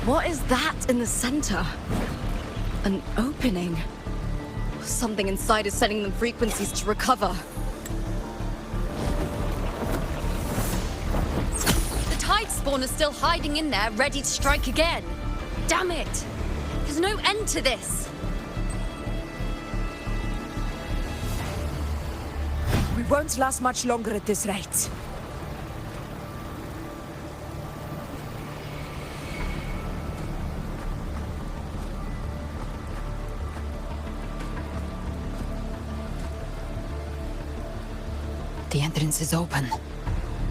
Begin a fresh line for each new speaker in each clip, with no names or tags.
What is that in the center? An opening. Something inside is sending them frequencies to recover.
The tide spawn is still hiding in there, ready to strike again. Damn it! There's no end to this.
We won't last much longer at this rate.
The entrance is open.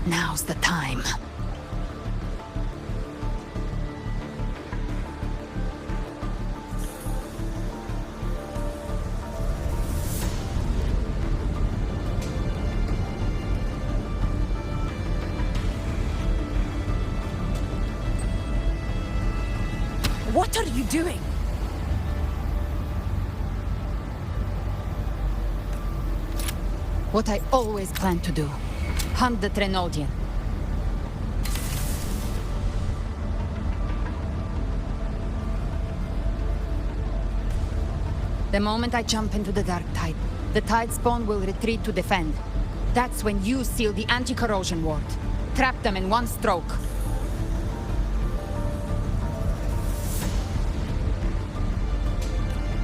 Now's the time.
What are you doing?
What I always planned to do. Hunt the Trenodian. The moment I jump into the dark tide, the tide spawn will retreat to defend. That's when you seal the anti-corrosion ward. Trap them in one stroke.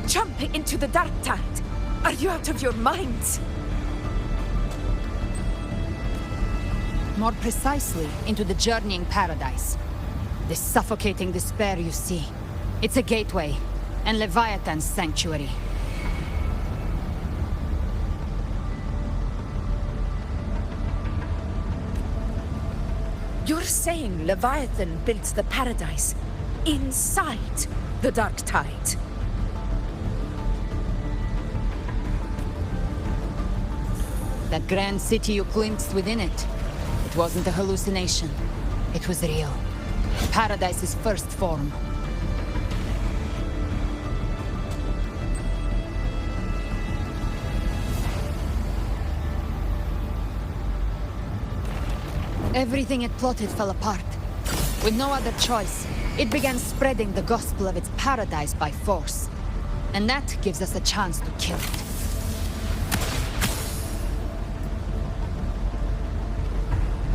Jumping into the dark tide? Are you out of your minds?
More precisely, into the journeying paradise. This suffocating despair you see. It's a gateway, and Leviathan's sanctuary.
You're saying Leviathan built the paradise inside the dark tide?
That grand city you glimpsed within it. It wasn't a hallucination. It was real. Paradise's first form. Everything it plotted fell apart. With no other choice, it began spreading the gospel of its paradise by force. And that gives us a chance to kill it.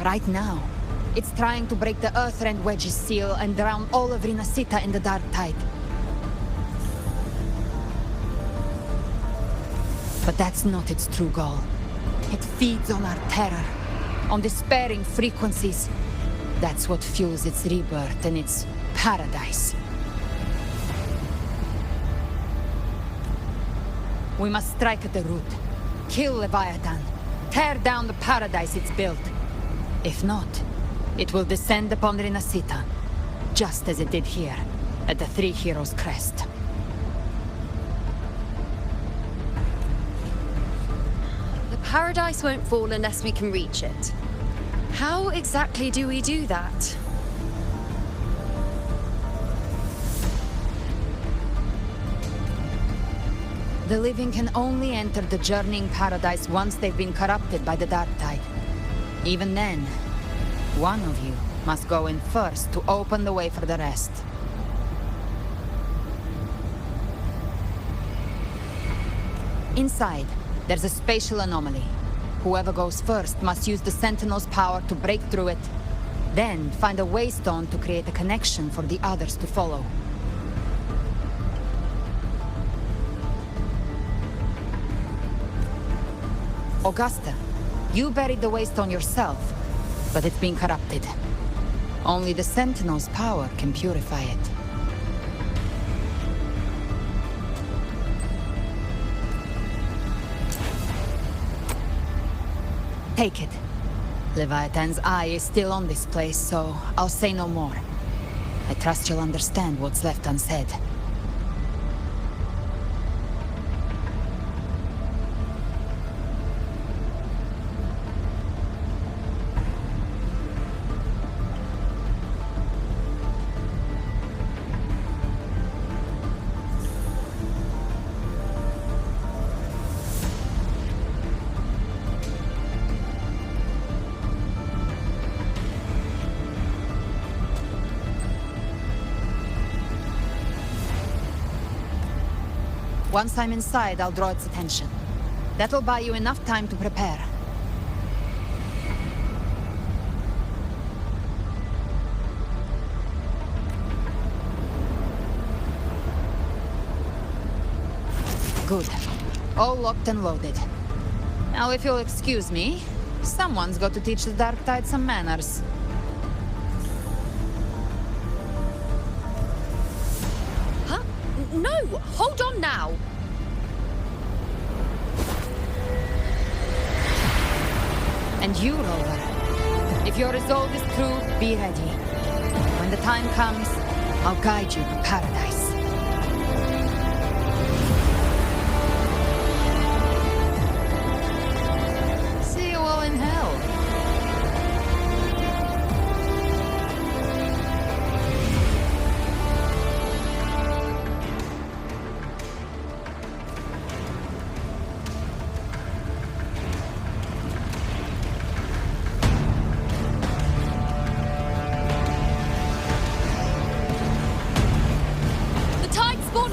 Right now, it's trying to break the Earthrend Wedge's seal and drown all of Rinasita in the dark tide. But that's not its true goal. It feeds on our terror, on despairing frequencies. That's what fuels its rebirth and its paradise. We must strike at the root. Kill Leviathan. Tear down the paradise it's built. If not, it will descend upon Rinasita, just as it did here, at the Three Heroes' Crest.
The paradise won't fall unless we can reach it. How exactly do we do that?
The living can only enter the journeying paradise once they've been corrupted by the dark tide. Even then, one of you must go in first to open the way for the rest. Inside, there's a spatial anomaly. Whoever goes first must use the Sentinel's power to break through it, then find a waystone to create a connection for the others to follow. Augusta, you buried the waystone yourself, but it's been corrupted. Only the Sentinel's power can purify it. Take it. Leviathan's eye is still on this place, so I'll say no more. I trust you'll understand what's left unsaid. Once I'm inside, I'll draw its attention. That'll buy you enough time to prepare. Good. All locked and loaded. Now, if you'll excuse me, someone's got to teach the Dark Tide some manners.
Huh? No! Hold on now!
And you, Rover. If your resolve is true, be ready. When the time comes, I'll guide you to paradise. See you all in hell.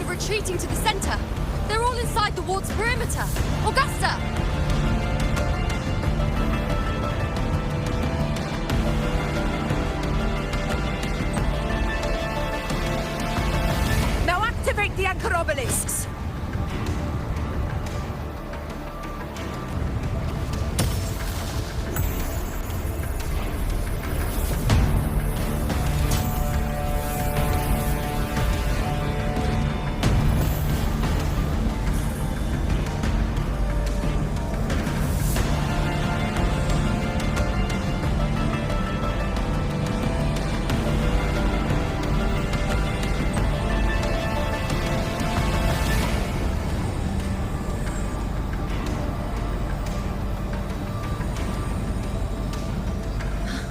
Retreating to the center. They're all inside the ward's perimeter. Augusta!
Now activate the anchor obelisks!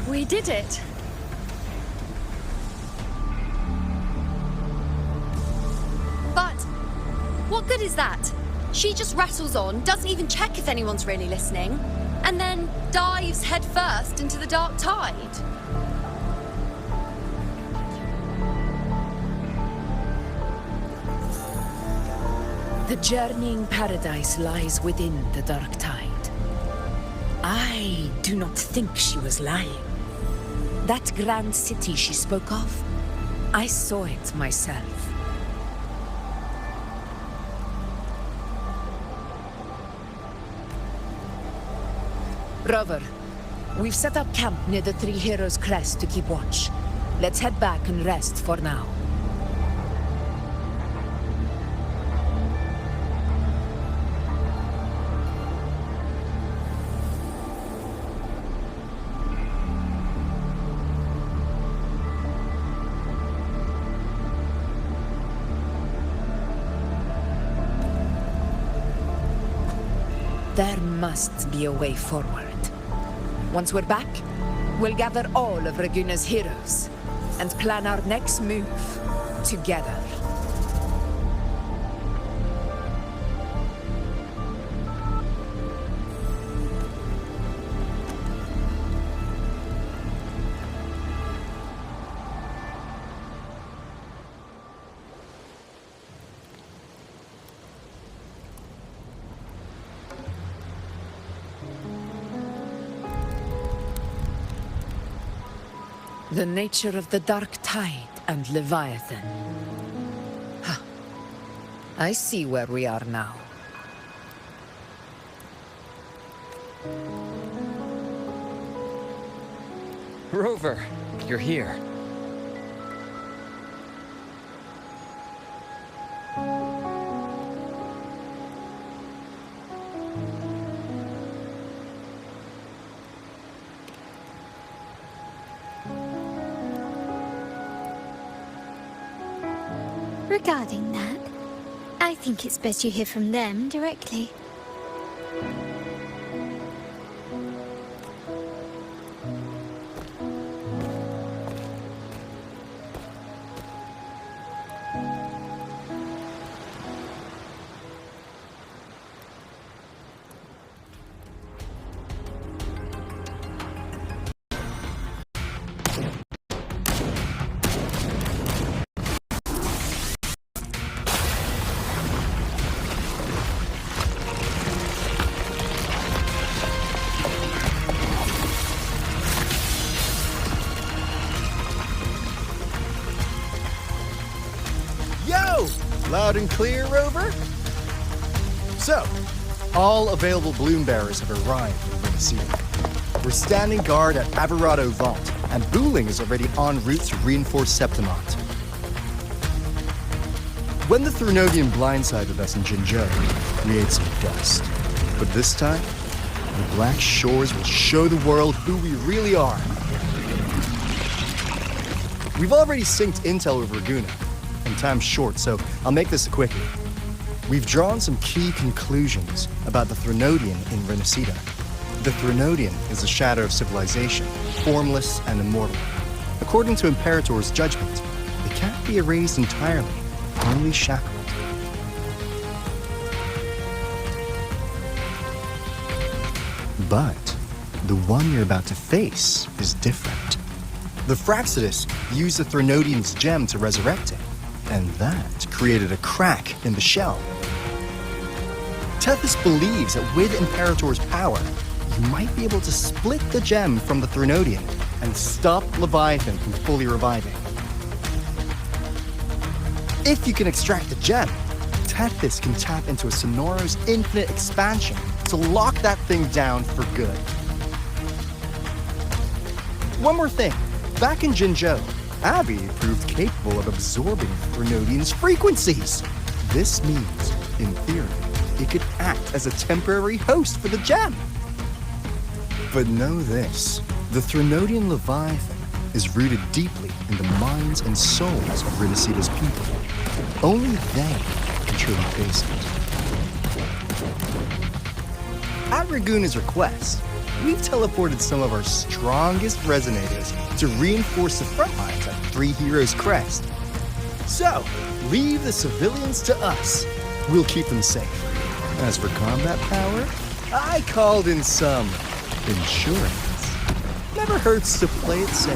We did it. But what good is that? She just rattles on, doesn't even check if anyone's really listening, and then dives headfirst into the dark tide.
The journeying paradise lies within the dark tide. I do not think she was lying. That grand city she spoke of, I saw it myself. Rover, we've set up camp near the Three Heroes Crest to keep watch. Let's head back and rest for now. There must be a way forward. Once we're back, we'll gather all of Raguna's heroes and plan our next move together. The nature of the Dark Tide and Leviathan. Ha! I see where we are now.
Rover, you're here.
Regarding that, I think it's best you hear from them directly.
Loud and clear, Rover? So, all available bloom bearers have arrived in Renacida. We're standing guard at ď'About Vault, and Booling is already en route to reinforce ď'Septimont. When the Threnodian blindsided us in Jinzhou, we ate some dust. But this time, the Black Shores will show the world who we really are. We've already synced intel with Ragusa, and time's short, so I'll make this a quickie. We've drawn some key conclusions about the Threnodian in Renacida. The Threnodian is a shadow of civilization, formless and immortal. According to Imperator's judgment, it can't be erased entirely, only shackled. But the one you're about to face is different. The Fraxidus used the Threnodian's gem to resurrect it, and that created a crack in the shell. Tethys believes that with Imperator's power, you might be able to split the gem from the Threnodian and stop Leviathan from fully reviving. If you can extract the gem, Tethys can tap into a Sonoro's infinite expansion to lock that thing down for good. One more thing. Back in Jinzhou, Abby proved capable of absorbing Threnodian's frequencies. This means, in theory, it could act as a temporary host for the gem. But know this, the Threnodian Leviathan is rooted deeply in the minds and souls of Renacida's people. Only they can truly face it. At Ragusa's request, we've teleported some of our strongest resonators to reinforce the front lines at Three Heroes Crest. So, leave the civilians to us. We'll keep them safe. As for combat power, I called in some insurance. Never hurts to play it safe.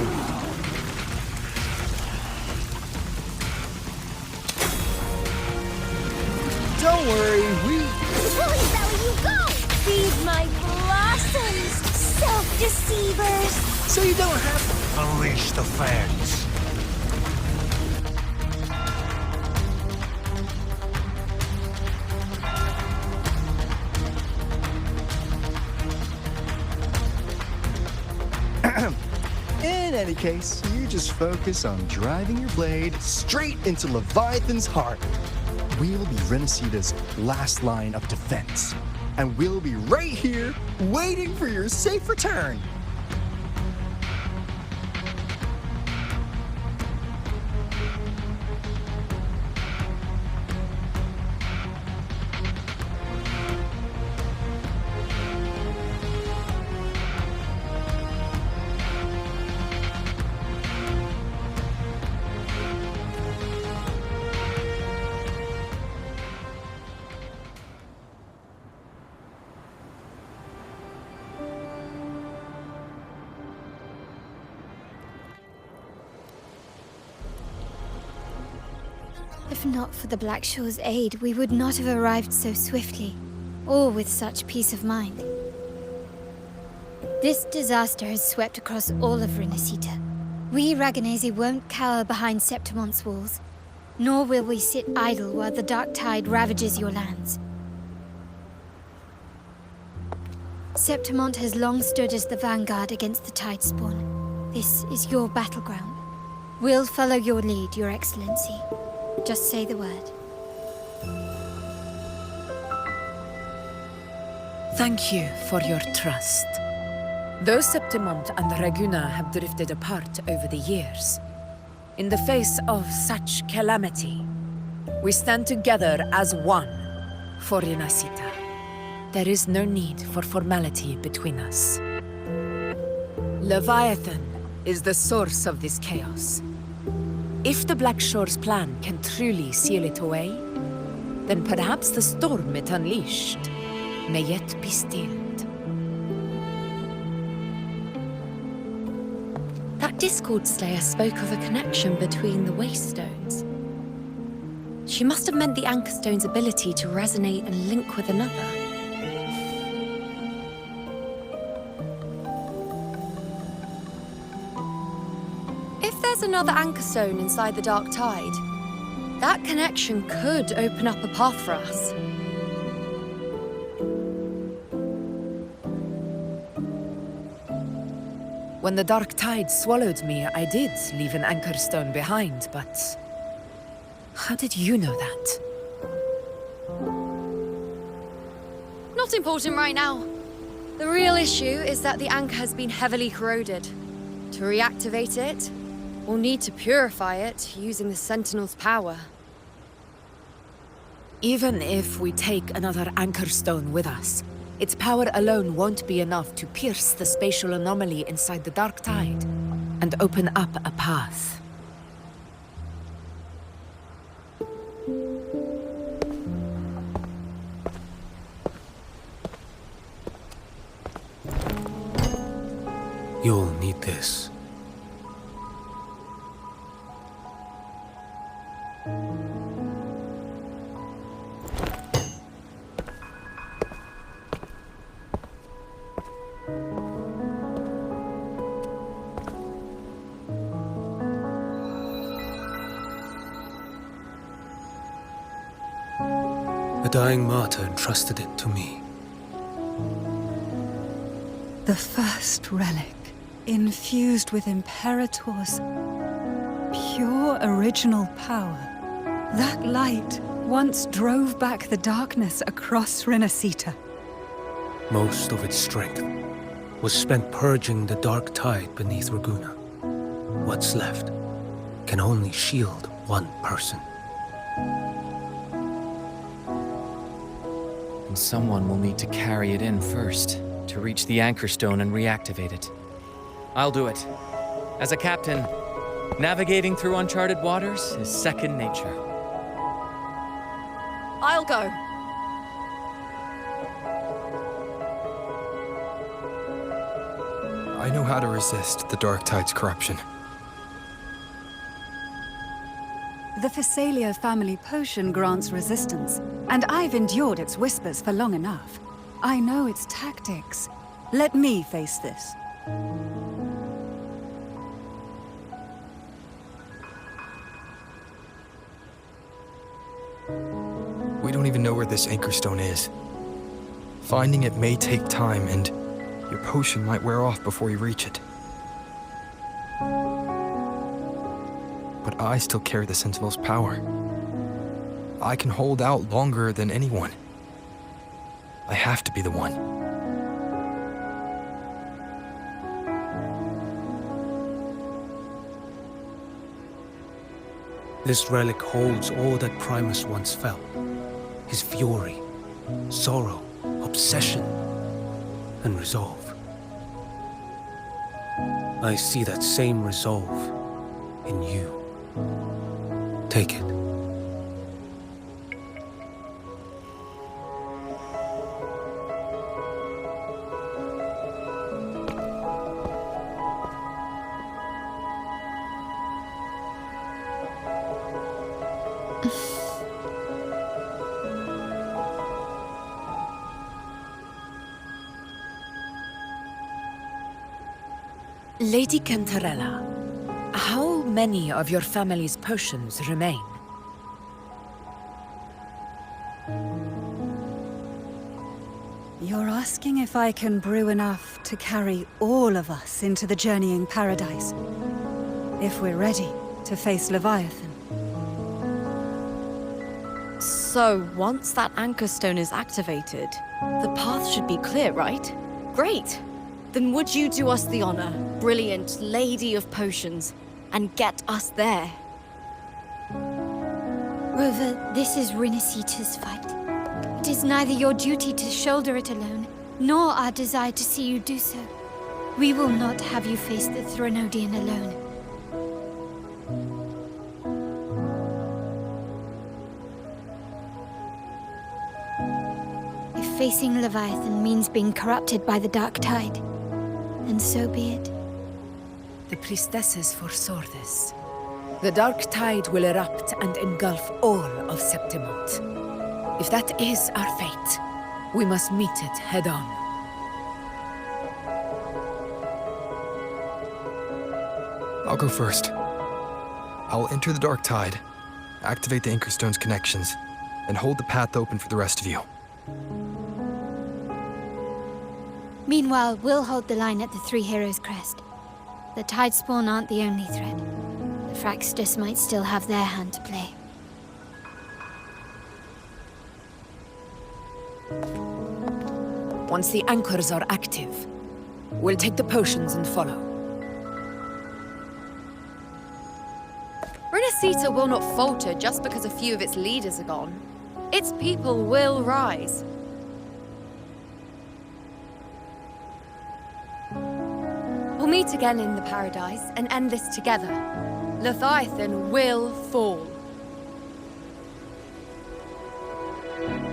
Don't worry,
Bully belly, you go! Feed my blossoms, self-deceivers!
so you don't have to.
Unleash the fangs.
In any case, you just focus on driving your blade straight into Leviathan's heart. We'll be Renacida's last line of defense, and we'll be right here waiting for your safe return.
If not for the Black Shore's aid, we would not have arrived so swiftly, or with such peace of mind. This disaster has swept across all of Renacida. We Raganesi won't cower behind ď'Septimont's walls, nor will we sit idle while the dark tide ravages your lands. ď'Septimont has long stood as the vanguard against the Tidespawn. This is your battleground. We'll follow your lead, Your Excellency. Just say the word.
Thank you for your trust. Though ď'Septimont and Ragusa have drifted apart over the years, in the face of such calamity, we stand together as one for Renacida. There is no need for formality between us. Leviathan is the source of this chaos. If the Black Shore's plan can truly seal it away, then perhaps the storm it unleashed may yet be stilled.
That Discord Slayer spoke of a connection between the Wastestones. She must have meant the Anchor Stone's ability to resonate and link with another. If there's another Anchor Stone inside the Dark Tide, That connection could open up a path for us.
When the dark tide swallowed me, I did leave an anchor stone behind, but... how did you know that?
Not important right now. The real issue is that the anchor has been heavily corroded. To reactivate it, we'll need to purify it using the Sentinel's power.
Even if we take another anchor stone with us, its power alone won't be enough to pierce the spatial anomaly inside the dark tide and open up a path.
You'll need this. A dying martyr entrusted it to me.
The first relic, infused with Imperator's pure original power. That light once drove back the darkness across Renacita.
Most of its strength was spent purging the dark tide beneath Ragusa. What's left can only shield one person.
And someone will need to carry it in first, to reach the anchor stone and reactivate it. I'll do it. As a captain, navigating through uncharted waters is second nature.
I'll go.
I know how to resist the dark tide's corruption.
The Phasalia family potion grants resistance, and I've endured its whispers for long enough. I know its tactics. Let me face this.
We don't even know where this anchor stone is. Finding it may take time, and your potion might wear off before you reach it. But I still carry the Sentinel's power. I can hold out longer than anyone. I have to be the one.
This relic holds all that Primus once felt. His fury, sorrow, obsession, and resolve. I see that same resolve in you. Take it.
Lady Cantarella, how many of your family's potions remain?
You're asking if I can brew enough to carry all of us into the journeying paradise. If we're ready to face Leviathan.
So, once that anchor stone is activated, the path should be clear, right? Great! Then would you do us the honor, brilliant Lady of Potions, and get us there?
Rover, this is Renacita's fight. It is neither your duty to shoulder it alone, nor our desire to see you do so. We will not have you face the Threnodian alone. If facing Leviathan means being corrupted by the dark tide, then so be it.
The priestesses foresaw this. The dark tide will erupt and engulf all of ßEptimont. If that is our fate, we must meet it head-on.
I'll go first. I'll enter the dark tide activate the Anchorstone's connections, and hold the path open for the rest of you.
Meanwhile, we'll hold the line at the Three Heroes Crest. The Tidespawn aren't the only threat. The Fraxtus might still have their hand to play.
Once the anchors are active, we'll take the potions and follow.
Rinascita will not falter just because a few of its leaders are gone. Its people will rise. We'll meet again in the Paradise and end this together. Leviathan will fall.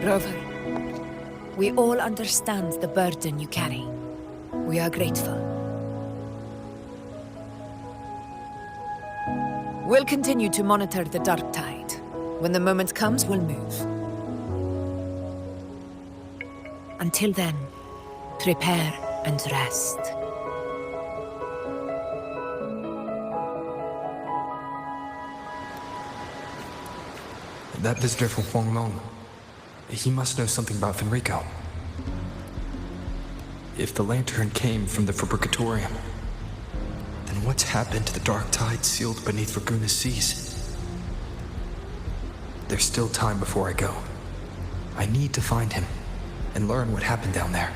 Rover, we all understand the burden you carry. We are grateful. We'll continue to monitor the dark tide. When the moment comes, we'll move. Until then, prepare and rest.
That visitor from Huanglong, he must know something about Fenrico. If the lantern came from the Fabricatorium, then what's happened to the dark tide sealed beneath Raguna's seas? There's still time before I go. I need to find him and learn what happened down there.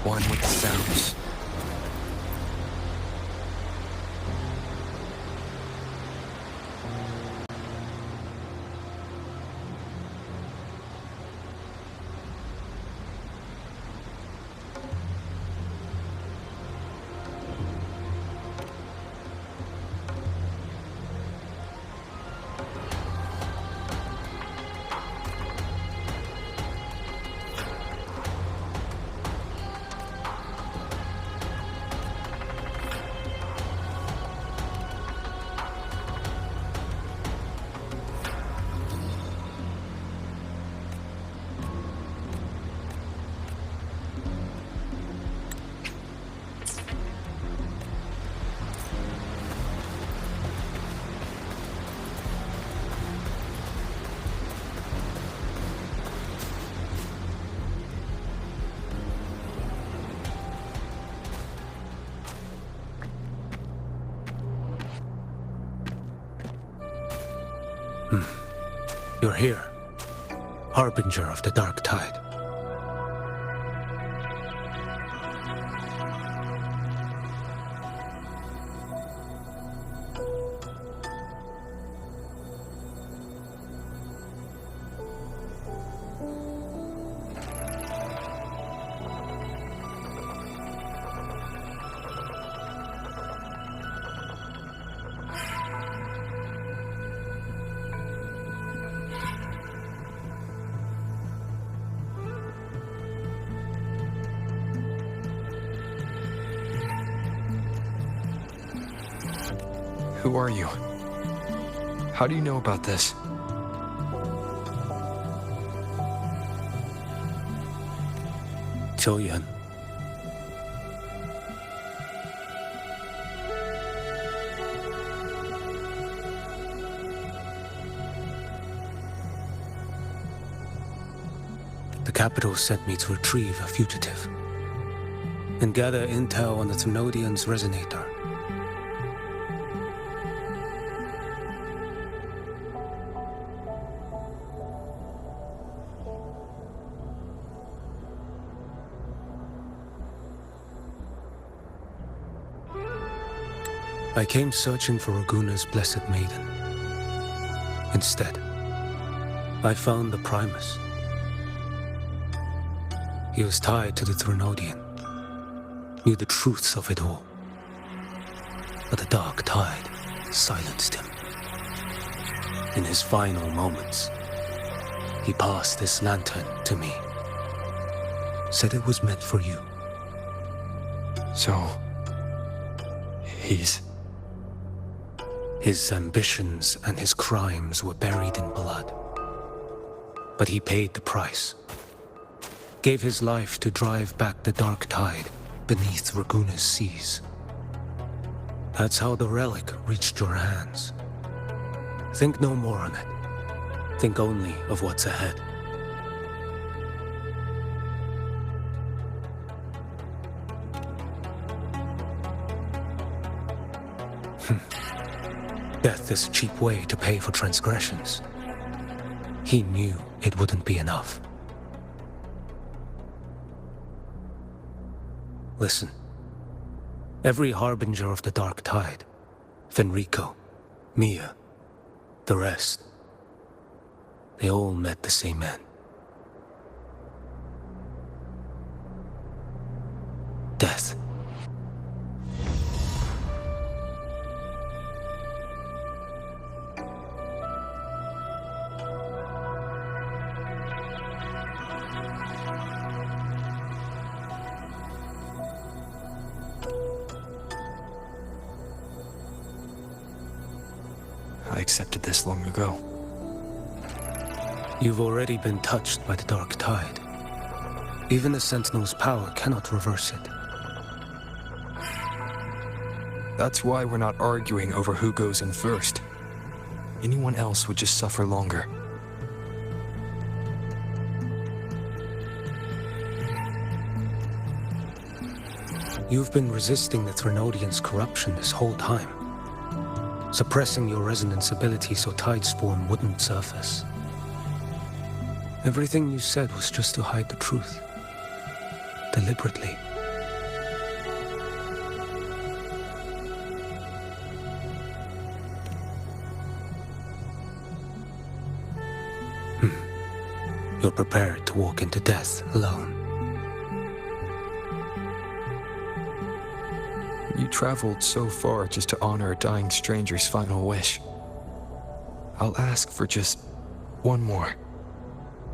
One with the sounds.
You're here, harbinger of the dark tide.
Who are you? How do you know about this?
Choyan. The capital sent me to retrieve a fugitive and gather intel on the Thenodian's resonator. I came searching for Raguna's blessed maiden. Instead, I found the Primus. He was tied to the Thenodian, knew the truths of it all. But the dark tide silenced him. In his final moments, he passed this lantern to me. Said it was meant for you.
So,
His ambitions and his crimes were buried in blood. But he paid the price. Gave his life to drive back the dark tide beneath Raguna's seas. That's how the relic reached your hands. Think no more on it. Think only of what's ahead. Death is a cheap way to pay for transgressions. He knew it wouldn't be enough. Listen. Every harbinger of the dark tide, Fenrico, Mia, the rest, they all met the same end. Death.
I accepted this long ago.
You've already been touched by the dark tide. Even the Sentinel's power cannot reverse it.
That's why we're not arguing over who goes in first. Anyone else would just suffer longer.
You've been resisting the Thenodian's corruption this whole time. Suppressing your resonance ability so Tidespawn wouldn't surface. Everything you said was just to hide the truth. Deliberately. You're prepared to walk into death alone.
You traveled so far just to honor a dying stranger's final wish. I'll ask for just one more.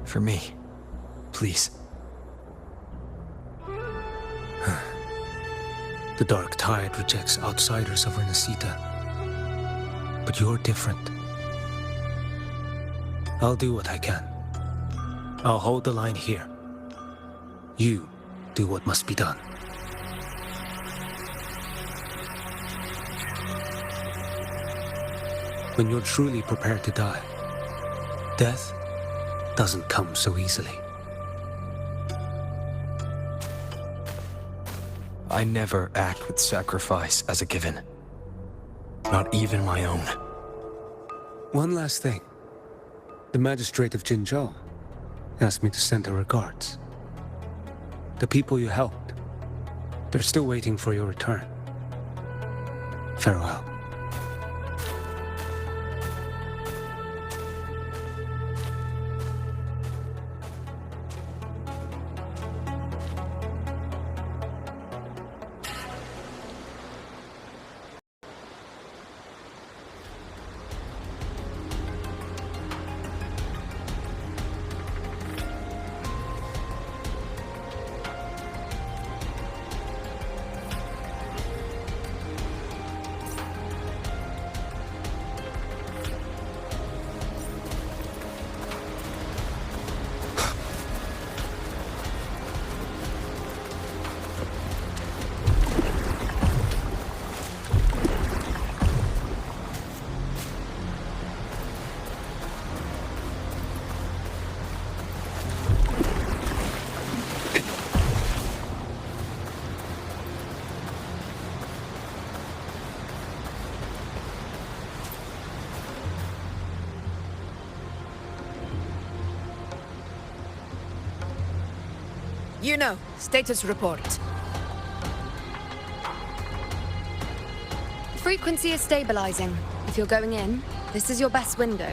For me. Please.
The dark tide rejects outsiders of Renacita. But you're different. I'll do what I can. I'll hold the line here. You do what must be done. When you're truly prepared to die, death doesn't come so easily.
I never act with sacrifice as a given. Not even my own.
One last thing. The magistrate of Jinzhou asked me to send her regards. The people you helped, they're still waiting for your return. Farewell.
You know, status report.
The frequency is stabilizing. If you're going in, this is your best window.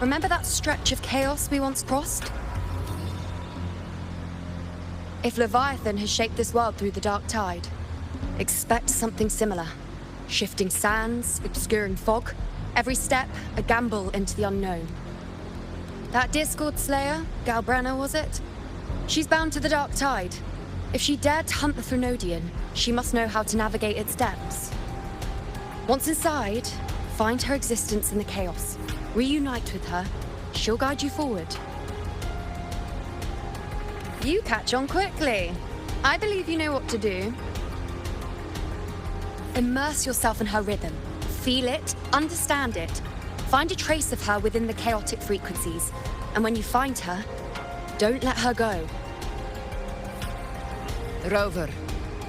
Remember that stretch of chaos we once crossed? If Leviathan has shaped this world through the dark tide, expect something similar. Shifting sands, obscuring fog, every step a gamble into the unknown. That Discord Slayer, Galbrenna, was it? She's bound to the dark tide. If she dared to hunt the Threnodian, she must know how to navigate its depths. Once inside, find her existence in the chaos. Reunite with her. She'll guide you forward. You catch on quickly. I believe you know what to do. Immerse yourself in her rhythm. Feel it, understand it. Find a trace of her within the chaotic frequencies. And when you find her, don't let her go.
Rover,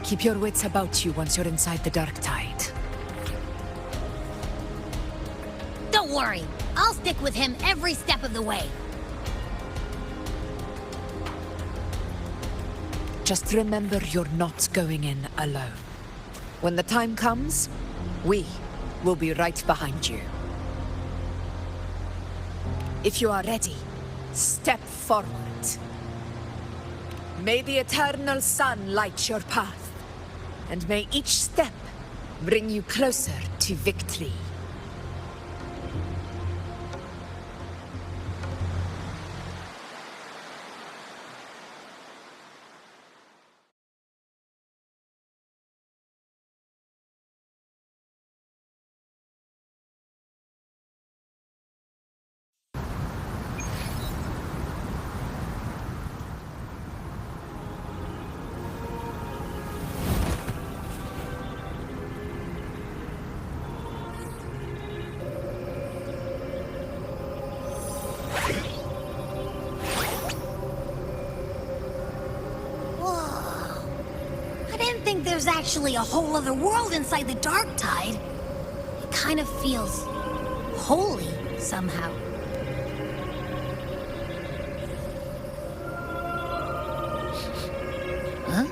keep your wits about you once you're inside the dark tide.
Don't worry. I'll stick with him every step of the way.
Just remember you're not going in alone. When the time comes, we will be right behind you. If you are ready, step forward. May the eternal sun light your path, and may each step bring you closer to victory.
There's actually a whole other world inside the dark tide. It kind of feels holy somehow. Huh?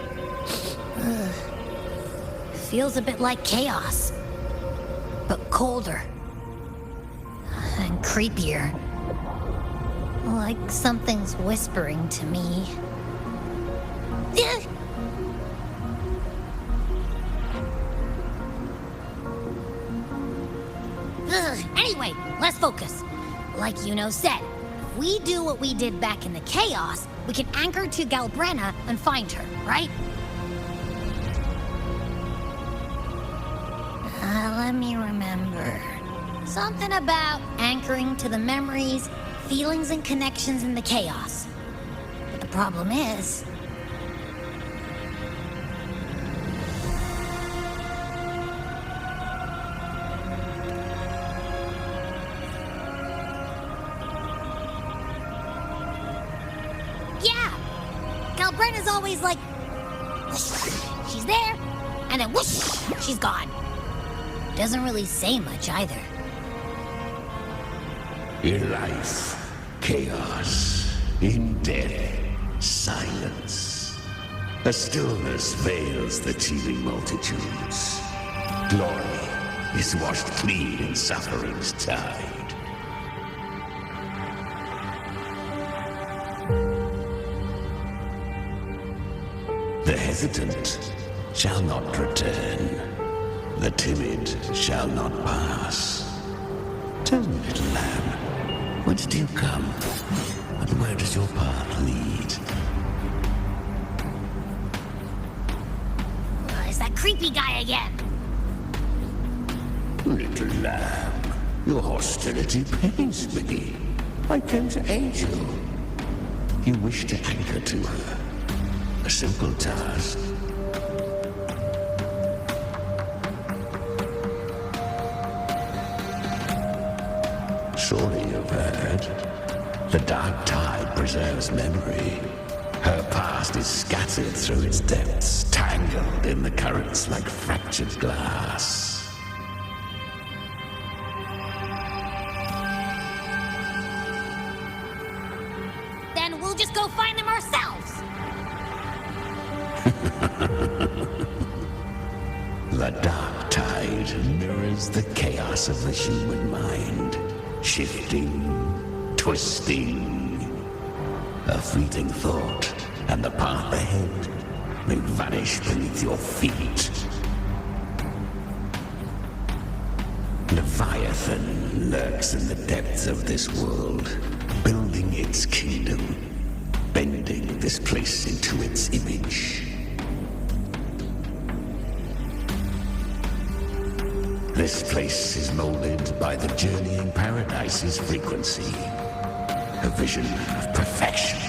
Feels a bit like chaos, but colder and creepier. Like something's whispering to me. Anyway, let's focus. Like Yuno said, if we do what we did back in the chaos, we can anchor to Galbrenna and find her, right? Let me remember. Something about anchoring to the memories, feelings, and connections in the chaos. But the problem is... Galbrenna's always like, whoosh, she's there, and then whoosh, she's gone. Doesn't really say much either.
In life, chaos. In death, silence. A stillness veils the teeming multitudes. Glory is washed clean in suffering's tide. The hesitant shall not return. The timid shall not pass. Tell me, little lamb, whence do you come? And where does your path lead?
Is that creepy guy again?
Little lamb, your hostility pains me. I came to aid you. You wish to anchor to her. A simple task. Surely you've heard. The dark tide preserves memory. Her past is scattered through its depths, tangled in the currents like fractured glass.
Then we'll just go find them ourselves.
The dark tide mirrors the chaos of the human mind. Shifting, twisting. A fleeting thought, and the path ahead may vanish beneath your feet. Leviathan lurks in the depths of this world, building its kingdom, bending this place into its image. This place is molded by the journeying paradise's frequency. A vision of perfection,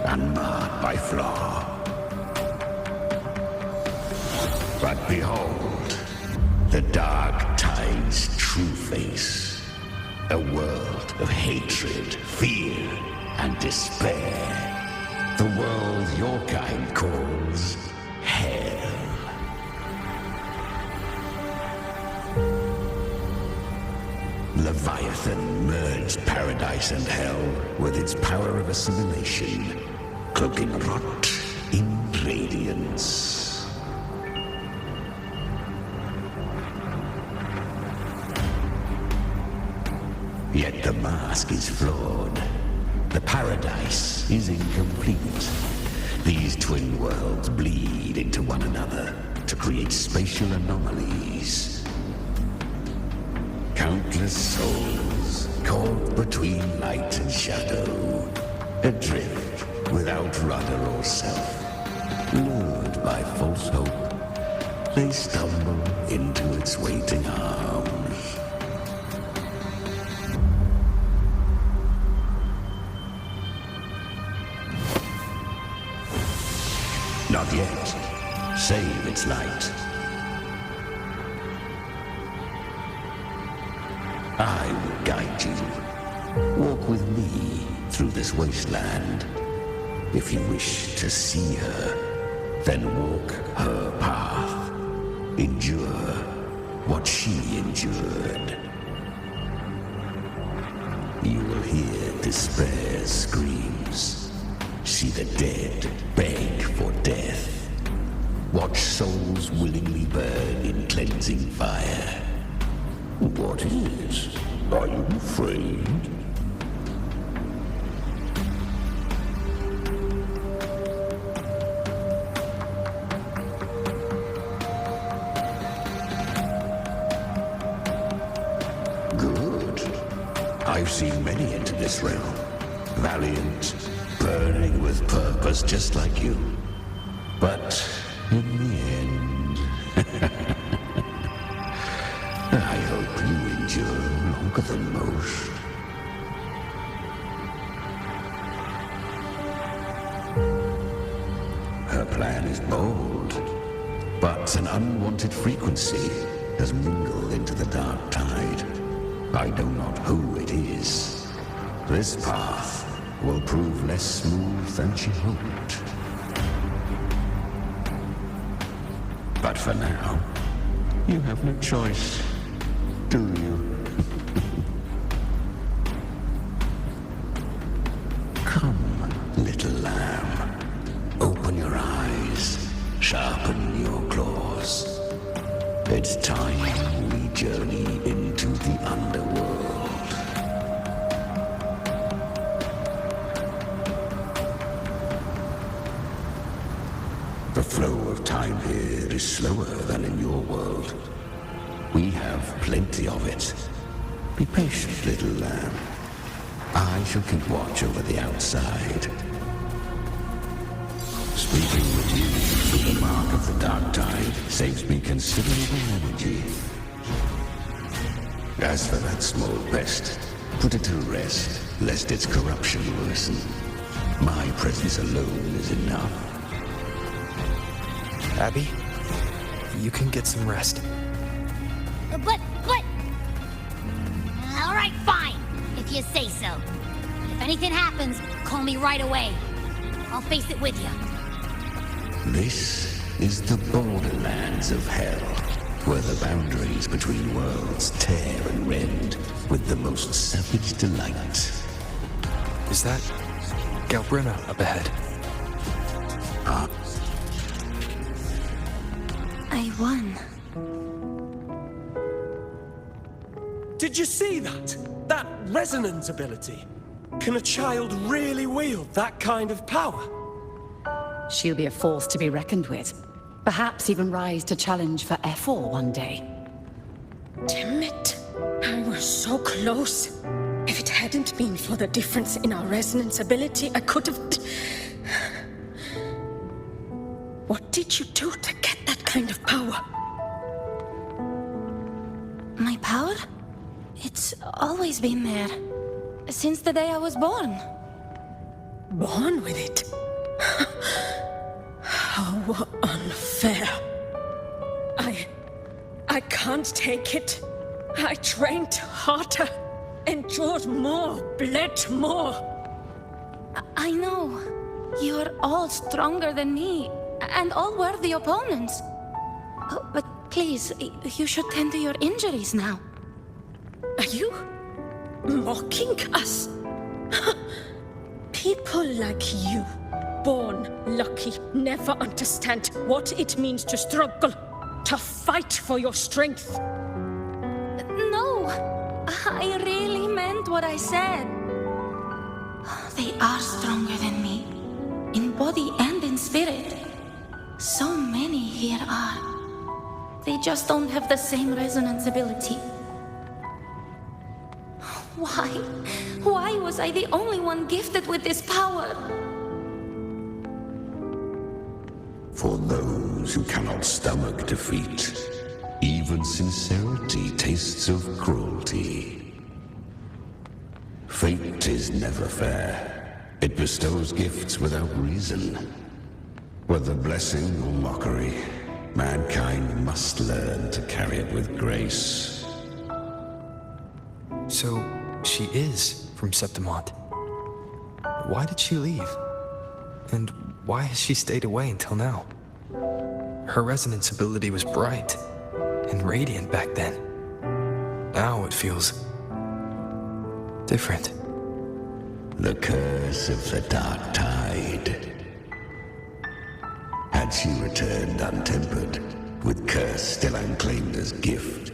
unmarred by flaw. But behold, the dark tide's true face. A world of hatred, fear, and despair. The world your kind calls hell. Leviathan merged paradise and hell with its power of assimilation, cloaking rot in radiance. Yet the mask is flawed. The paradise is incomplete. These twin worlds bleed into one another to create spatial anomalies. Countless souls caught between light and shadow, adrift without rudder or self, lured by false hope, they stumble into its waiting arms. Not yet. Save its light. I will guide you. Walk with me through this wasteland. If you wish to see her, then walk her path. Endure what she endured. You will hear despair's screams. See the dead beg for death. Watch souls willingly burn in cleansing fire. What is? Are you afraid? Good. I've seen many enter this realm. Valiant, burning with purpose just like you. But in the end... I hope you endure longer than most. Her plan is bold, but an unwanted frequency has mingled into the dark tide. I know not who it is. This path will prove less smooth than she hoped. But for now, you have no choice. Do you? Come, little lamb. Open your eyes. Sharpen your claws. It's time we journey into the underworld. The flow of time here is slower than in your world. We have plenty of it. Be patient, little lamb. I shall keep watch over the outside. Speaking with you through the mark of the dark tide saves me considerable energy. As for that small pest, put it to rest, lest its corruption worsen. My presence alone is enough.
Abby, you can get some rest.
But... All right, fine, if you say so. If anything happens, call me right away. I'll face it with you.
This is the borderlands of hell, where the boundaries between worlds tear and rend with the most savage delight.
Is that Galbrina up ahead?
I won.
Did you see that? That resonance ability? Can a child really wield that kind of power?
She'll be a force to be reckoned with. Perhaps even rise to challenge for F4 one day.
Damn it. I was so close. If it hadn't been for the difference in our resonance ability, I could have... What did you do to get that kind of power?
My power? It's always been there. Since the day I was born.
Born with it? How unfair. I can't take it. I trained harder, endured more, bled more.
I know. You're all stronger than me, and all worthy opponents. Oh, but please, you should tend to your injuries now.
Are you mocking us? People like you, born lucky, never understand what it means to struggle, to fight for your strength.
No, I really meant what I said. They are stronger than me, in body and in spirit. So many here are. They just don't have the same resonance ability. Why? Why was I the only one gifted with this power?
For those who cannot stomach defeat, even sincerity tastes of cruelty. Fate is never fair. It bestows gifts without reason. Whether blessing or mockery, mankind must learn to carry it with grace.
So, she is from ßAbout. Why did she leave? And why has she stayed away until now? Her resonance ability was bright and radiant back then. Now it feels different.
The curse of the dark tide. Had she returned untempered, with curse still unclaimed as gift,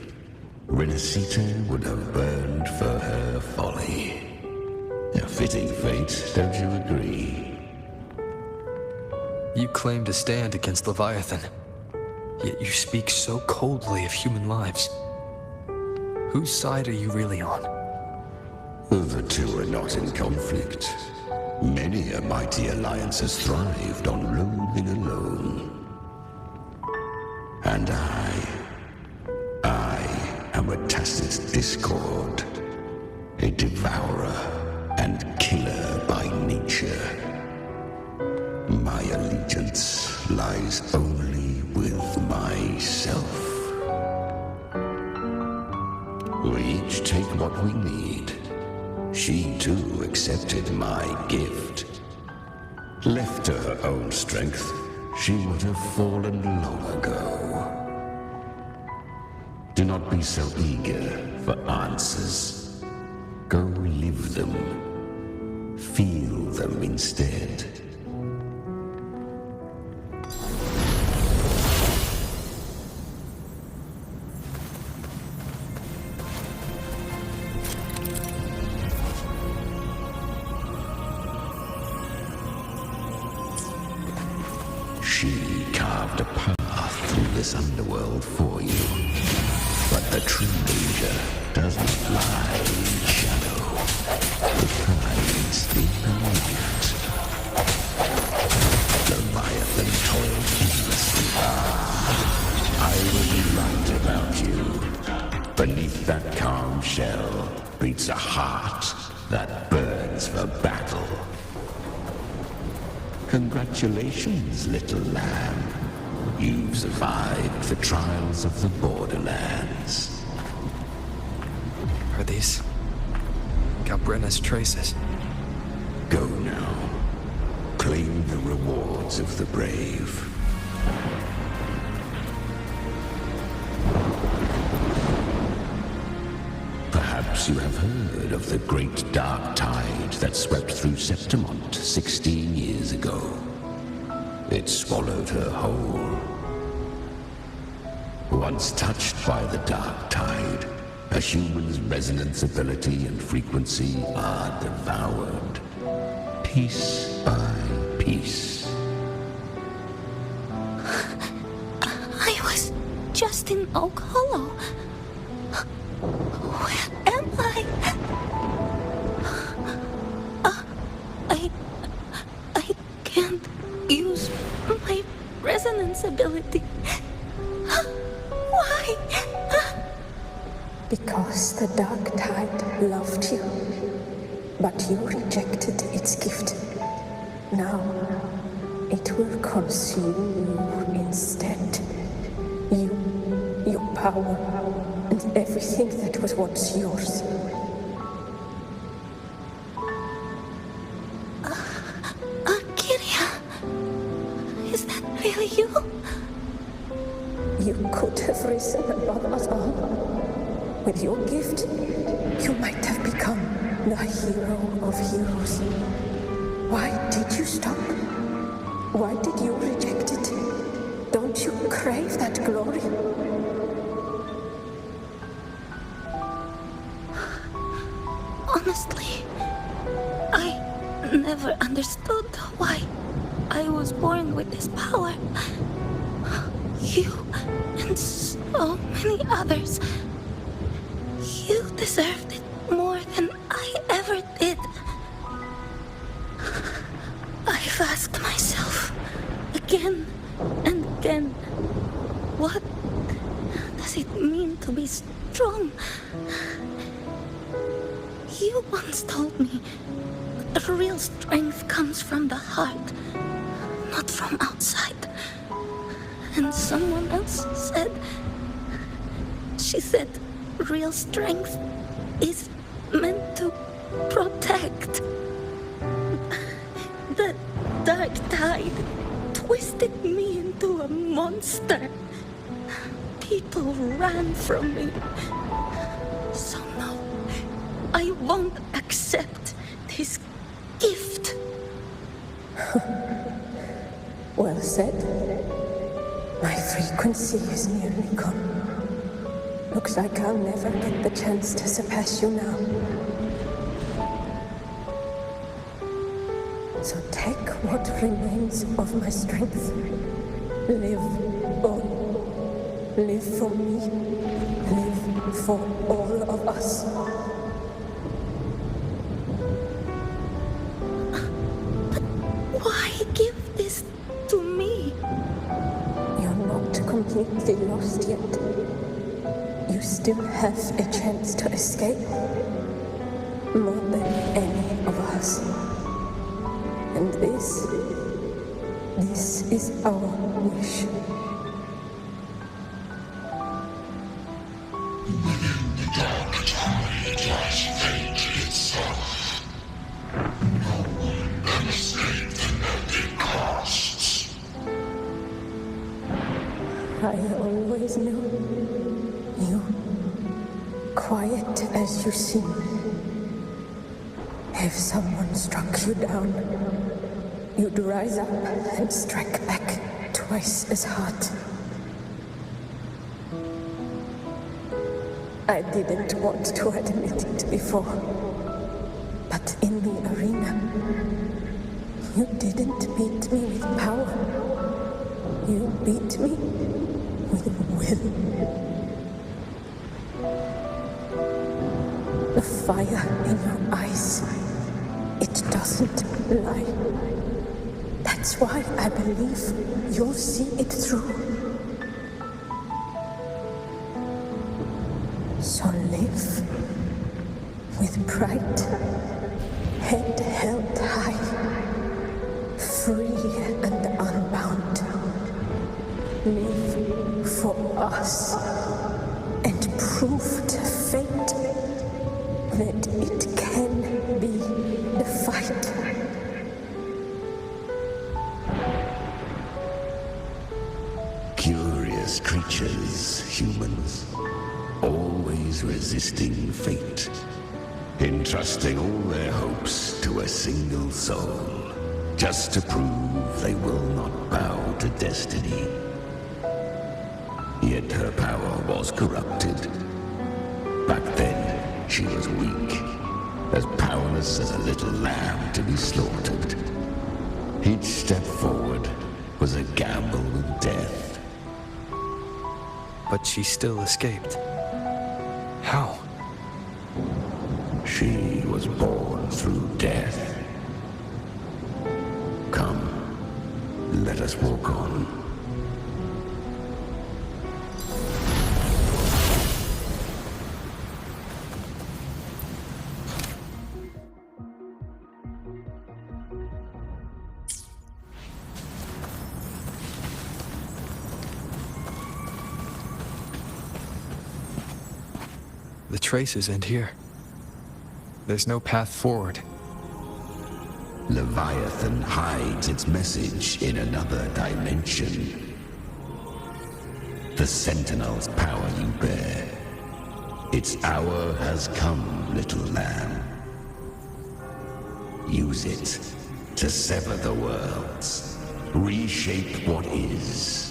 Renacita would have burned for her folly. A fitting fate, don't you agree?
You claim to stand against Leviathan, yet you speak so coldly of human lives. Whose side are you really on?
The two are not in conflict. Many a mighty alliance has thrived on loathing alone. And I am a tacit discord, a devourer and killer by nature. My allegiance lies only with myself. We each take what we need. She too accepted my gift. Left to her own strength, she would have fallen long ago. Do not not be so eager for answers. Go live them. Feel them instead. She carved a path through this underworld for you. But the true danger does not lie in shadow. It hides in the light. Leviathan toiled endlessly. I will be right about you. Beneath that calm shell beats a heart that burns for battle. Congratulations, little lamb. You've survived the trials of the borderlands.
Are these Galbrenna's traces?
Go now. Claim the rewards of the brave. Perhaps you have heard of the great dark tide that swept through ዄ'About 16 years ago. It swallowed her whole. Once touched by the dark tide, a human's resonance ability and frequency are devoured, piece by piece.
I was just in Oak Hollow. Where am I? I can't use my resonance ability. Why?
Because the dark tide loved you, but you rejected its gift. Now, it will consume you instead. You, your power, and everything that was once yours.
Kiria, is that really you?
You could have risen above us all. With your gift, you might have become the hero of heroes. Why did you stop? Why did you reject it? Don't you crave that glory?
Honestly, I never understood why I was born with this power. You and so many others. You deserved it more than I ever did. I've asked myself again and again, what does it mean to be strong? You once told me that real strength comes from the heart, not from outside. And someone else said, she said, real strength is meant to protect. The dark tide twisted me into a monster. People ran from me. So no, I won't accept this gift.
Well said. My frequency is nearly gone. Looks like I'll never get the chance to surpass you now. So take what remains of my strength. Live on. Live for me. Live for all of us.
But why give this to me?
You're not completely lost yet. You still have a chance to escape. More than any of us. And this is our wish.
Within the dark tide lies fate itself. No one can escape the net it casts.
I always knew you quiet as you seem. If someone struck you down, you'd rise up and strike back twice as hard. I didn't want to admit it before, but in the arena, you didn't beat me with power. You beat me with will. The fire in your eyes, it doesn't lie. That's why I believe you'll see it through. So live with pride, head held high, free and unbound. Live for us and prove to fate that it can be defied.
Curious creatures, humans, always resisting fate, entrusting all their hopes to a single soul, just to prove they will not bow to destiny. Yet her power was corrupted. Back then, she was weak, as powerless as a little lamb to be slaughtered. Each step forward was a gamble with death.
But she still escaped. How?
She was born through death. Come, let us walk on.
The traces end here. There's no path forward.
Leviathan hides its message in another dimension. The Sentinel's power you bear. Its hour has come, little lamb. Use it to sever the worlds, reshape what is.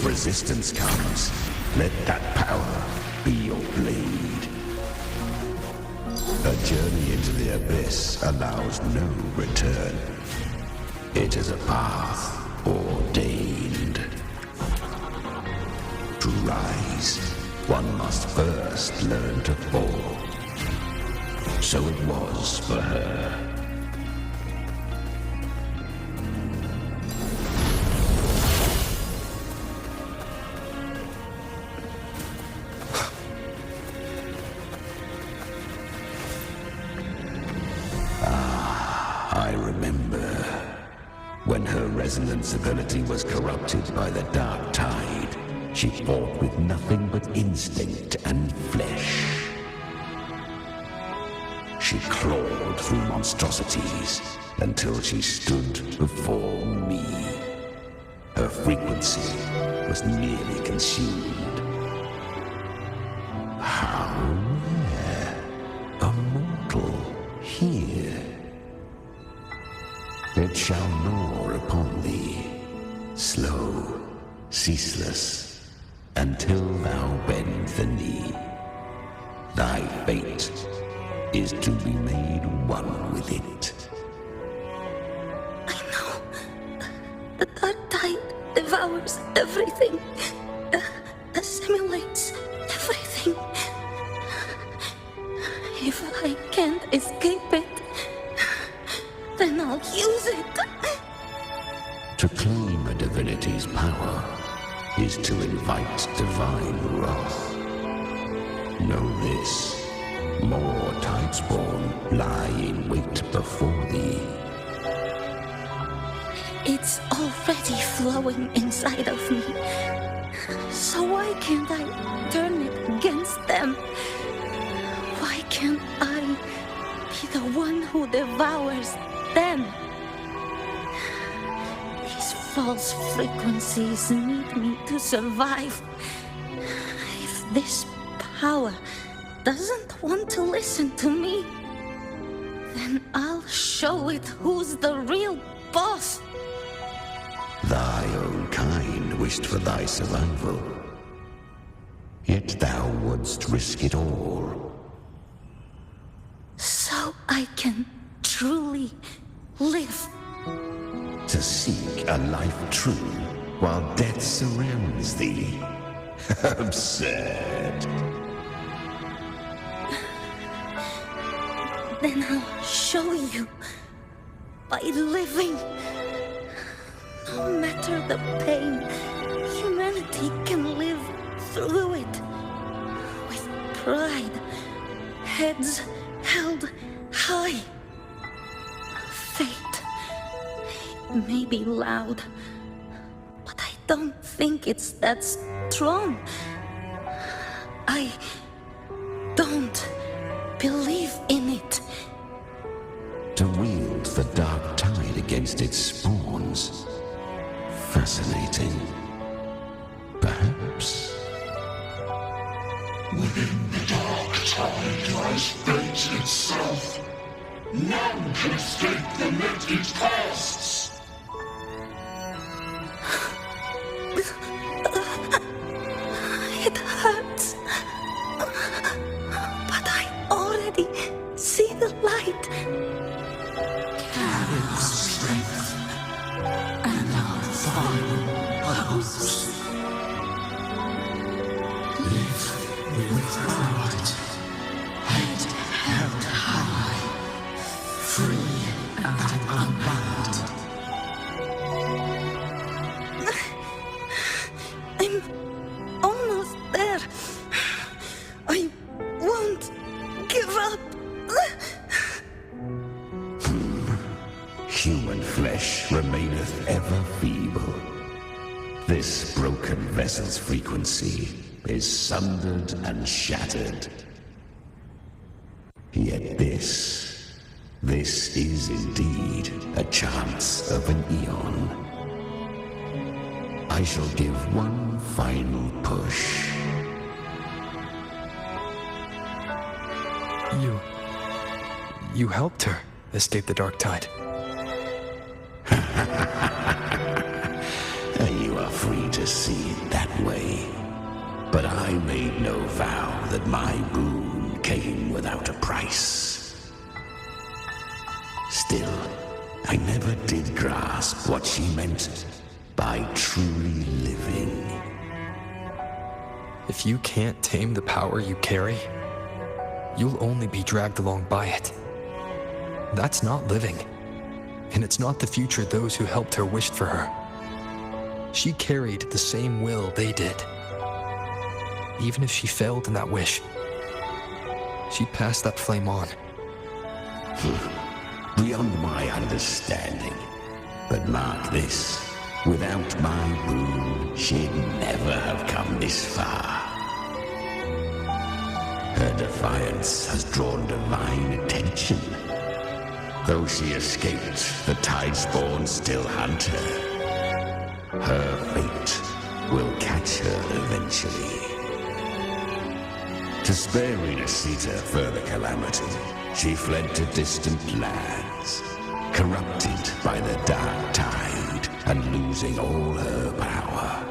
Resistance comes, let that power be your blade. A journey into the abyss allows no return. It is a path ordained. To rise, one must first learn to fall. So it was for her. When her resonance ability was corrupted by the dark tide, she fought with nothing but instinct and flesh. She clawed through monstrosities until she stood before me. Her frequency was nearly consumed. How rare, a mortal here. It shall gnaw upon thee, slow, ceaseless, until thou bend the knee. Thy fate is to be made one with it.
I know. The dark tide devours everything, assimilates everything. If I can't escape it, then I'll use it.
To claim a divinity's power is to invite divine wrath. Know this, more tidespawn lie in wait before thee.
It's already flowing inside of me. So why can't I turn it against them? Why can't I be the one who devours them? These false frequencies need me to survive. If this power doesn't want to listen to me, then I'll show it who's the real boss.
Thy own kind wished for thy survival. Yet thou wouldst risk it all.
So I can truly live.
To seek a life true while death surrounds thee. Absurd.
Then I'll show you by living. No matter the pain, humanity can live through it. With pride, heads held high. Fate, it may be loud, but I don't think it's that strong. I don't believe in it.
To wield the dark tide against its spawns. Fascinating. Perhaps.
Within the dark tide lies fate itself. None can escape the net it casts.
It hurts. But I already see the light.
Carry our strength and our final hopes. Live with pride, head held high, free and unbound.
I'm almost there. I won't give up.
Human flesh remaineth ever feeble. This broken vessel's frequency is sundered and shattered. Yet this is indeed a chance of an eon. I shall give one final push.
You helped her escape the dark tide.
You are free to see it that way. But I made no vow that my boon came without a price. Still, I never did grasp what she meant by truly living.
If you can't tame the power you carry, you'll only be dragged along by it. That's not living. And it's not the future those who helped her wished for her. She carried the same will they did. Even if she failed in that wish, she passed that flame on.
Beyond my understanding. But mark this, without my boon, she'd never have come this far. Her defiance has drawn divine attention. Though she escaped, the tide spawn still hunt her. Her fate will catch her eventually. To spare Renacita further calamity, she fled to distant lands, corrupted by the dark tide and losing all her power.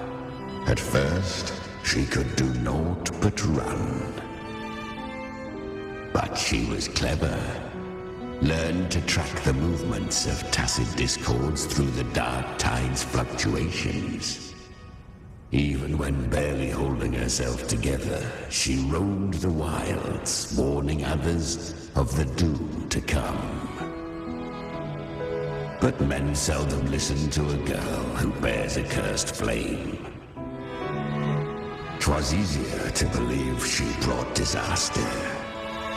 At first, she could do naught but run. But she was clever. Learned to track the movements of tacit discords through the dark tide's fluctuations. Even when barely holding herself together, she roamed the wilds, warning others of the doom to come. But men seldom listen to a girl who bears a cursed flame. 'Twas easier to believe she brought disaster.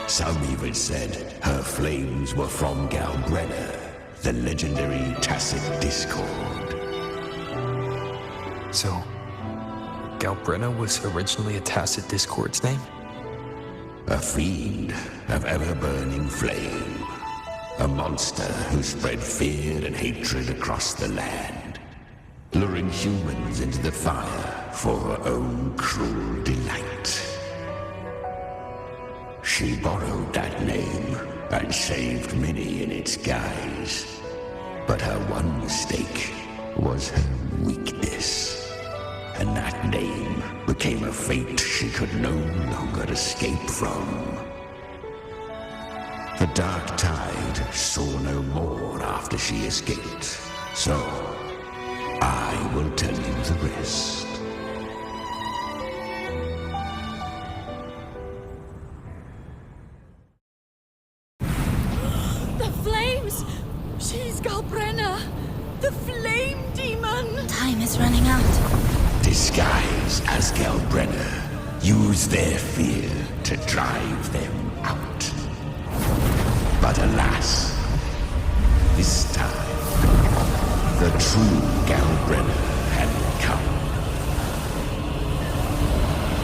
Some even said her flames were from Galbrenna, the legendary tacit discord.
So, Galbrenna was originally a Tacit Discord's name?
A fiend of ever-burning flame. A monster who spread fear and hatred across the land, luring humans into the fire for her own cruel delight. She borrowed that name and saved many in its guise. But her one mistake was her weakness. And that name became a fate she could no longer escape from. The Dark Tide saw no more after she escaped. So, I will tell you the rest.
The flames! She's Galbrenna! The flame demon!
Time is running out.
Disguise as Galbrenna. Use their fear to drive them out. But alas, this time, the true Galbrenna had come.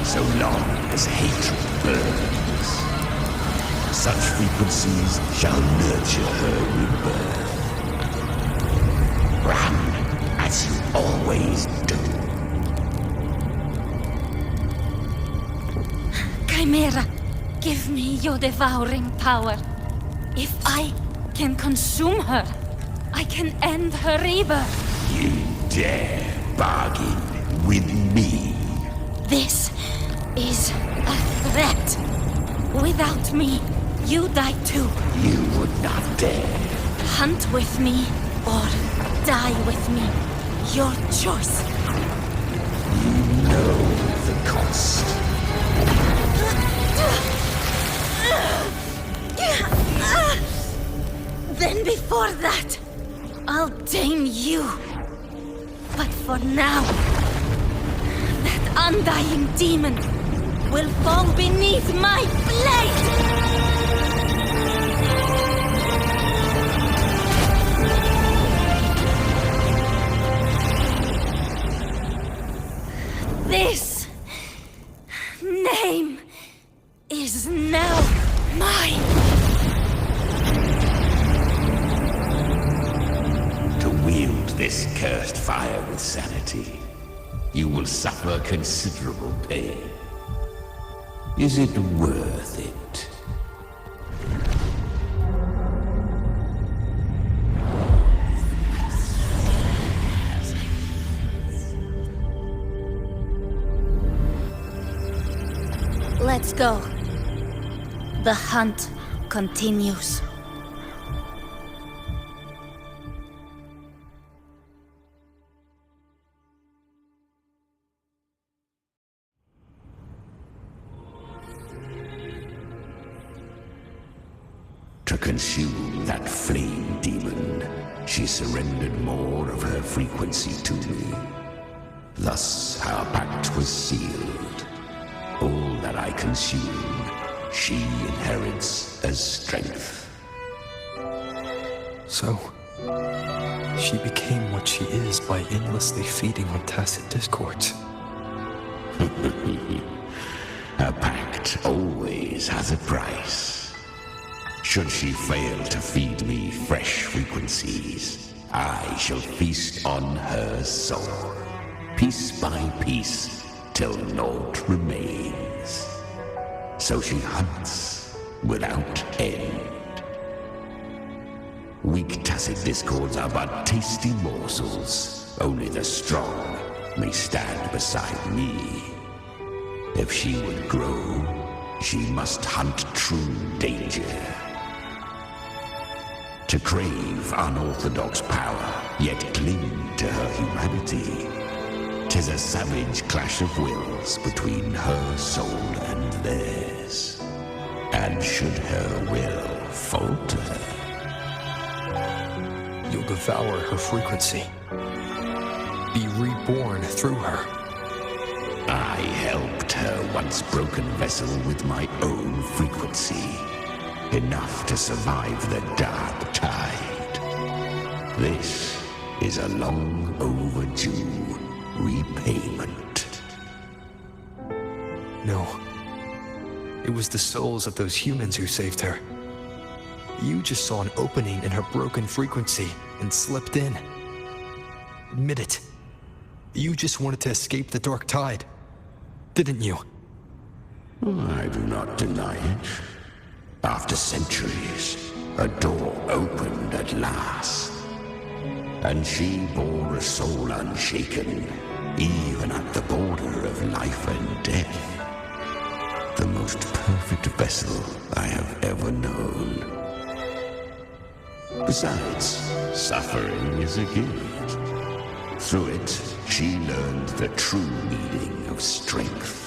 So long as hatred burns, such frequencies shall nurture her rebirth. Run as you always do.
Chimera, give me your devouring power. If I can consume her, I can end her rebirth.
You dare bargain with me?
This is a threat. Without me, you die too.
You would not dare.
Hunt with me or die with me. Your choice.
You know the cost.
Then before that, I'll tame you. But for now, that undying demon will fall beneath my blade! This name is now mine.
To wield this cursed fire with sanity, you will suffer considerable pain. Is it worth it?
Let's go. The hunt continues.
To consume that flame demon, she surrendered more of her frequency to me. Thus, our pact was sealed. All that I consume, she inherits as strength.
So, she became what she is by endlessly feeding on Tacit Discords.
A pact always has a price. Should she fail to feed me fresh frequencies, I shall feast on her soul, piece by piece, till naught remains. So she hunts without end. Weak Tacit Discords are but tasty morsels. Only the strong may stand beside me. If she would grow, she must hunt true danger. To crave unorthodox power, yet cling to her humanity, 'tis a savage clash of wills between her soul and theirs. And should her will falter,
you'll devour her frequency. Be reborn through her.
I helped her once broken vessel with my own frequency. Enough to survive the Dark Tide. This is a long overdue repayment.
No. It was the souls of those humans who saved her. You just saw an opening in her broken frequency and slipped in. Admit it. You just wanted to escape the dark tide, didn't you?
I do not deny it. After centuries, a door opened at last. And she bore a soul unshaken, even at the border of life and death. The most perfect vessel I have ever known. Besides, suffering is a gift. Through it, she learned the true meaning of strength.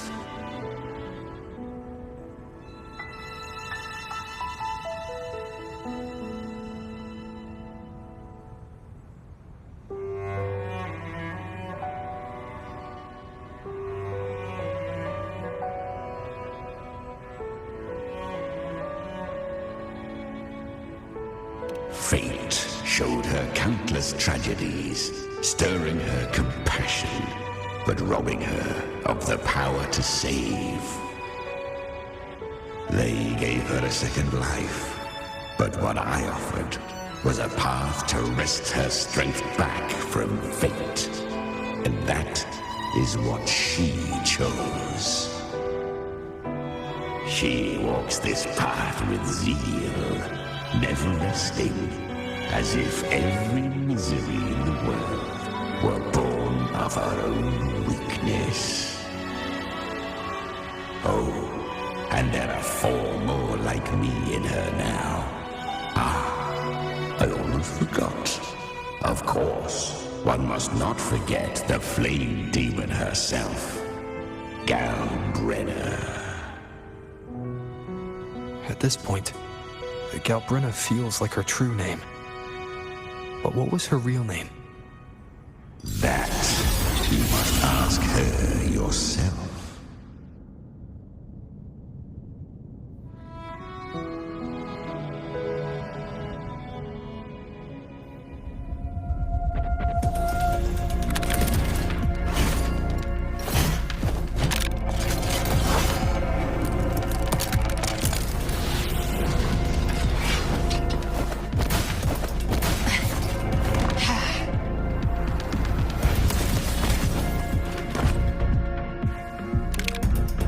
Fate showed her countless tragedies, stirring her compassion, but robbing her of the power to save. They gave her a second life, but what I offered was a path to wrest her strength back from fate. And that is what she chose. She walks this path with zeal, never resting, as if every misery in the world were born of her own weakness. Oh, and there are 4 more like me in her now. Ah, I almost forgot. Of course, one must not forget the flame demon herself, Galbrenna.
At this point, Galbrenna feels like her true name. But what was her real name?
That you must ask her yourself.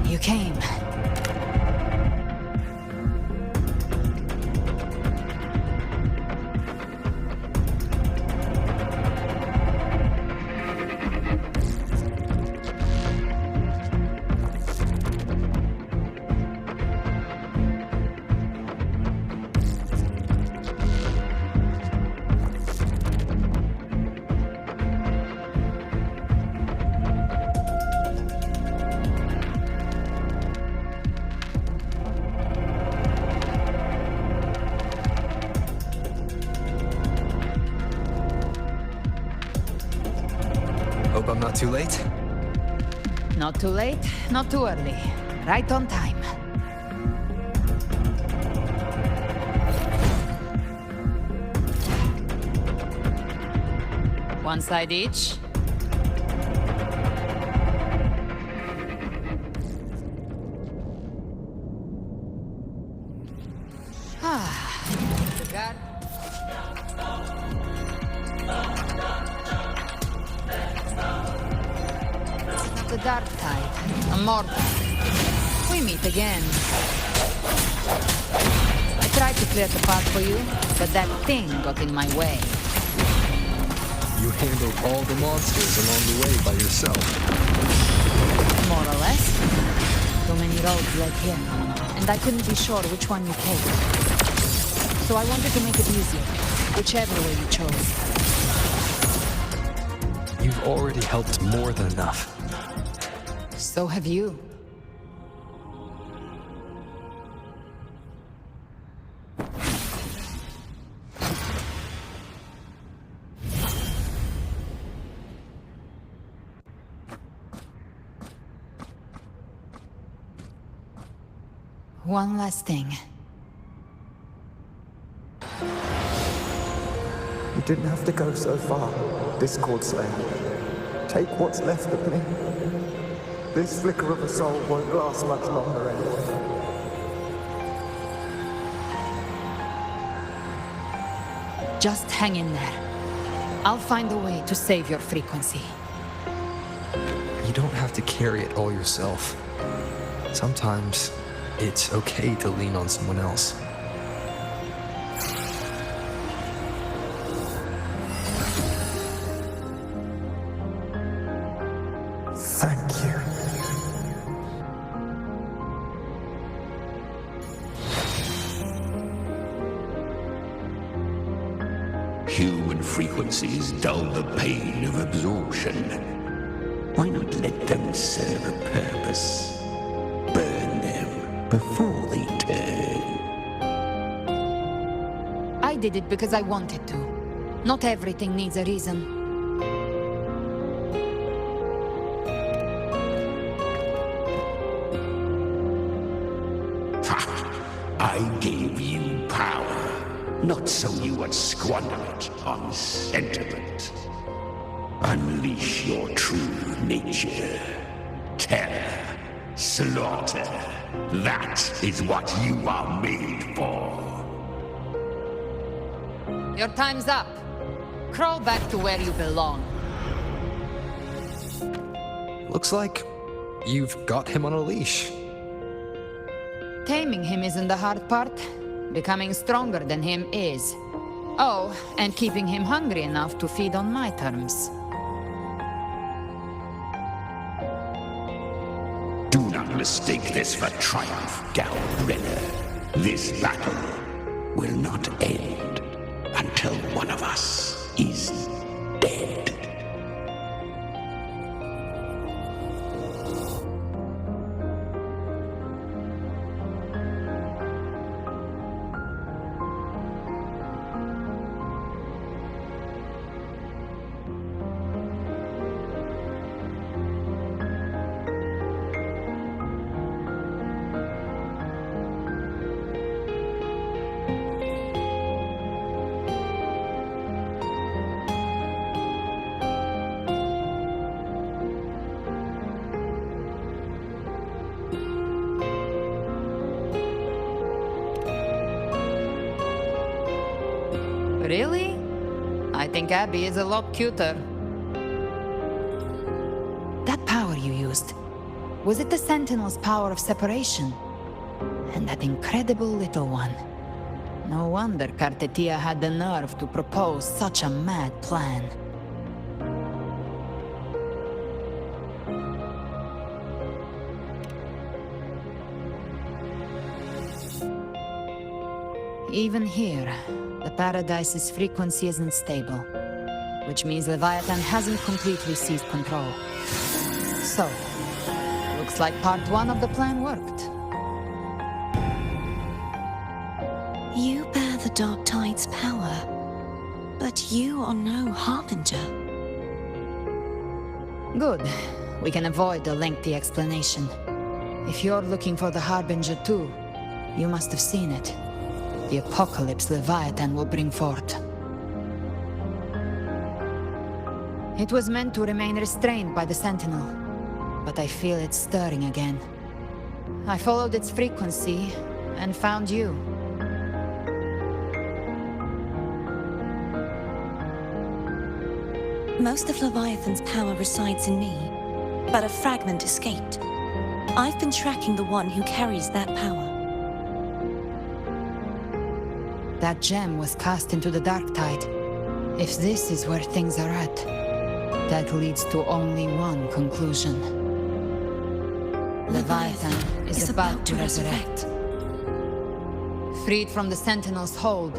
You came.
Hope I'm not too late?
Not too late, not too early. Right on time. One side each. The dark tide, a mortal. We meet again. I tried to clear the path for you, but that thing got in my way.
You handled all the monsters along the way by yourself.
More or less. Too many roads led here, and I couldn't be sure which one you take. So I wanted to make it easier, whichever way you chose.
You've already helped more than enough.
So have you. One last thing.
You didn't have to go so far, Discord Slayer. Take what's left of me. This flicker of a soul won't last much longer anyway.
Just hang in there. I'll find a way to save your frequency.
You don't have to carry it all yourself. Sometimes it's okay to lean on someone else.
Thank you.
Human frequencies dull the pain of absorption. Why not let them serve a purpose? Burn them before they turn.
I did it because I wanted to. Not everything needs a reason.
I gave you power, not so you would squander it on sentiment. Unleash your true nature. Terror, slaughter. That is what you are made for.
Your time's up. Crawl back to where you belong.
Looks like you've got him on a leash.
Taming him isn't the hard part. Becoming stronger than him is. Oh, and keeping him hungry enough to feed on my terms.
Do not mistake this for triumph, Galbrenner. This battle will not end until one of us is dead.
Really? I think Abby is a lot cuter. That power you used, was it the Sentinel's power of separation? And that incredible little one. No wonder Kartetia had the nerve to propose such a mad plan. Even here, the Paradise's frequency isn't stable, which means Leviathan hasn't completely seized control. So, looks like part 1 of the plan worked.
You bear the Dark Tide's power, but you are no Harbinger.
Good. We can avoid a lengthy explanation. If you're looking for the Harbinger too, you must have seen it. The apocalypse Leviathan will bring forth. It was meant to remain restrained by the Sentinel, but I feel it stirring again. I followed its frequency and found you.
Most of Leviathan's power resides in me, but a fragment escaped. I've been tracking the one who carries that power.
That gem was cast into the Dark Tide. If this is where things are at, that leads to only one conclusion. Leviathan is about to resurrect. Freed from the Sentinel's hold,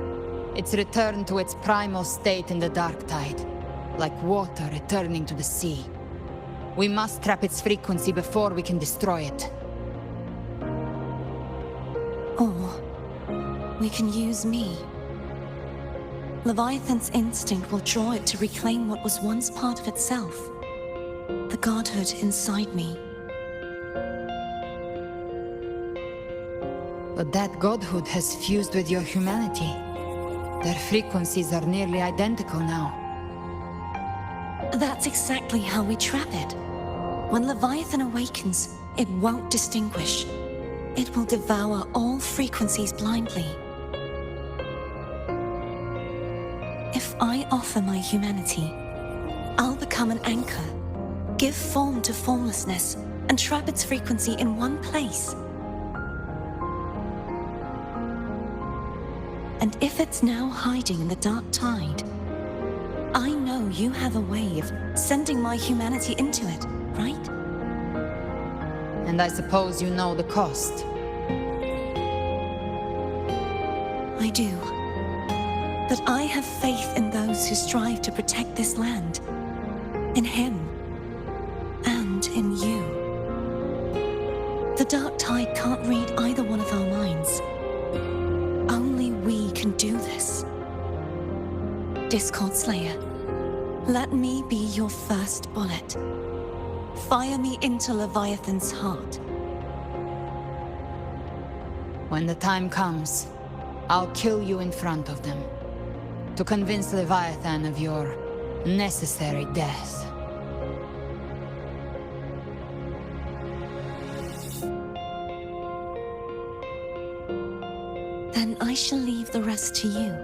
it's returned to its primal state in the Dark Tide, like water returning to the sea. We must trap its frequency before we can destroy it.
Or we can use me. Leviathan's instinct will draw it to reclaim what was once part of itself. The godhood inside me.
But that godhood has fused with your humanity. Their frequencies are nearly identical now.
That's exactly how we trap it. When Leviathan awakens, it won't distinguish. It will devour all frequencies blindly. If I offer my humanity, I'll become an anchor, give form to formlessness, and trap its frequency in one place. And if it's now hiding in the dark tide, I know you have a way of sending my humanity into it, right?
And I suppose you know the cost.
I do. But I have faith in those who strive to protect this land. In him. And in you. The dark tide can't read either one of our minds. Only we can do this. Discord Slayer, let me be your first bullet. Fire me into Leviathan's heart.
When the time comes, I'll kill you in front of them, to convince Leviathan of your necessary death.
Then I shall leave the rest to you.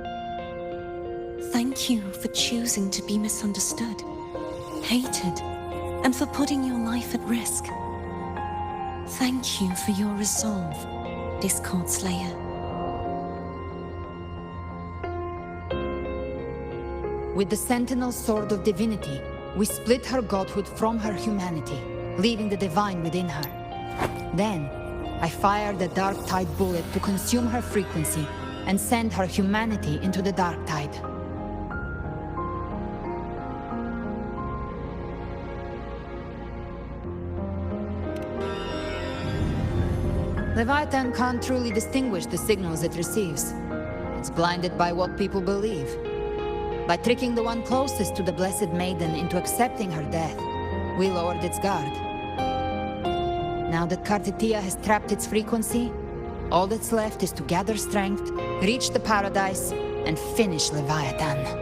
Thank you for choosing to be misunderstood, hated, and for putting your life at risk. Thank you for your resolve, Discord Slayer.
With the Sentinel Sword of Divinity, we split her godhood from her humanity, leaving the divine within her. Then, I fired the Dark Tide bullet to consume her frequency and send her humanity into the Dark Tide. Leviathan can't truly distinguish the signals it receives. It's blinded by what people believe. By tricking the one closest to the Blessed Maiden into accepting her death, we lowered its guard. Now that Kartitia has trapped its frequency, all that's left is to gather strength, reach the paradise, and finish Leviathan.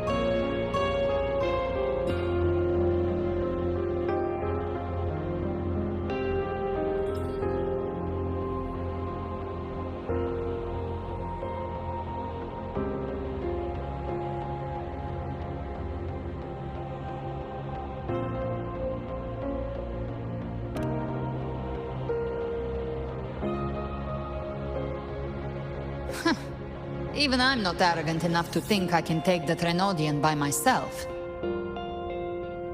Even I'm not arrogant enough to think I can take the Trenodian by myself.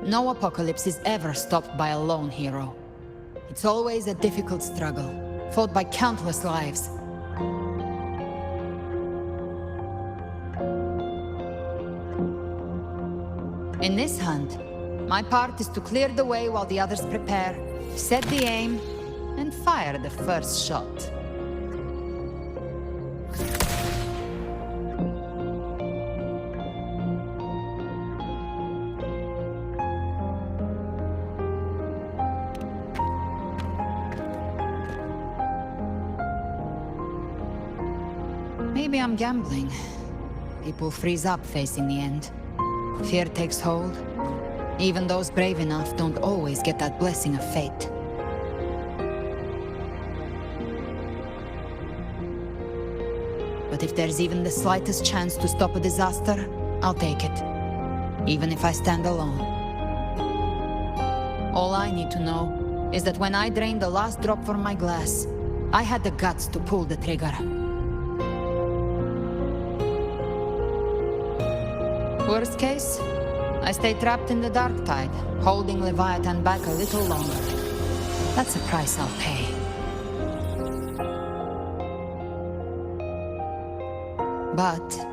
No apocalypse is ever stopped by a lone hero. It's always a difficult struggle, fought by countless lives. In this hunt, my part is to clear the way while the others prepare, set the aim, and fire the first shot. Maybe I'm gambling. People freeze up facing the end. Fear takes hold. Even those brave enough don't always get that blessing of fate. But if there's even the slightest chance to stop a disaster, I'll take it. Even if I stand alone. All I need to know is that when I drained the last drop from my glass, I had the guts to pull the trigger. Worst case, I stay trapped in the Dark Tide, holding Leviathan back a little longer. That's a price I'll pay. But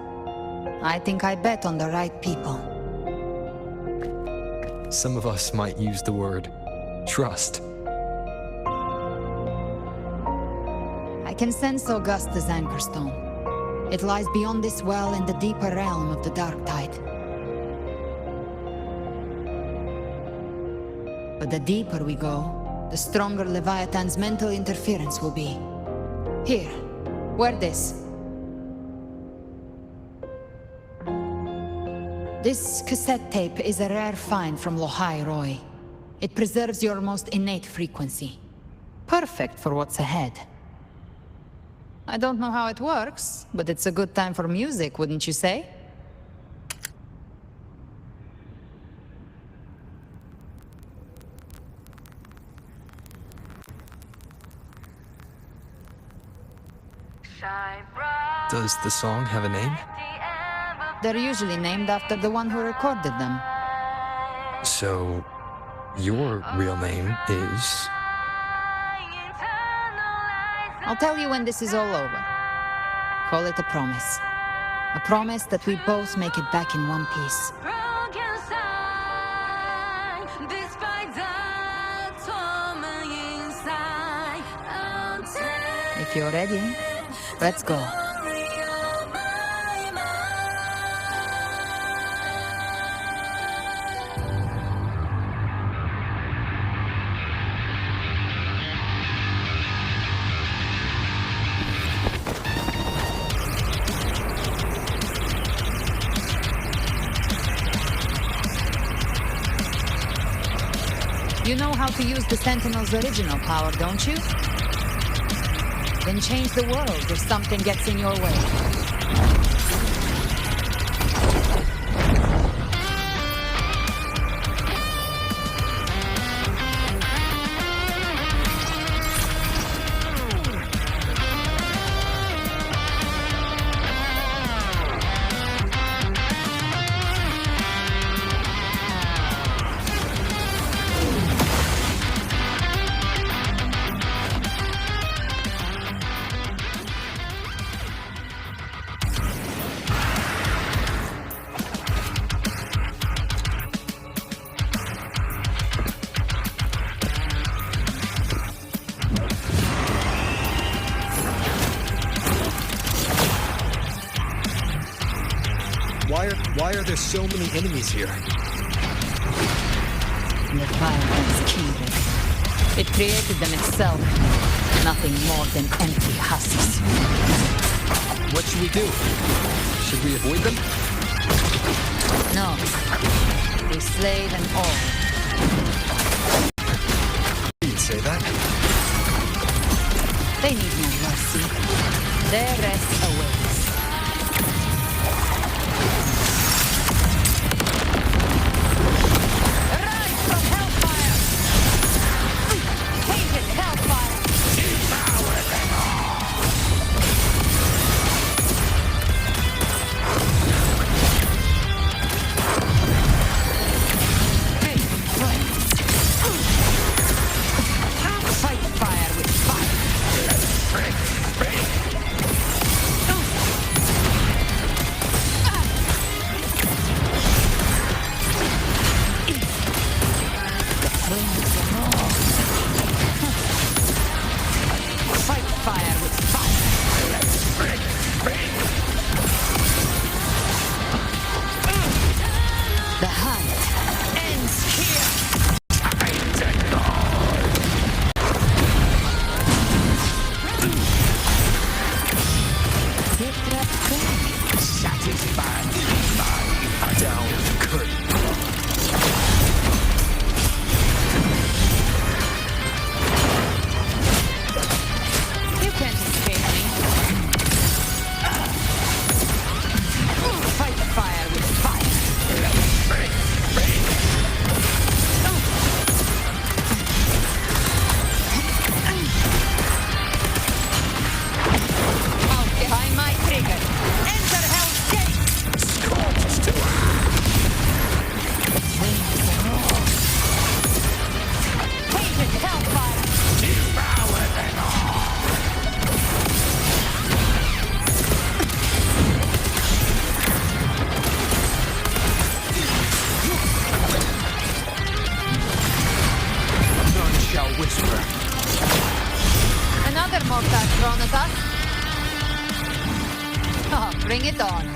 I think I bet on the right people.
Some of us might use the word trust.
I can sense Augusta's Anchorstone. It lies beyond this well in the deeper realm of the Dark Tide. But the deeper we go, the stronger Leviathan's mental interference will be. Here, wear this. This cassette tape is a rare find from Lohai Roy. It preserves your most innate frequency. Perfect for what's ahead. I don't know how it works, but it's a good time for music, wouldn't you say?
Does the song have a name?
They're usually named after the one who recorded them.
So, your real name is...
I'll tell you when this is all over. Call it a promise. A promise that we both make it back in one piece. If you're ready, let's go. You know how to use the Sentinel's original power, don't you? Then change the world if something gets in your way.
Why are there so many enemies here?
The violence killed it. It created them itself. Nothing more than empty husks.
What should we do? Should we avoid them?
No. We slay them all.
You'd say that?
They need no mercy. Their rest awaits. Bring it on.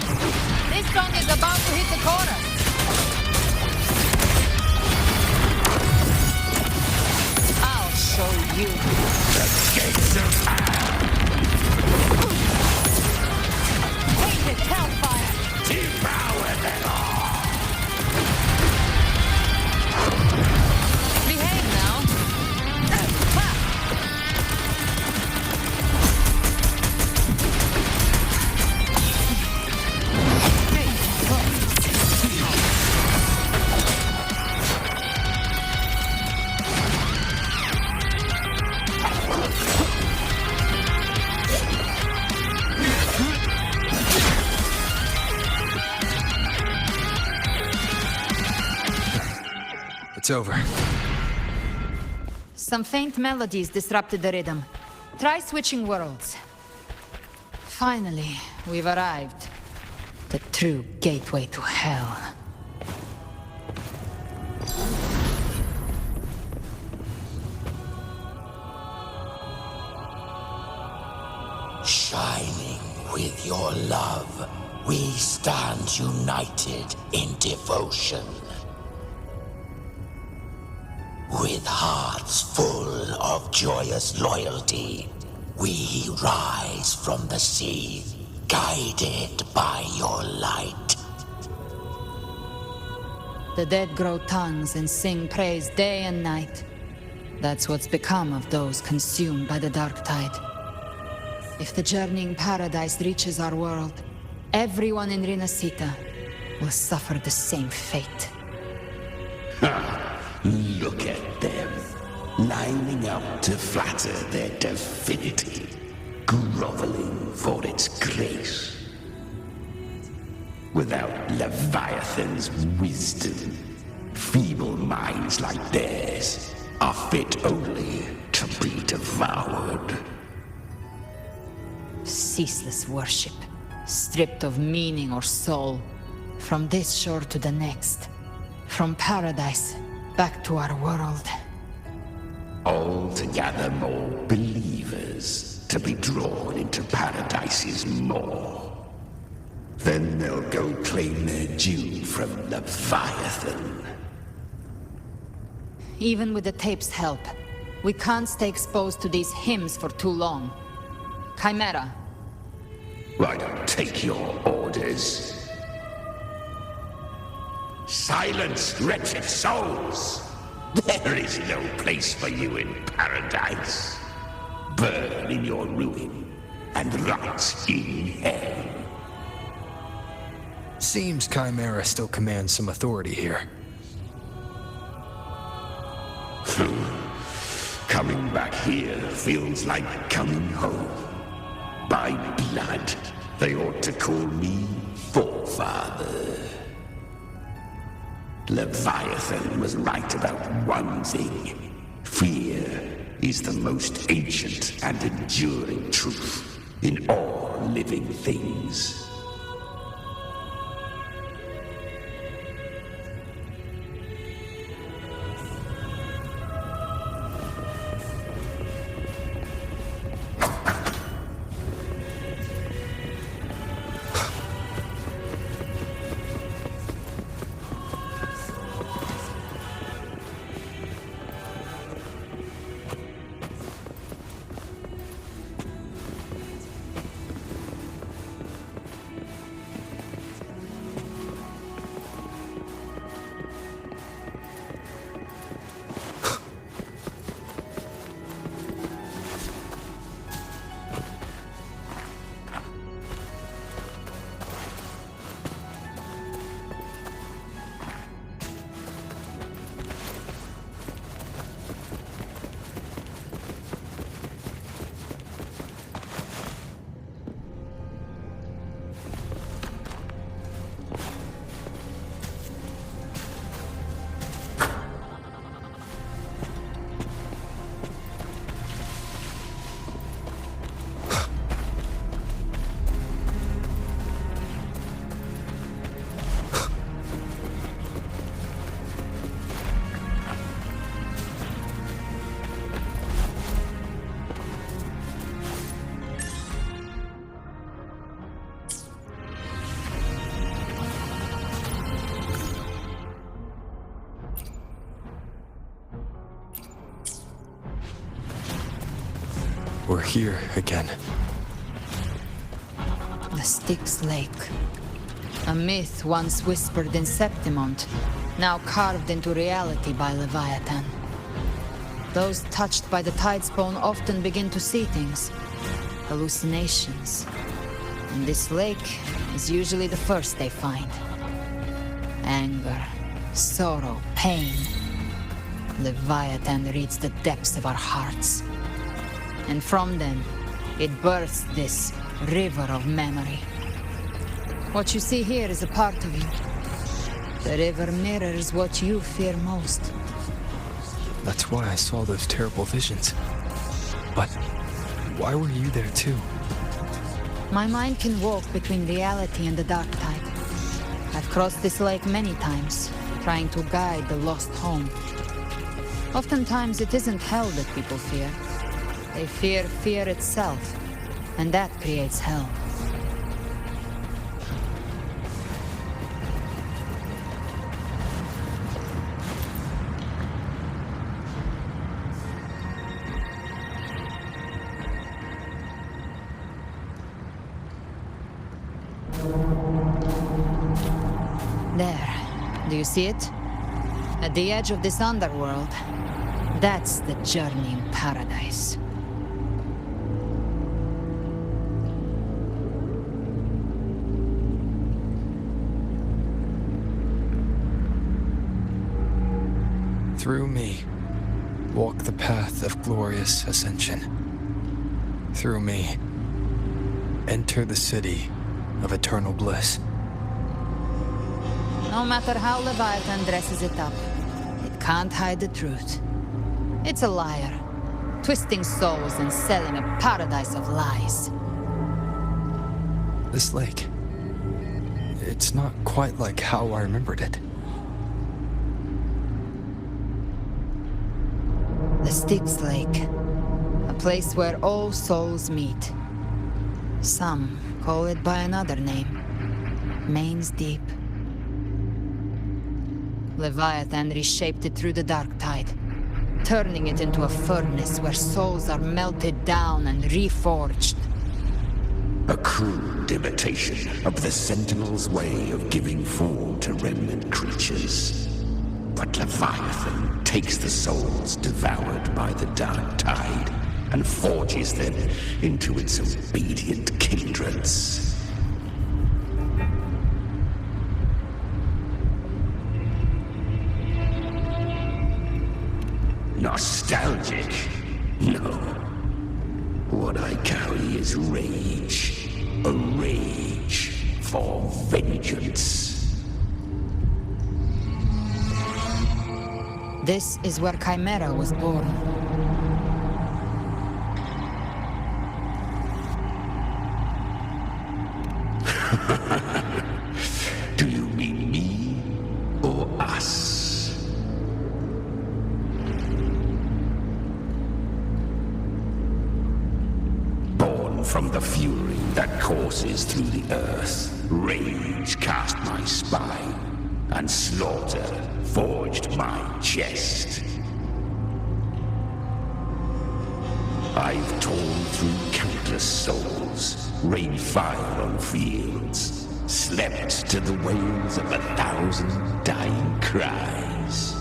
This song is about to hit the chorus. I'll show you. The gates of hell. Hated hellfire. Devour them all.
It's over.
Some faint melodies disrupted the rhythm. Try switching worlds. Finally, we've arrived. The true gateway to hell.
Shining with your love, we stand united in devotion. With hearts full of joyous loyalty, we rise from the sea, guided by your light.
The dead grow tongues and sing praise day and night. That's what's become of those consumed by the dark tide. If the journeying paradise reaches our world, everyone in Rinasita will suffer the same fate.
Look at them, lining up to flatter their divinity, groveling for its grace. Without Leviathan's wisdom, feeble minds like theirs are fit only to be devoured.
Ceaseless worship, stripped of meaning or soul, from this shore to the next, from paradise back to our world.
All to gather more believers to be drawn into Paradise's maw. Then they'll go claim their due from Leviathan.
Even with the tape's help, we can't stay exposed to these hymns for too long. Chimera.
I don't take your orders. Silence, wretched souls! There is no place for you in paradise. Burn in your ruin and rot in hell.
Seems Chimera still commands some authority here.
Coming back here feels like coming home. By blood, they ought to call me Forefather. Leviathan was right about one thing. Fear is the most ancient and enduring truth in all living things.
We're here again.
The Styx Lake. A myth once whispered in Septimont, now carved into reality by Leviathan. Those touched by the tidespawn often begin to see things. Hallucinations. And this lake is usually the first they find. Anger, sorrow, pain. Leviathan reads the depths of our hearts. And from them, it births this river of memory. What you see here is a part of you. The river mirrors what you fear most.
That's why I saw those terrible visions. But why were you there too?
My mind can walk between reality and the dark tide. I've crossed this lake many times, trying to guide the lost home. Oftentimes it isn't hell that people fear. They fear fear itself, and that creates hell. There. Do you see it? At the edge of this underworld, that's the journey in paradise.
Through me, walk the path of glorious ascension. Through me, enter the city of eternal bliss.
No matter how Leviathan dresses it up, it can't hide the truth. It's a liar, twisting souls and selling a paradise of lies.
This lake, it's not quite like how I remembered it.
The Styx Lake, a place where all souls meet. Some call it by another name, Main's Deep. Leviathan reshaped it through the dark tide, turning it into a furnace where souls are melted down and reforged.
A crude imitation of the Sentinel's way of giving form to remnant creatures. But Leviathan takes the souls devoured by the dark tide and forges them into its obedient kindreds. Nostalgic? No. What I carry is rage. A rage for vengeance.
This is where Chimera was born.
Do you mean me or us? From the fury that courses through the earth, rage cast my spine, and slaughter forged my chest. I've torn through countless souls, rained fire on fields, slept to the wails of 1,000 dying cries.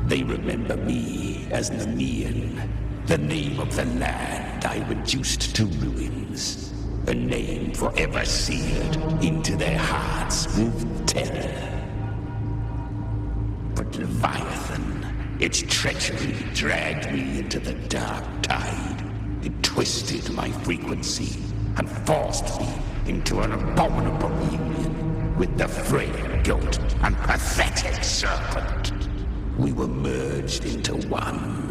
They remember me as Nemean, the name of the land I reduced to ruins. A name forever seared into their hearts with terror. But Leviathan, its treachery dragged me into the dark tide. It twisted my frequency and forced me into an abominable union with the frail goat and pathetic serpent. We were merged into one.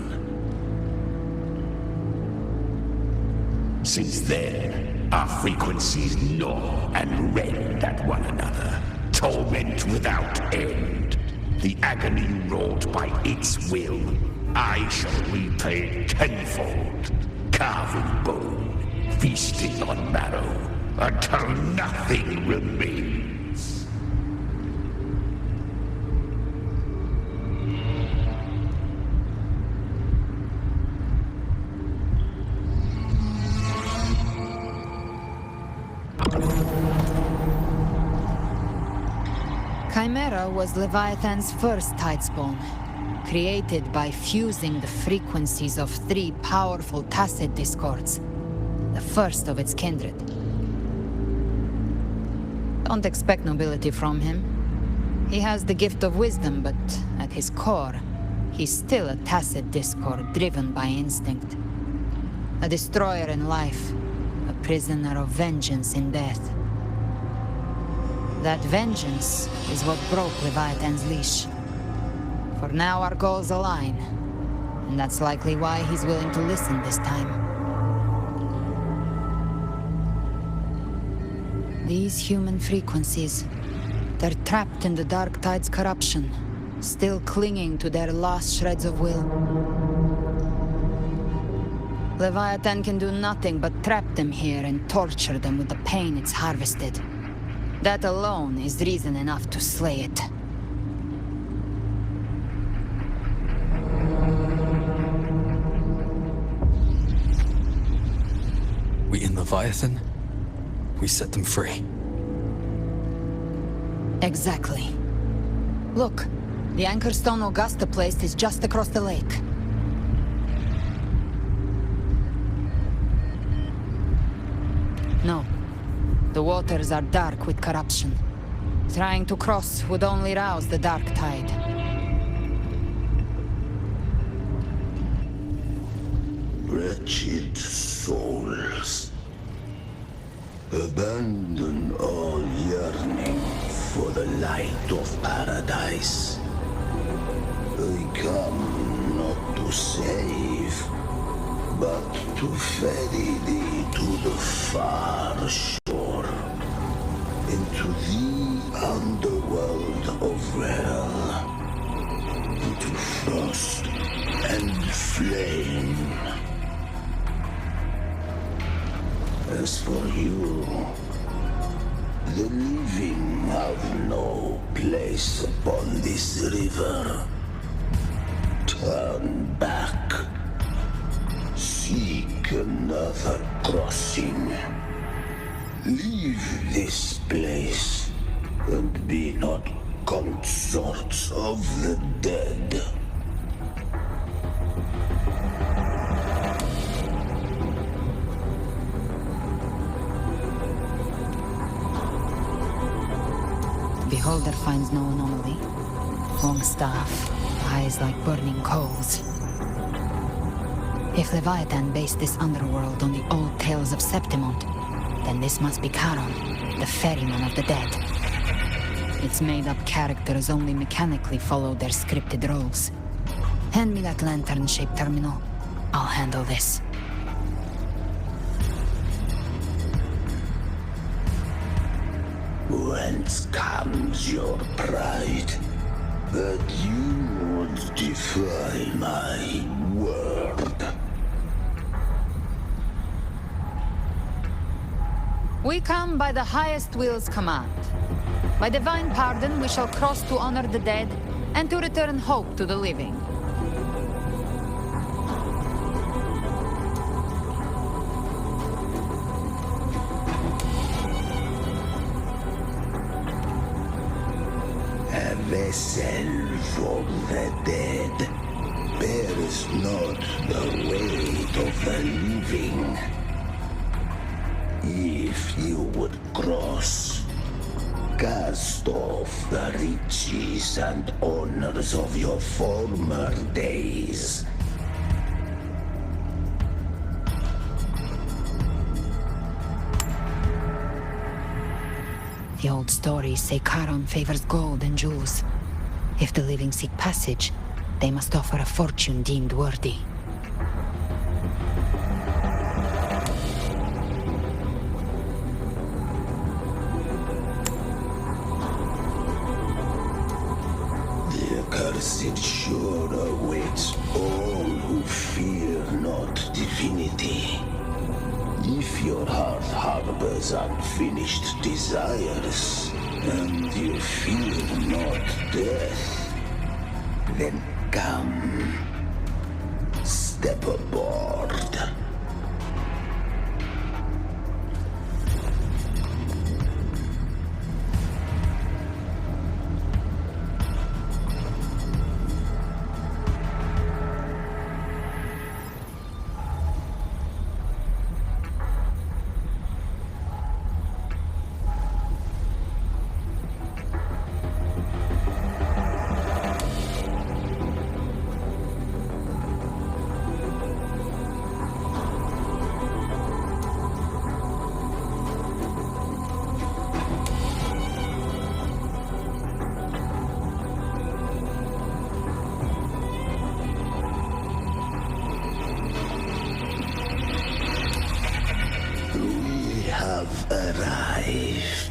Since then, our frequencies gnaw and rend at one another, torment without end. The agony wrought by its will, I shall repay tenfold, carving bone, feasting on marrow, until nothing remains.
Chimera was Leviathan's first tidespawn, created by fusing the frequencies of 3 powerful tacit discords, the first of its kindred. Don't expect nobility from him. He has the gift of wisdom, but at his core, he's still a tacit discord driven by instinct. A destroyer in life, a prisoner of vengeance in death. That vengeance is what broke Leviathan's leash. For now our goals align, And that's likely why he's willing to listen this time. These human frequencies, they're trapped in the Dark Tide's corruption, still clinging to their last shreds of will. Leviathan can do nothing but trap them here and torture them with the pain it's harvested. That alone is reason enough to slay it.
We in Leviathan? We set them free.
Exactly. Look, the anchor stone Augusta placed is just across the lake. No. The waters are dark with corruption. Trying to cross would only rouse the Dark Tide.
Wretched souls, abandon all yearning for the light of paradise. I come not to save, but to ferry thee to the far shore, into the underworld of hell, into frost and flame. As for you, the living have no place upon this river. Turn back. Seek another crossing. Leave this place, and be not consorts of the dead.
Beholder finds no anomaly. Long staff, eyes like burning coals. If Leviathan based this underworld on the old tales of Septimont, then this must be Charon, the ferryman of the dead. Its made-up characters only mechanically follow their scripted roles. Hand me that lantern-shaped terminal. I'll handle this.
Whence comes your pride that you would defy my word?
We come by the highest will's command. By divine pardon, we shall cross to honor the dead and to return hope to the living.
A vessel for the dead bears not the weight of the living. If you would cross, cast off the riches and honors of your former days.
The old stories say Charon favors gold and jewels. If the living seek passage, they must offer a fortune deemed worthy.
The accursed sure awaits all who fear not divinity. If your heart harbors unfinished desires, and you fear not death, then come, step aboard. arrived.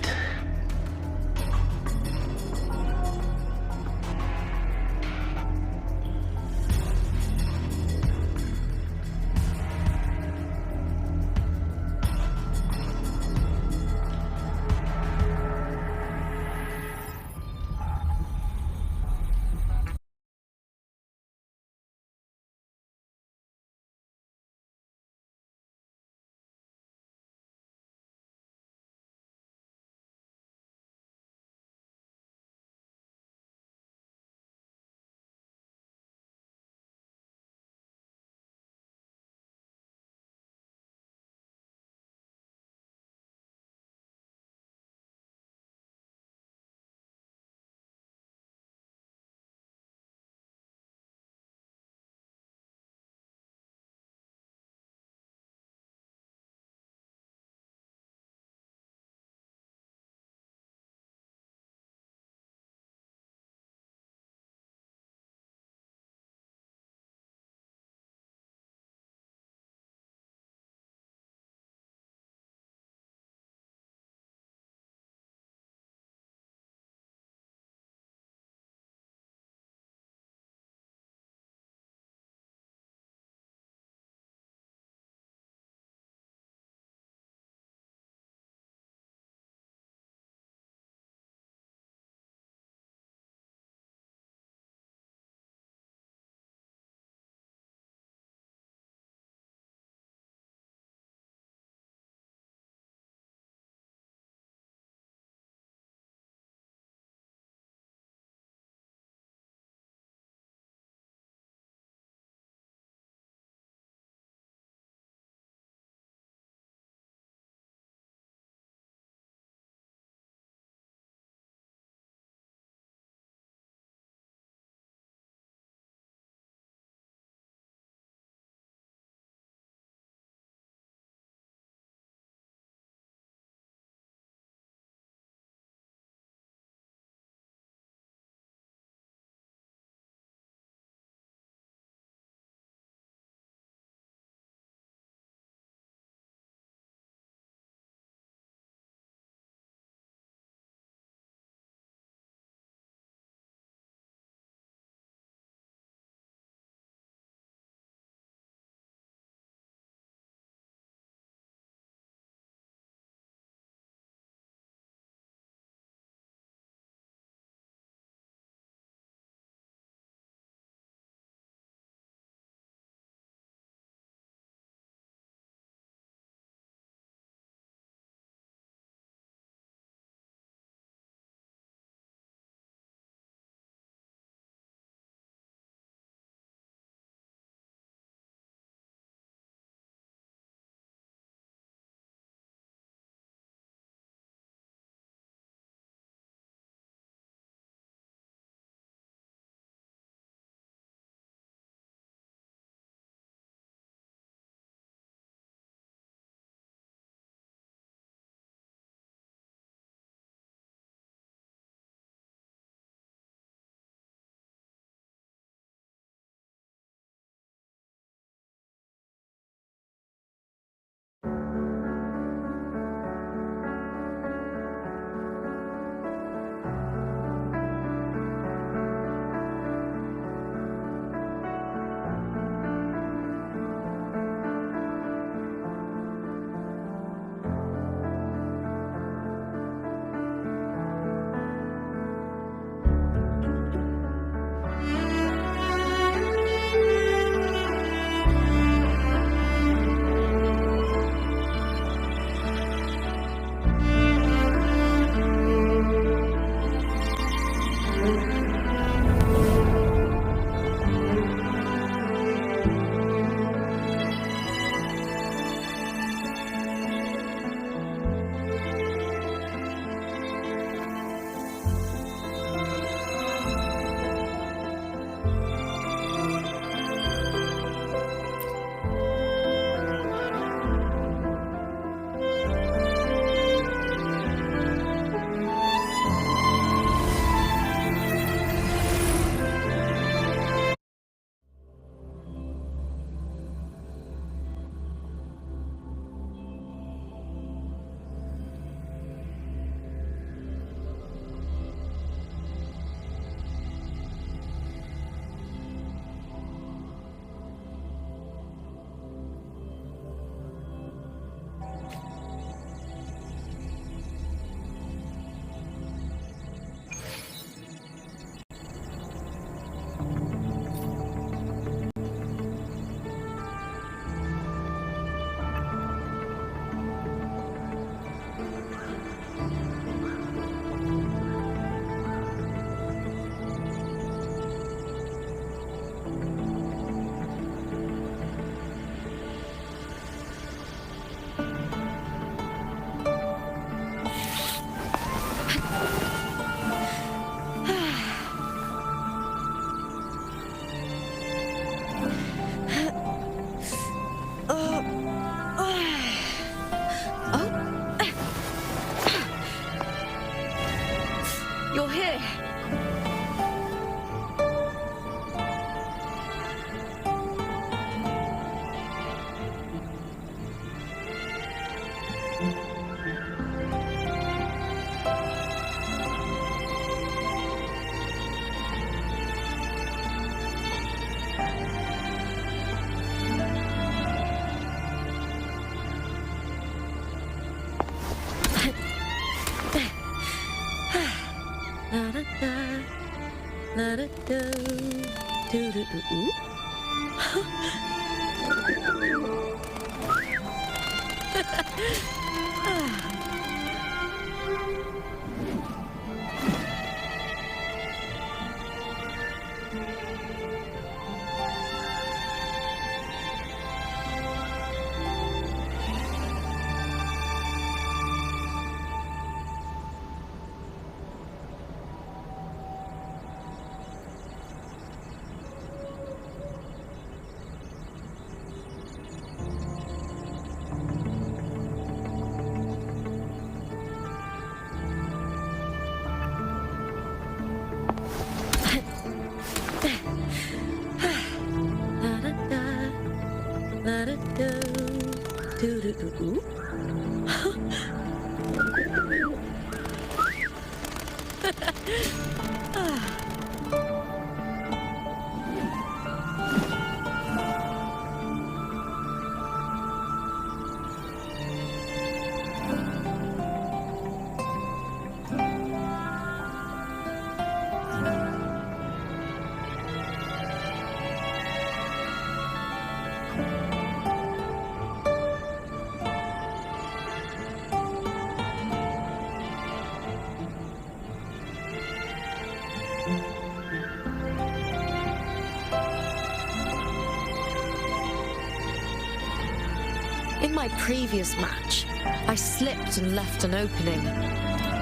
In my previous match, I slipped and left an opening,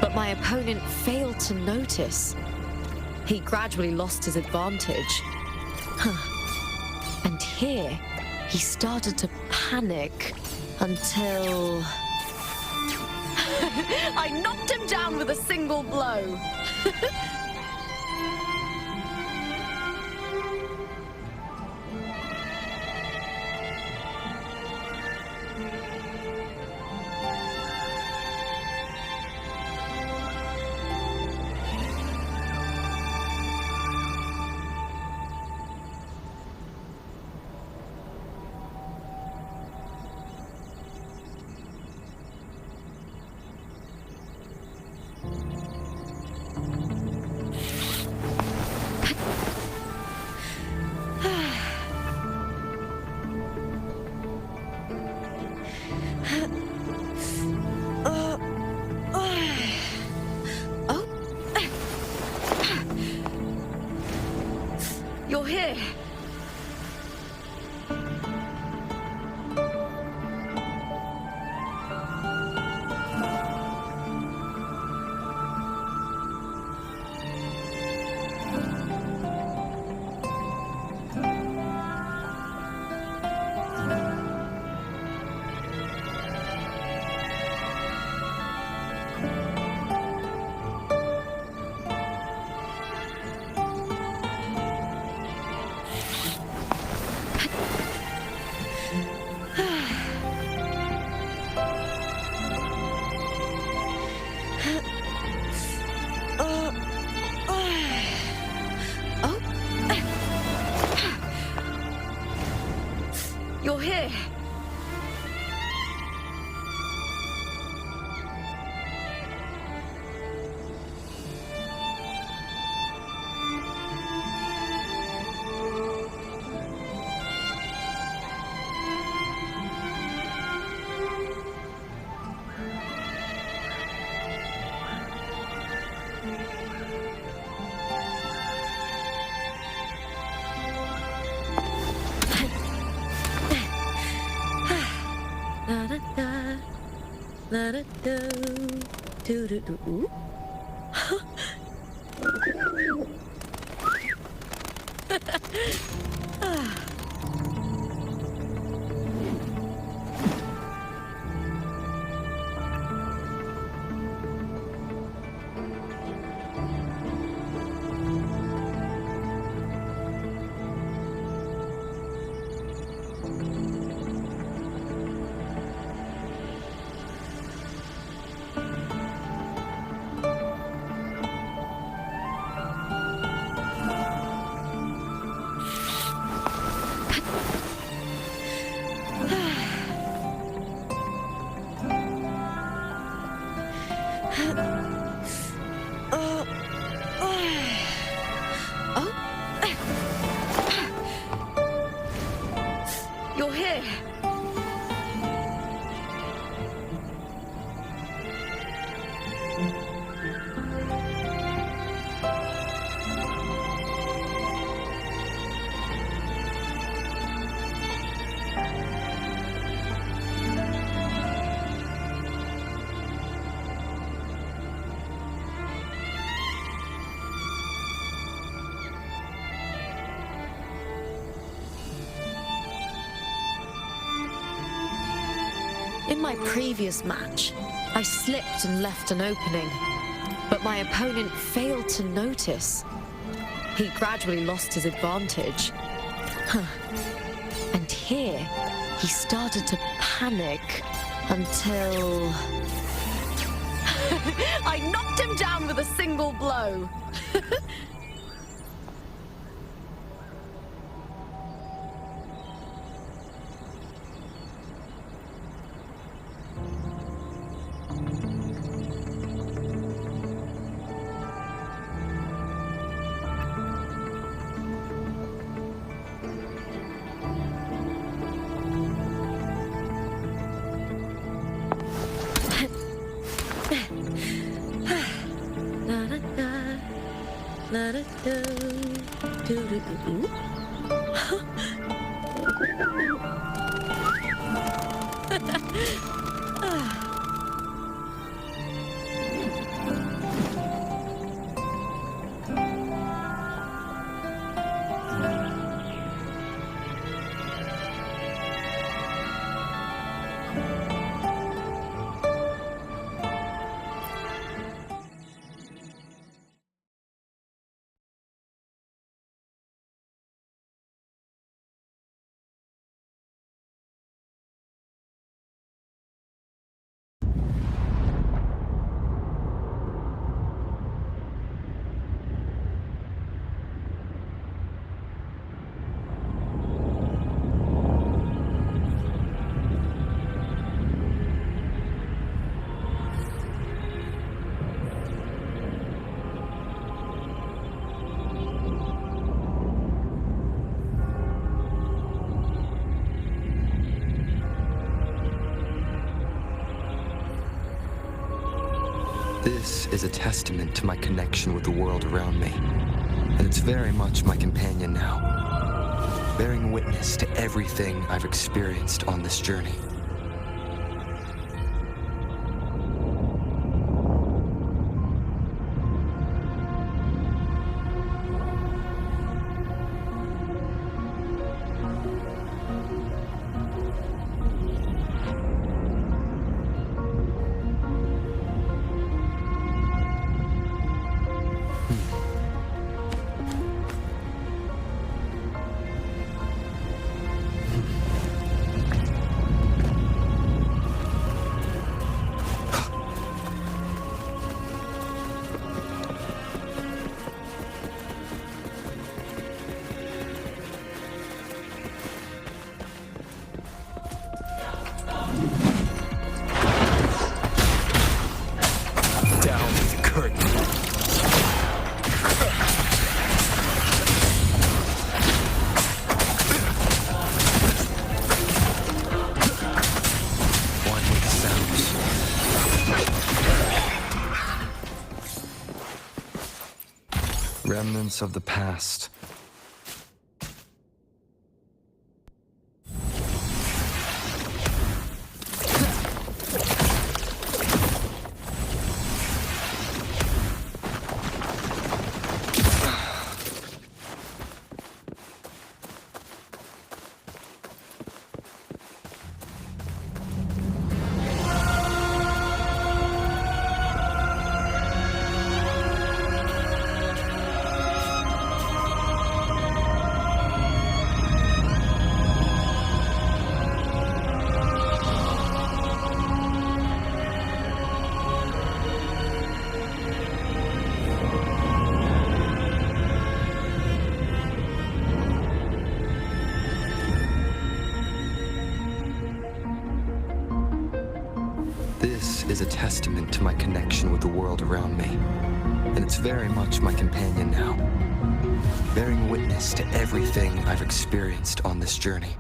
but my opponent failed to notice. He gradually lost his advantage. And here, he started to panic until... I knocked him down with a single blow. You're here. You're here. Let it go. Do do do. You're here. In my previous match, I slipped and left an opening, but my opponent failed to notice. He gradually lost his advantage. And here, he started to panic until... I knocked him down with a single blow.
This is a testament to my connection with the world around me, and it's very much my companion now, bearing witness to everything I've experienced on this journey. Remnants of the past. This is a testament to my connection with the world around me, and it's very much my companion now, bearing witness to everything I've experienced on this journey.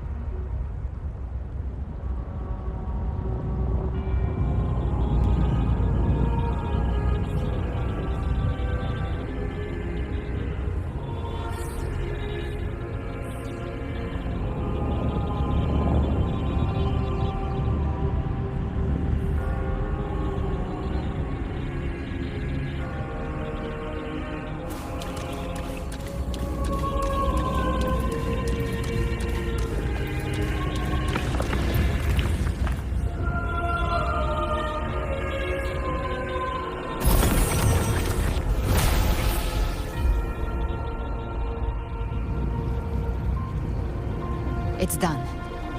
It's done.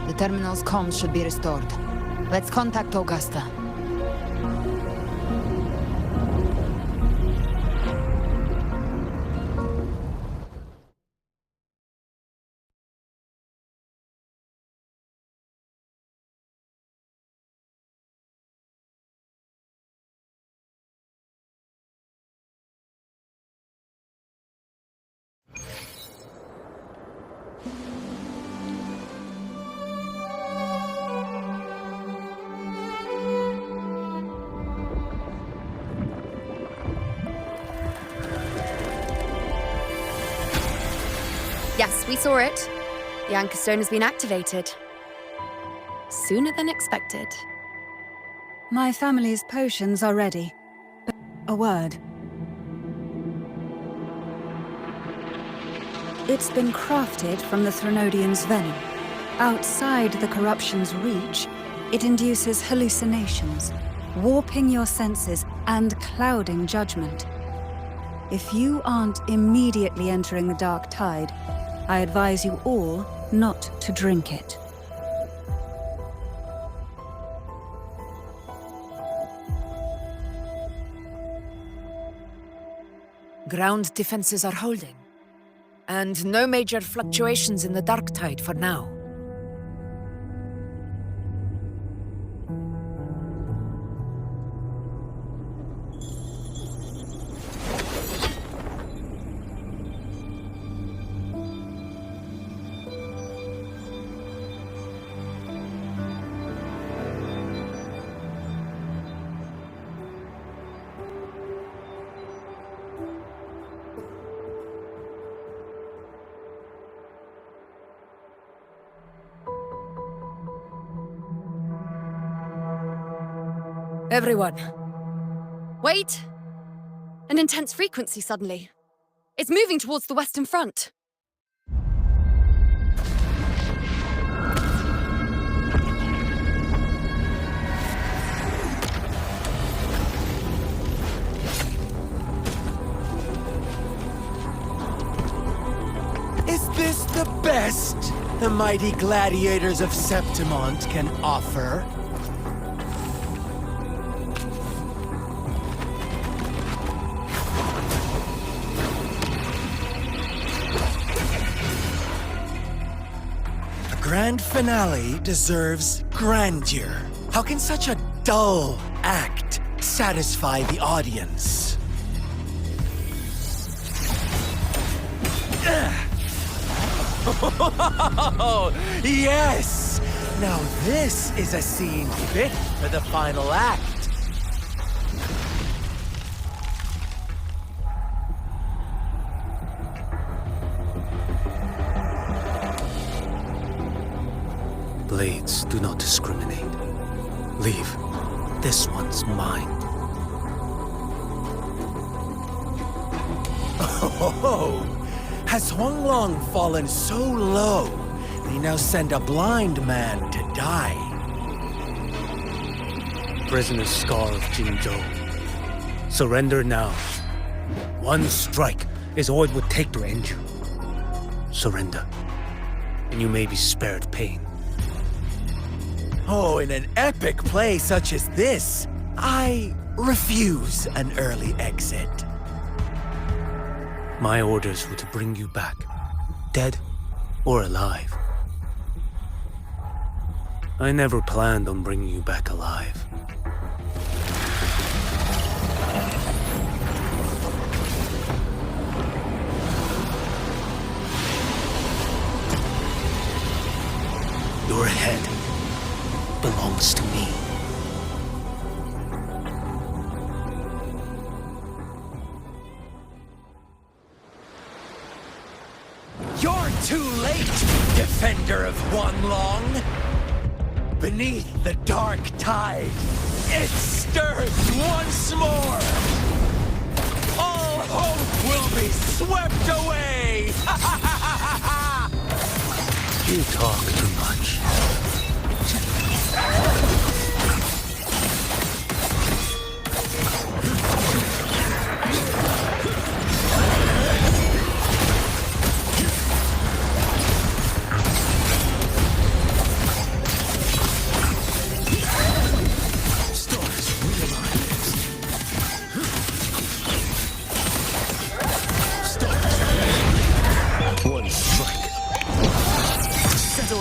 The terminal's comms should be restored. Let's contact Augusta.
Yes, we saw it. The anchor stone has been activated. Sooner than expected.
My family's potions are ready. But a word. It's been crafted from the Threnodian's venom. Outside the corruption's reach, it induces hallucinations, warping your senses and clouding judgment. If you aren't immediately entering the dark tide, I advise you all not to drink it.
Ground defenses are holding. And no major fluctuations in the dark tide for now. Everyone.
Wait! An intense frequency suddenly. It's moving towards the Western Front.
Is this the best the mighty gladiators of Septimont can offer? Grand finale deserves grandeur. How can such a dull act satisfy the audience? Yes! Now this is a scene fit for the final act.
Blades do not discriminate. Leave. This one's mine.
Oh, has Huanglong fallen so low, they now send a blind man to die?
Prisoner Scar of Jinzhou. Surrender now. One strike is all it would take to end you. Surrender, and you may be spared pain.
Oh, in an epic play such as this, I refuse an early exit.
My orders were to bring you back, dead or alive. I never planned on bringing you back alive. Your head belongs to me.
You're too late, defender of Huanglong. Beneath the dark tide, it stirs once more. All hope will be swept away.
You talk too much.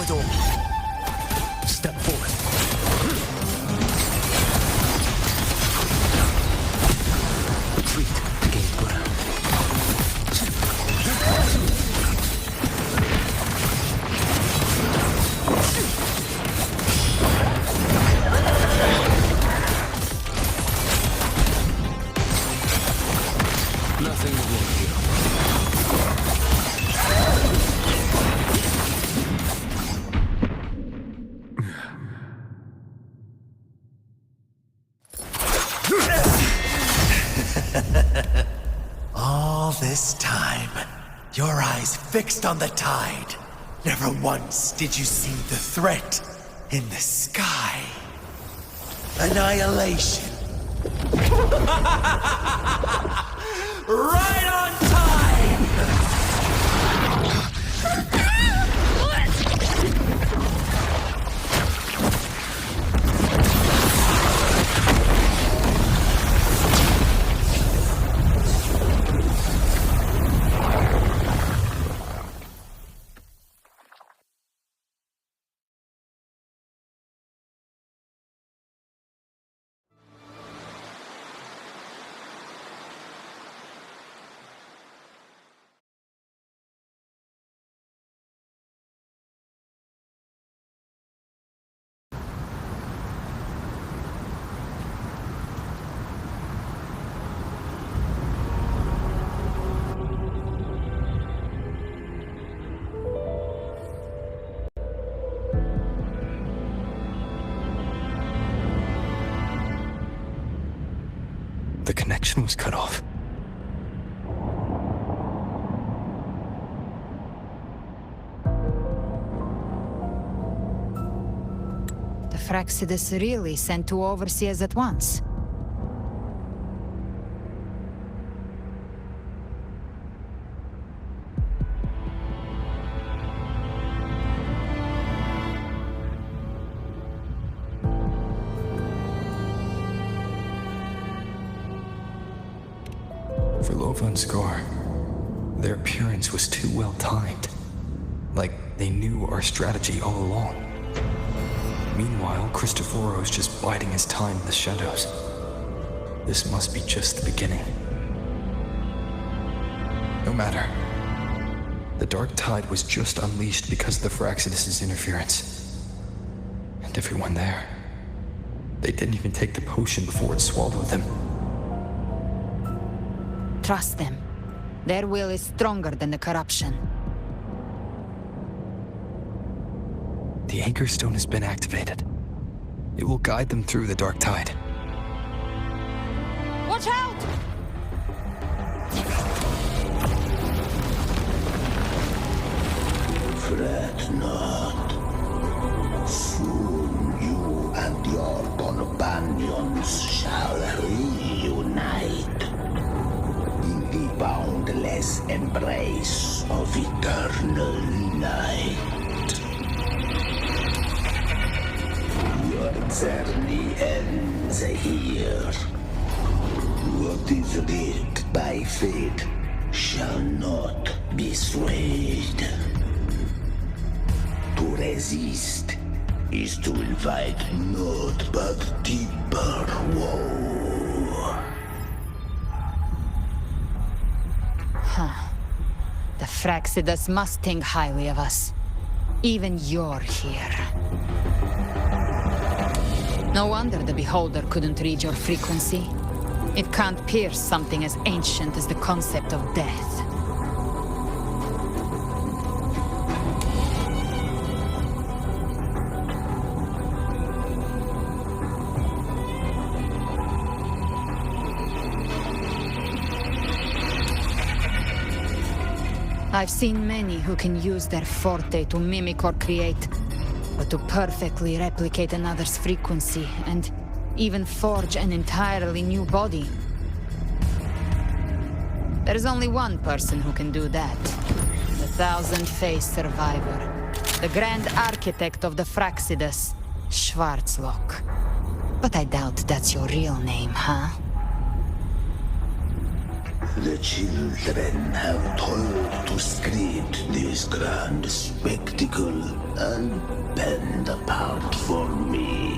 corridor. Step forward. Retreat to gain ground. Nothing will work here.
All this time, your eyes fixed on the tide. Never once did you see the threat in the sky. Annihilation. Right on time!
The connection was cut off.
The Fraxidus really sent two overseers at once.
For Lova and Scar, their appearance was too well timed. Like they knew our strategy all along. Meanwhile, Christophero's just biding his time in the shadows. This must be just the beginning. No matter. The Dark Tide was just unleashed because of the Fraxidus' interference. And everyone there, they didn't even take the potion before it swallowed them.
Trust them. Their will is stronger than the corruption.
The Anchor Stone has been activated. It will guide them through the Dark Tide.
Watch out!
Fret not. Soon you and your companions shall reunite in the boundless embrace of eternal night. Your journey ends here. What is writ by fate shall not be swayed. To resist is to invite naught but deeper woe.
Huh. The Fraxidus must think highly of us. Even you're here. No wonder the Beholder couldn't read your frequency. It can't pierce something as ancient as the concept of death. I've seen many who can use their forte to mimic or create, but to perfectly replicate another's frequency and even forge an entirely new body. There's only one person who can do that. The thousand-faced survivor. The grand architect of the Fraxidus, Schwarzlock. But I doubt that's your real name, huh?
The children have toiled to script this grand spectacle and bend apart for me.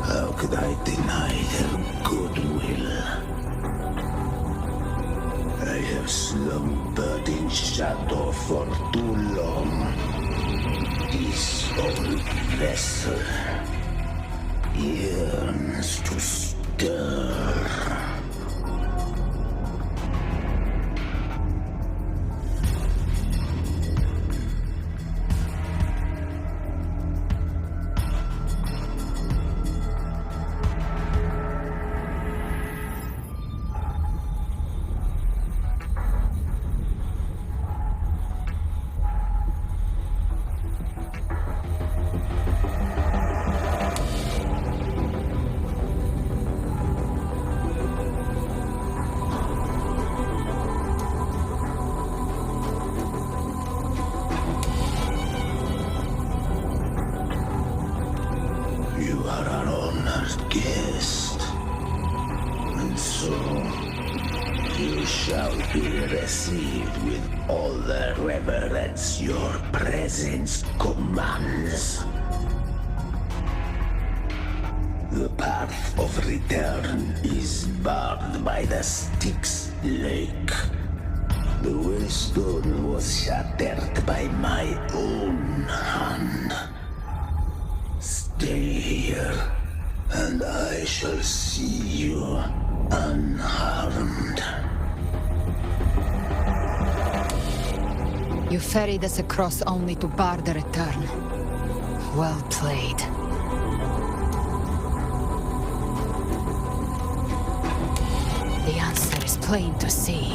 How could I deny their goodwill? I have slumbered in shadow for too long. This old vessel yearns to stir. Guest, and so you shall be received with all the reverence your presence commands. The path of return is barred by the Styx Lake. The waystone was shattered by my own hand. Stay here, and I shall see you unharmed.
You ferried us across only to bar the return. Well played. The answer is plain to see.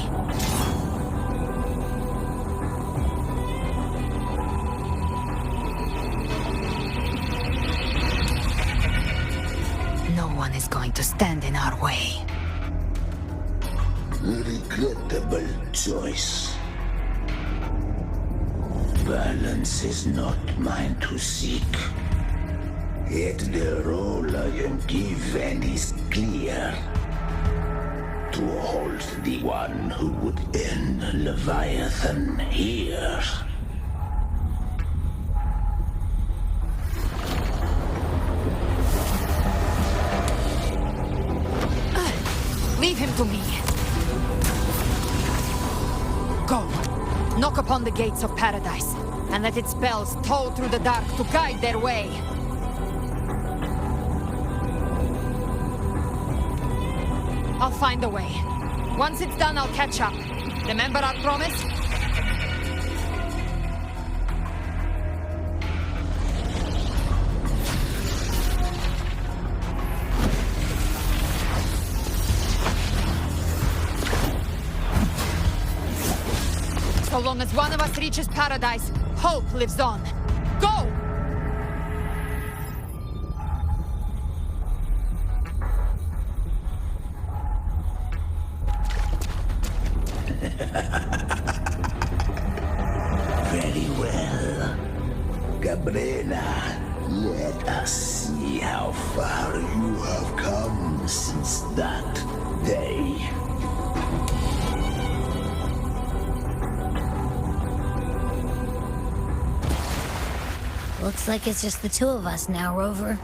No one is going to stand in our way.
Regrettable choice. Balance is not mine to seek. Yet the role I am given is clear. To hold the one who would end Leviathan here.
Leave him to me. Go. Knock upon the gates of paradise, and let its spells toll through the dark to guide their way. I'll find a way. Once it's done, I'll catch up. Remember our promise? So long as one of us reaches paradise, hope lives on. Go!
Very well. Gabriela, let us see how far you have come since that day.
Looks like it's just the two of us now, Rover.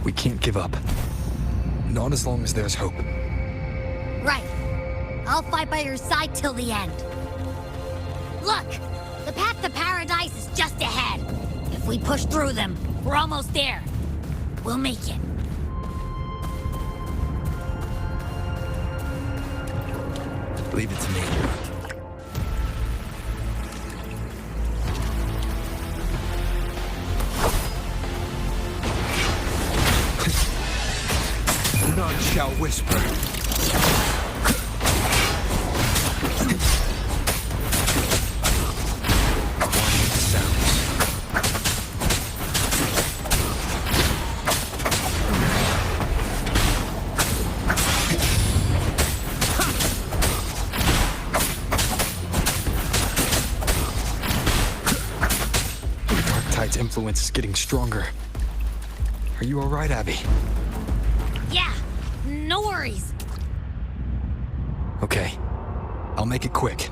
We can't give up. Not as long as there's hope.
Right. I'll fight by your side till the end. Look! The path to paradise is just ahead. If we push through them, we're almost there. We'll make it.
Leave it to me. None shall whisper. Darktide's influence is getting stronger. Are you all right, Abby?
Yeah,
worries.
Okay. I'll make it quick.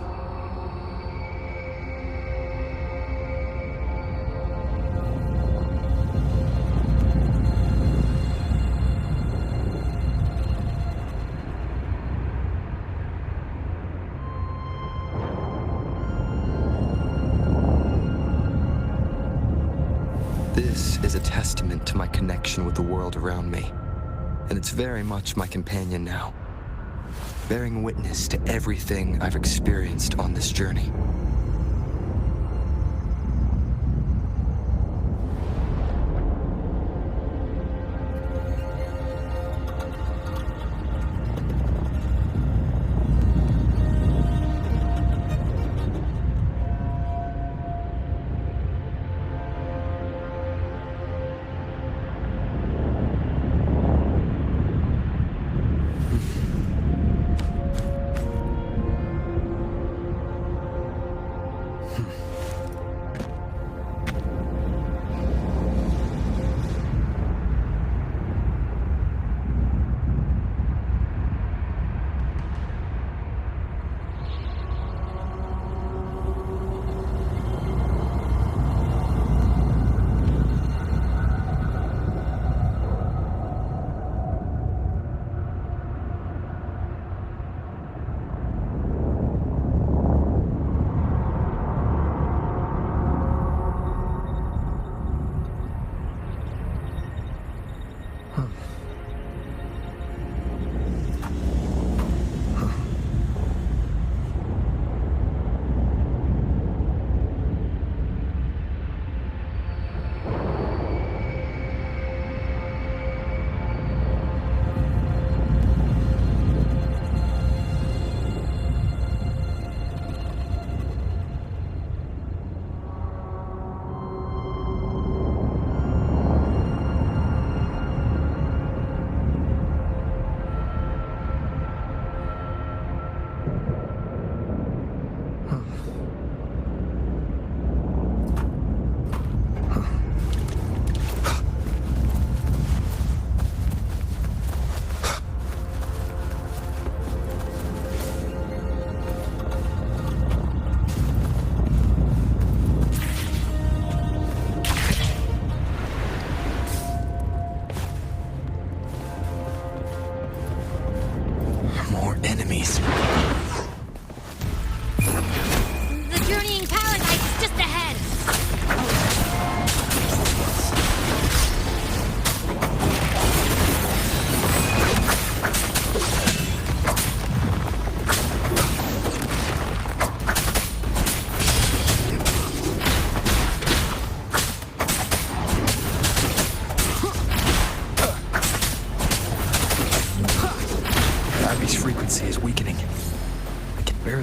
This is a testament to my connection with the world around me, and it's very much my companion now, bearing witness to everything I've experienced on this journey.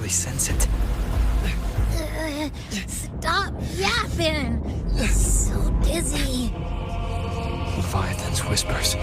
Sense it.
Stop yapping! So dizzy.
Leviathan's whispers.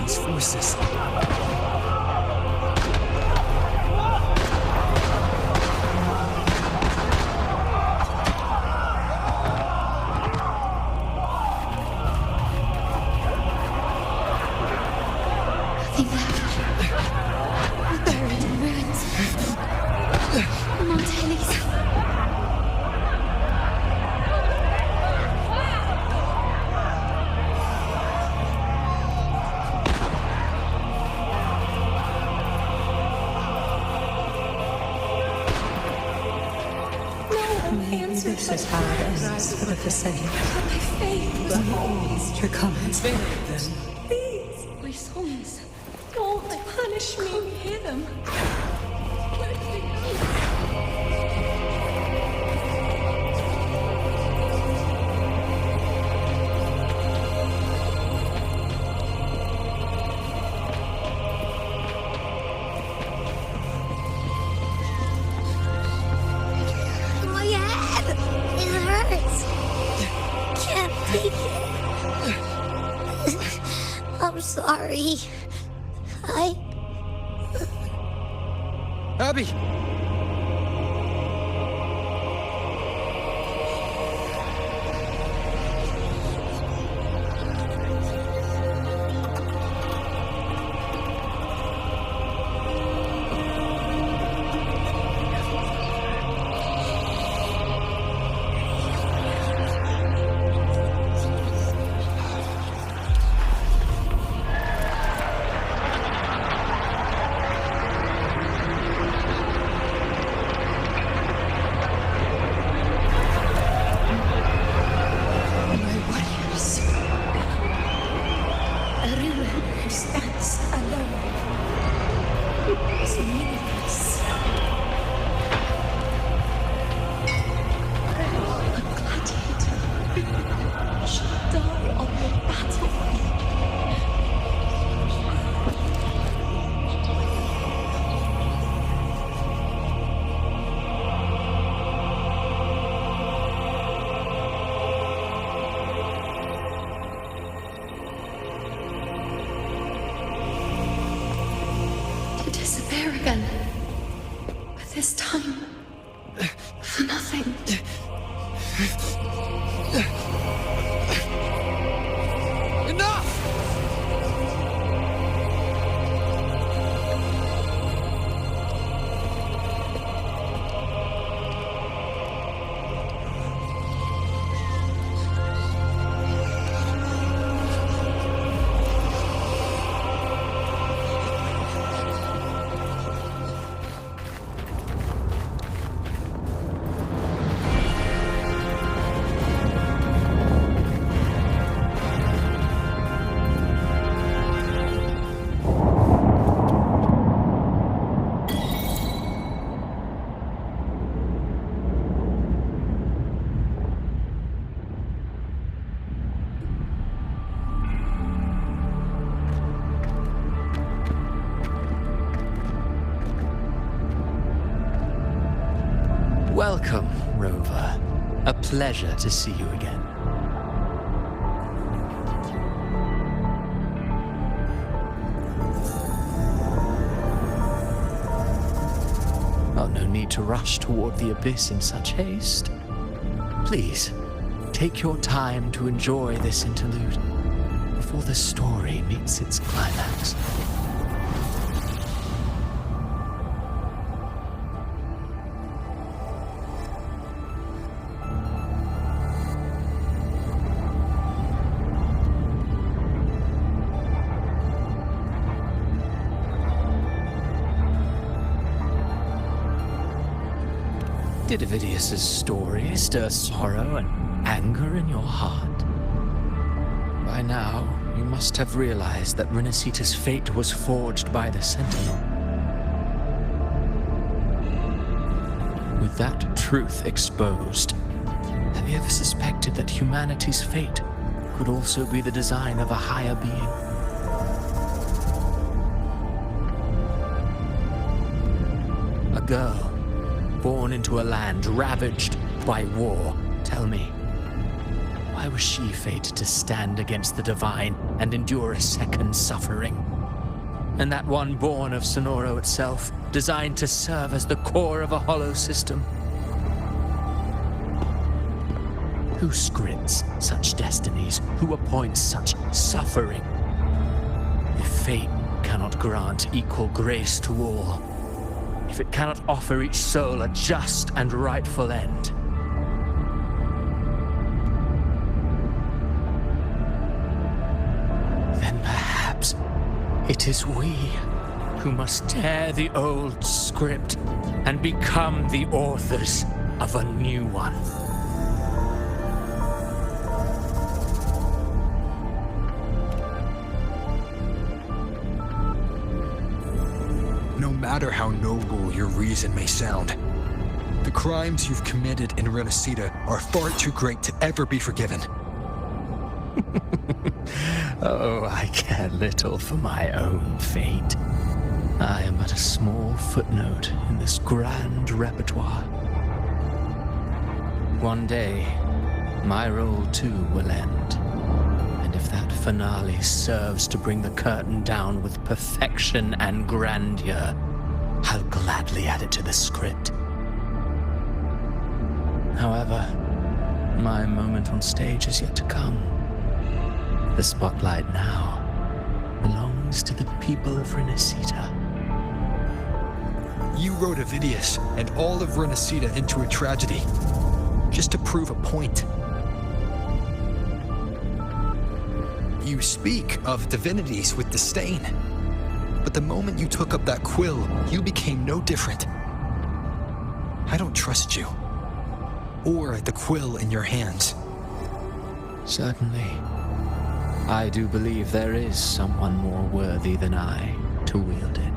These voices.
Nothing left. Buried in ruins. Mount Helios.
This is how it ends for the Forsaken. But always becomes
Please, my sons, don't punish me. Hear them. Where did they go?
I'm sorry.
Abby!
This time, for nothing.
Enough!
Welcome, Rover. A pleasure to see you again. Oh, no need to rush toward the abyss in such haste. Please, take your time to enjoy this interlude before the story meets its climax. Did Avidius's story stir sorrow and anger in your heart? By now, you must have realized that Renacita's fate was forged by the Sentinel. With that truth exposed, have you ever suspected that humanity's fate could also be the design of a higher being? A girl born into a land ravaged by war. Tell me, why was she fated to stand against the divine and endure a second suffering? And that one born of Sonoro itself, designed to serve as the core of a hollow system? Who scripts such destinies? Who appoints such suffering? If fate cannot grant equal grace to all, if it cannot offer each soul a just and rightful end, then perhaps it is we who must tear the old script and become the authors of a new one.
matter how noble your reason may sound, the crimes you've committed in Renacita are far too great to ever be forgiven.
Oh, I care little for my own fate. I am but a small footnote in this grand repertoire. One day, my role too will end. And if that finale serves to bring the curtain down with perfection and grandeur, I'll gladly add it to the script. However, my moment on stage is yet to come. The spotlight now belongs to the people of Renacita.
You wrote Avidius and all of Renacita into a tragedy, just to prove a point. You speak of divinities with disdain, but the moment you took up that quill, you became no different. I don't trust you, or the quill in your hands.
Certainly. I do believe there is someone more worthy than I to wield it.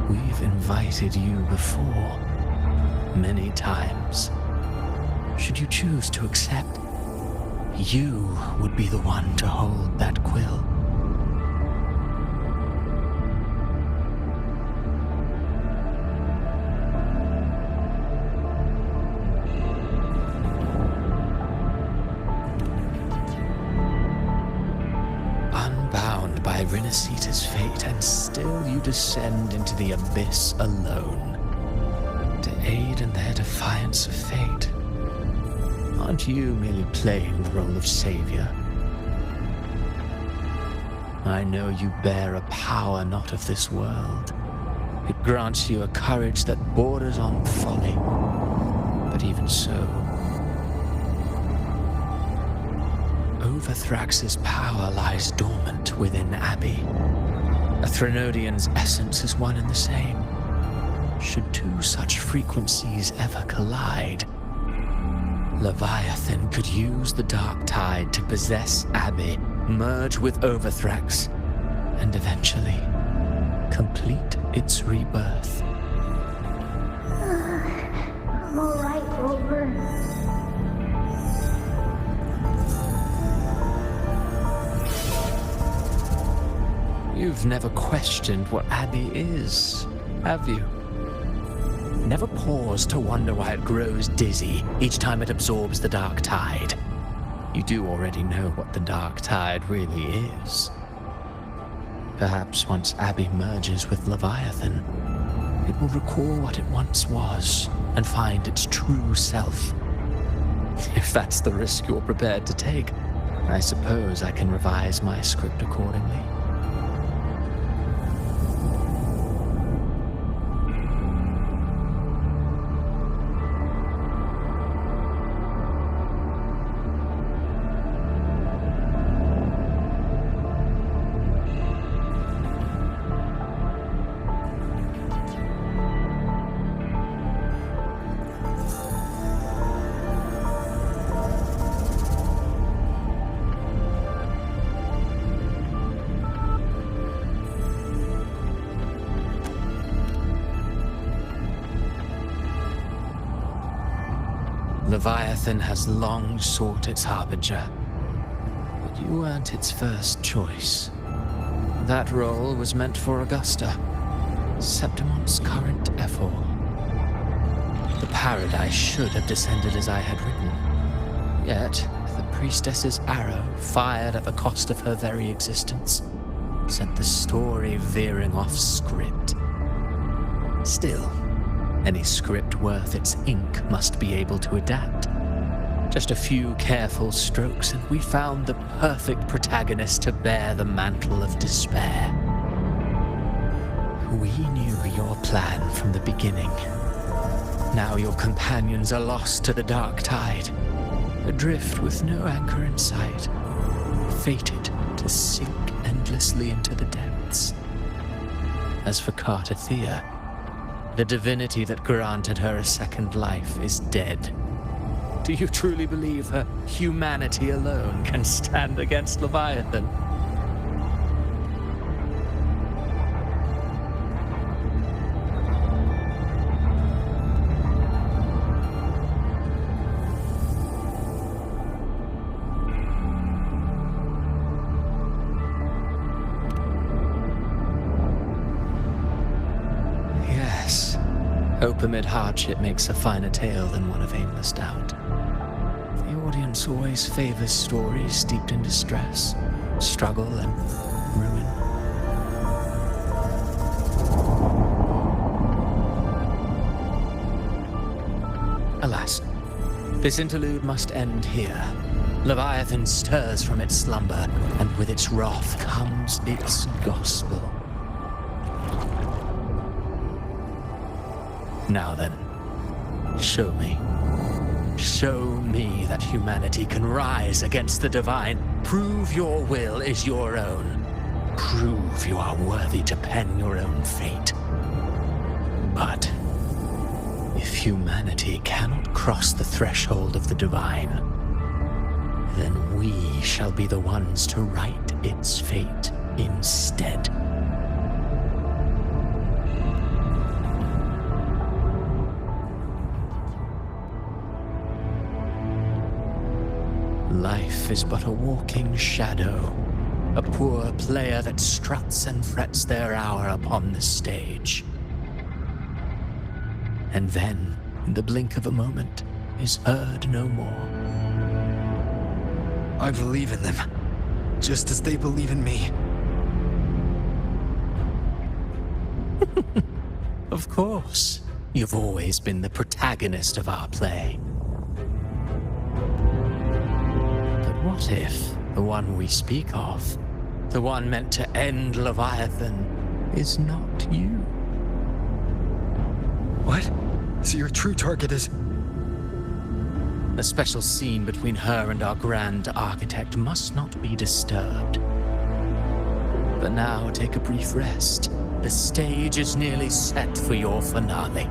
We've invited you before, many times. Should you choose to accept, you would be the one to hold that quill. Unbound by Renacita's fate, and still you descend into the abyss alone, to aid in their defiance of fate. Aren't you merely playing the role of savior? I know you bear a power not of this world. It grants you a courage that borders on folly. But even so, Overthrax's power lies dormant within Abby. A Threnodian's essence is one and the same. Should two such frequencies ever collide, Leviathan could use the dark tide to possess Abby, merge with Overthrax, and eventually complete its rebirth.
I'm alright, Rover.
You've never questioned what Abby is, have you? Never pause to wonder why it grows dizzy each time it absorbs the dark tide. You do already know what the dark tide really is. Perhaps once Abby merges with Leviathan, it will recall what it once was and find its true self. If that's the risk you're prepared to take, I suppose I can revise my script accordingly. Leviathan has long sought its harbinger, but you weren't its first choice. That role was meant for Augusta, Septimon's current ephor. The paradise should have descended as I had written. Yet, the priestess's arrow, fired at the cost of her very existence, sent the story veering off script. Still, any script worth its ink must be able to adapt. Just a few careful strokes, and we found the perfect protagonist to bear the mantle of despair. We knew your plan from the beginning. Now your companions are lost to the dark tide, adrift with no anchor in sight, fated to sink endlessly into the depths. As for Cartathea, the divinity that granted her a second life is dead. Do you truly believe her humanity alone can stand against Leviathan? Hope amid hardship makes a finer tale than one of aimless doubt. The audience always favors stories steeped in distress, struggle, and ruin. Alas, this interlude must end here. Leviathan stirs from its slumber, and with its wrath comes its gospel. Now then, show me. Show me that humanity can rise against the divine. Prove your will is your own. Prove you are worthy to pen your own fate. But if humanity cannot cross the threshold of the divine, then we shall be the ones to write its fate instead. Life is but a walking shadow, a poor player that struts and frets their hour upon the stage. And then, in the blink of a moment, is heard no more.
I believe in them, just as they believe in me.
Of course, you've always been the protagonist of our play. What if the one we speak of, the one meant to end Leviathan, is not you?
What? So your true target is...
The special scene between her and our grand architect must not be disturbed. But now take a brief rest. The stage is nearly set for your finale.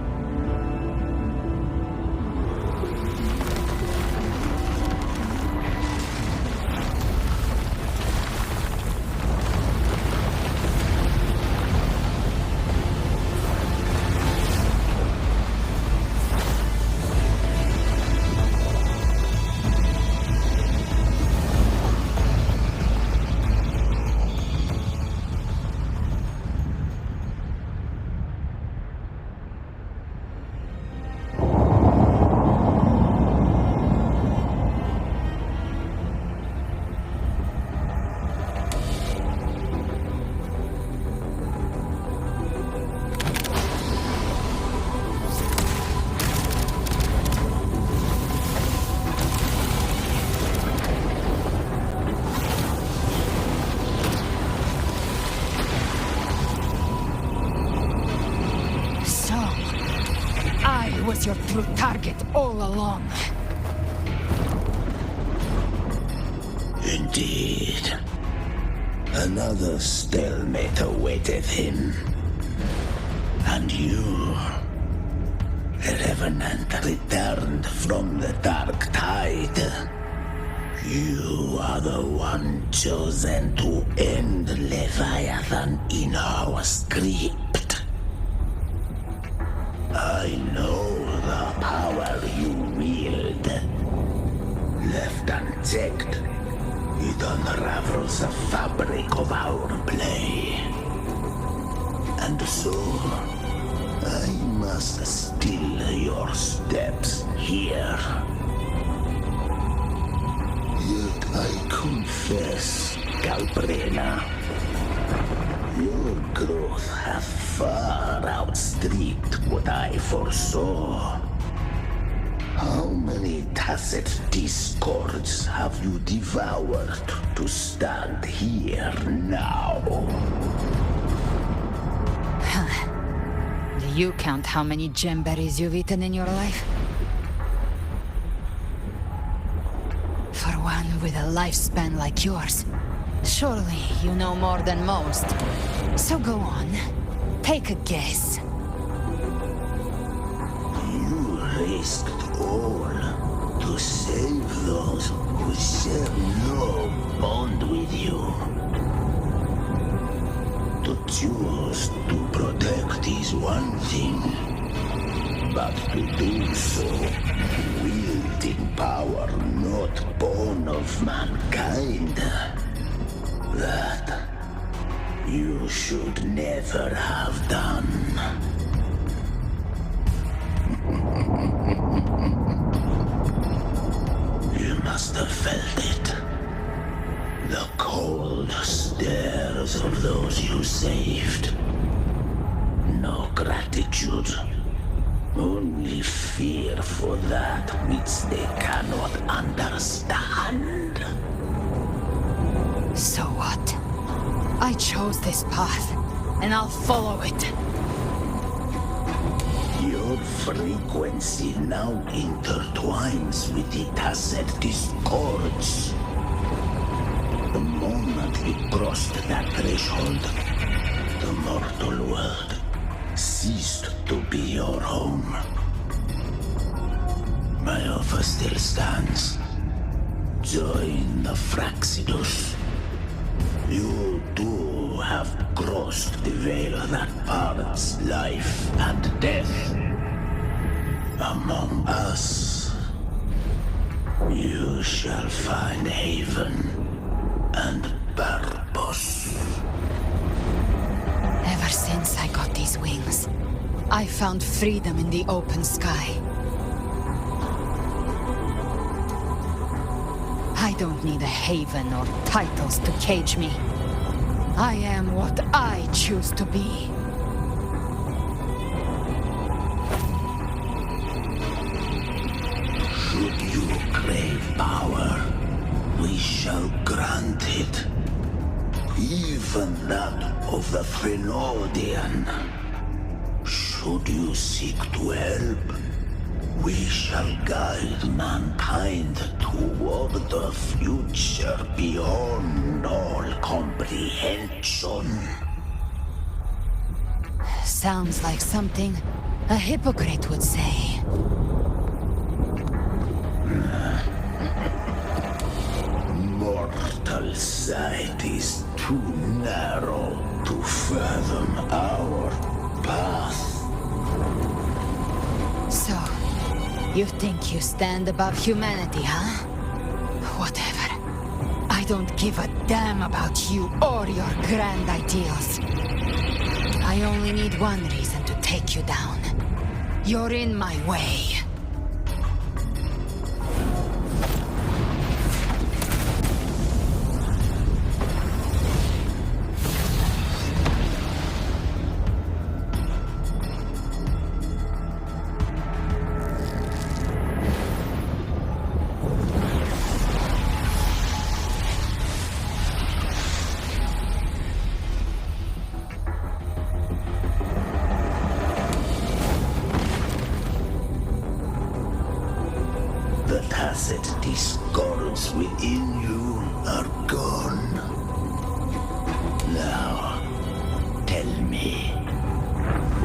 Was your true target all along.
Indeed. Another stalemate awaiteth him. And you, the Revenant returned from the dark tide. You are the one chosen to end Leviathan in our script. I know the power you wield. Left unchecked, it unravels the fabric of our play. And so, I must still your steps here. Yet I confess, Calprena, your growth hath far outstripped what I foresaw. How many tacit discords have you devoured to stand here now?
Do you count how many gemberries you've eaten in your life? For one with a lifespan like yours, surely you know more than most. So go on, take a guess.
You risked all to save those who share no bond with you. To choose to protect is one thing, but to do so wielding power not born of mankind, that you should never have done. You must have felt it. The cold stares of those you saved. No gratitude. Only fear for that which they cannot understand.
So what? I chose this path, and I'll follow it.
Your frequency now intertwines with the tacit discords. The moment you crossed that threshold, the mortal world ceased to be your home. My offer still stands. Join the Fraxidus. You too have crossed the veil that parts life and death. Among us, you shall find haven and purpose.
Ever since I got these wings, I found freedom in the open sky. I don't need a haven or titles to cage me. I am what I choose to be.
Should you crave power, we shall grant it. Even that of the Threnodean. Should you seek to help, we shall guide mankind toward the future beyond all comprehension.
Sounds like something a hypocrite would say.
Mortal sight is too narrow to fathom our path.
So, you think you stand above humanity, huh? Whatever. I don't give a damn about you or your grand ideals. I only need one reason to take you down. You're in my way.
The tacit discords within you are gone. Now, tell me,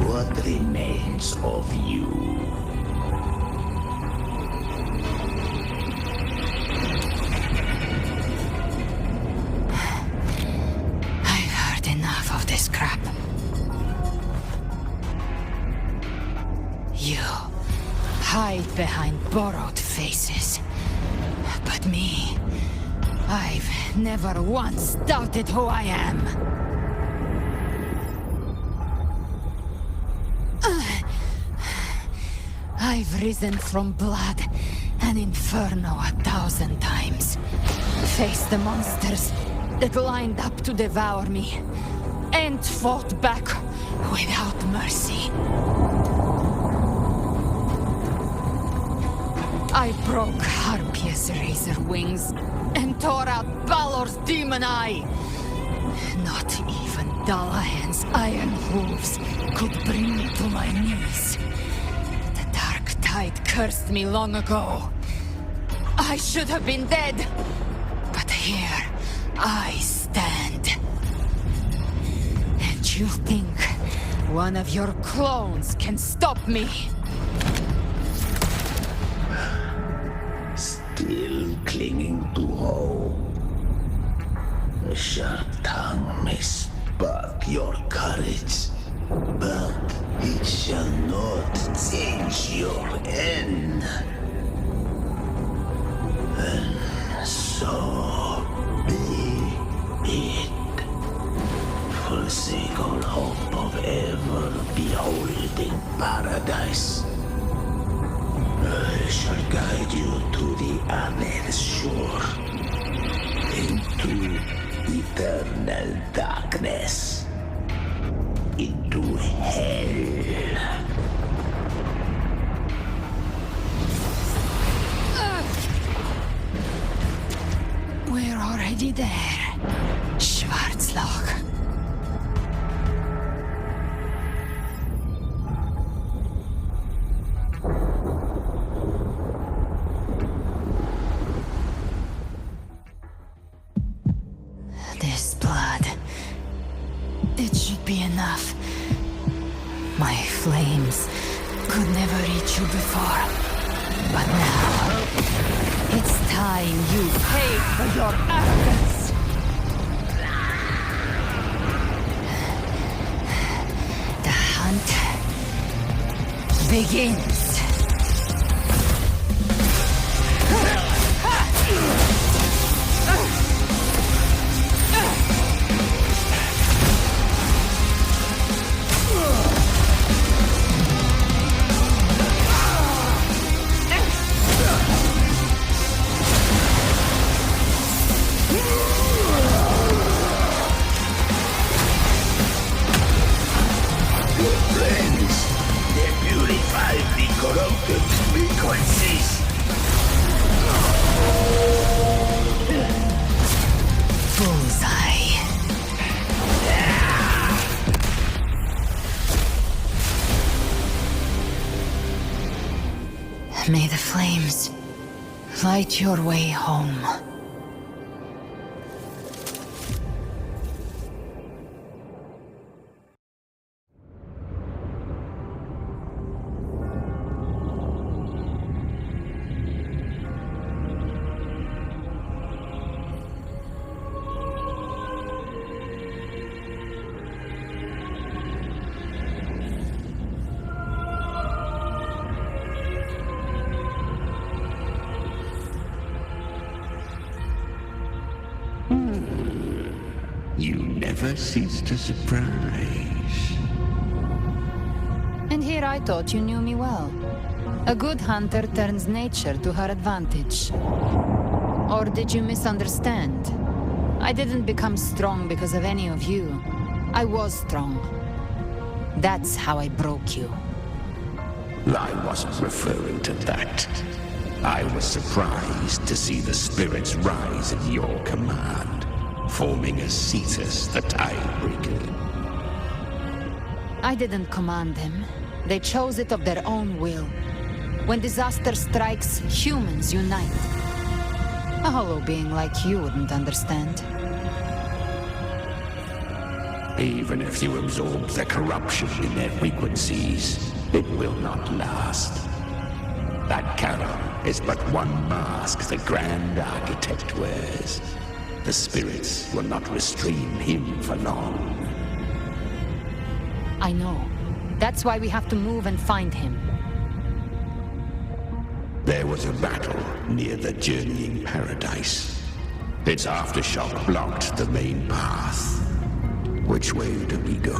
what remains of you?
I've heard enough of this crap. You hide behind borrowed faces. But me, I've never once doubted who I am. I've risen from blood and inferno 1,000 times. Faced the monsters that lined up to devour me, and fought back without mercy. I broke Harpia's razor wings and tore out Balor's demon eye. Not even Dalahan's iron hooves could bring me to my knees. The dark tide cursed me long ago. I should have been dead, but here I stand. And you think one of your clones can stop me?
Still clinging to hope. A sharp tongue may spark your courage, but it shall not change your end. And so be it. Forsake all hope of ever beholding paradise. shall guide you to the other shore, into eternal darkness, into hell.
We're already there, Schwarzloch. This blood. It should be enough. My flames could never reach you before. But now, it's time you paid for your arrogance. The hunt begins. May the flames light your way home.
You never cease to surprise.
And here I thought you knew me well. A good hunter turns nature to her advantage. Or did you misunderstand? I didn't become strong because of any of you. I was strong. That's how I broke you.
I wasn't referring to that. I was surprised to see the spirits rise at your command, forming a Cetus the Tidebreaker.
I didn't command them. They chose it of their own will. When disaster strikes, humans unite. A hollow being like you wouldn't understand.
Even if you absorb the corruption in their frequencies, it will not last. That Charon is but one mask the Grand Architect wears. The spirits will not restrain him for long.
I know. That's why we have to move and find him.
There was a battle near the Journeying Paradise. Its aftershock blocked the main path. Which way do we go?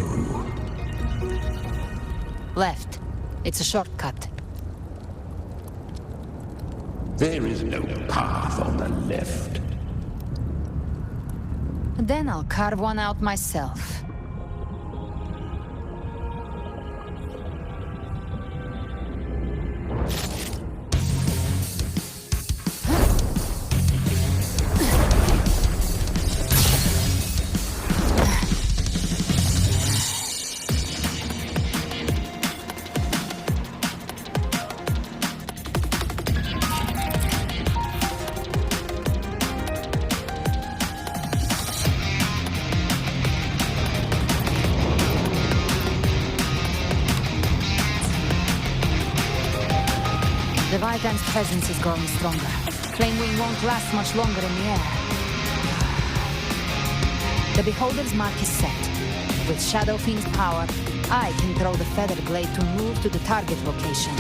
Left. It's a shortcut.
There is no path on the left.
Then I'll carve one out myself. Leviathan's presence is growing stronger. Flame Wing won't last much longer in the air. The Beholder's mark is set. With Shadow Fiend's power, I can throw the Feather Blade to move to the target location.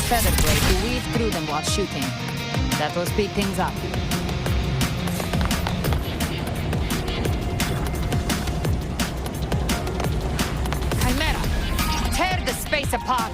featherbraid to weave through them while shooting. That will speed things up. Chimera, tear the space apart!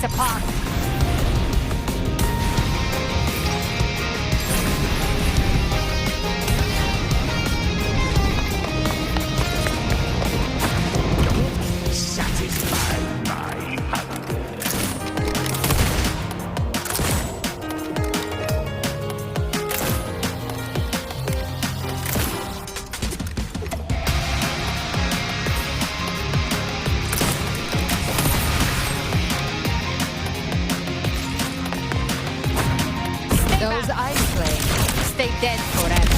Apart.
Satisfy my hunger.
Those ice flames stay dead forever.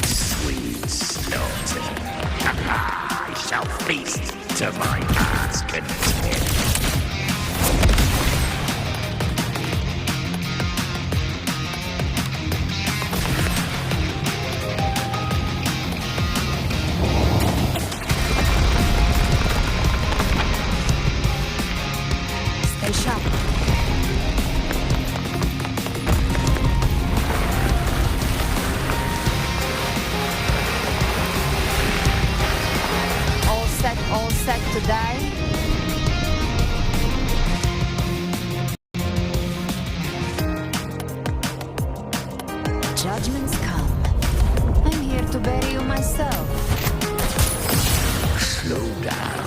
Sweet slaughter. I shall feast to my heart's content.
All set to die? Judgments come. I'm here to bury you myself.
Slow down.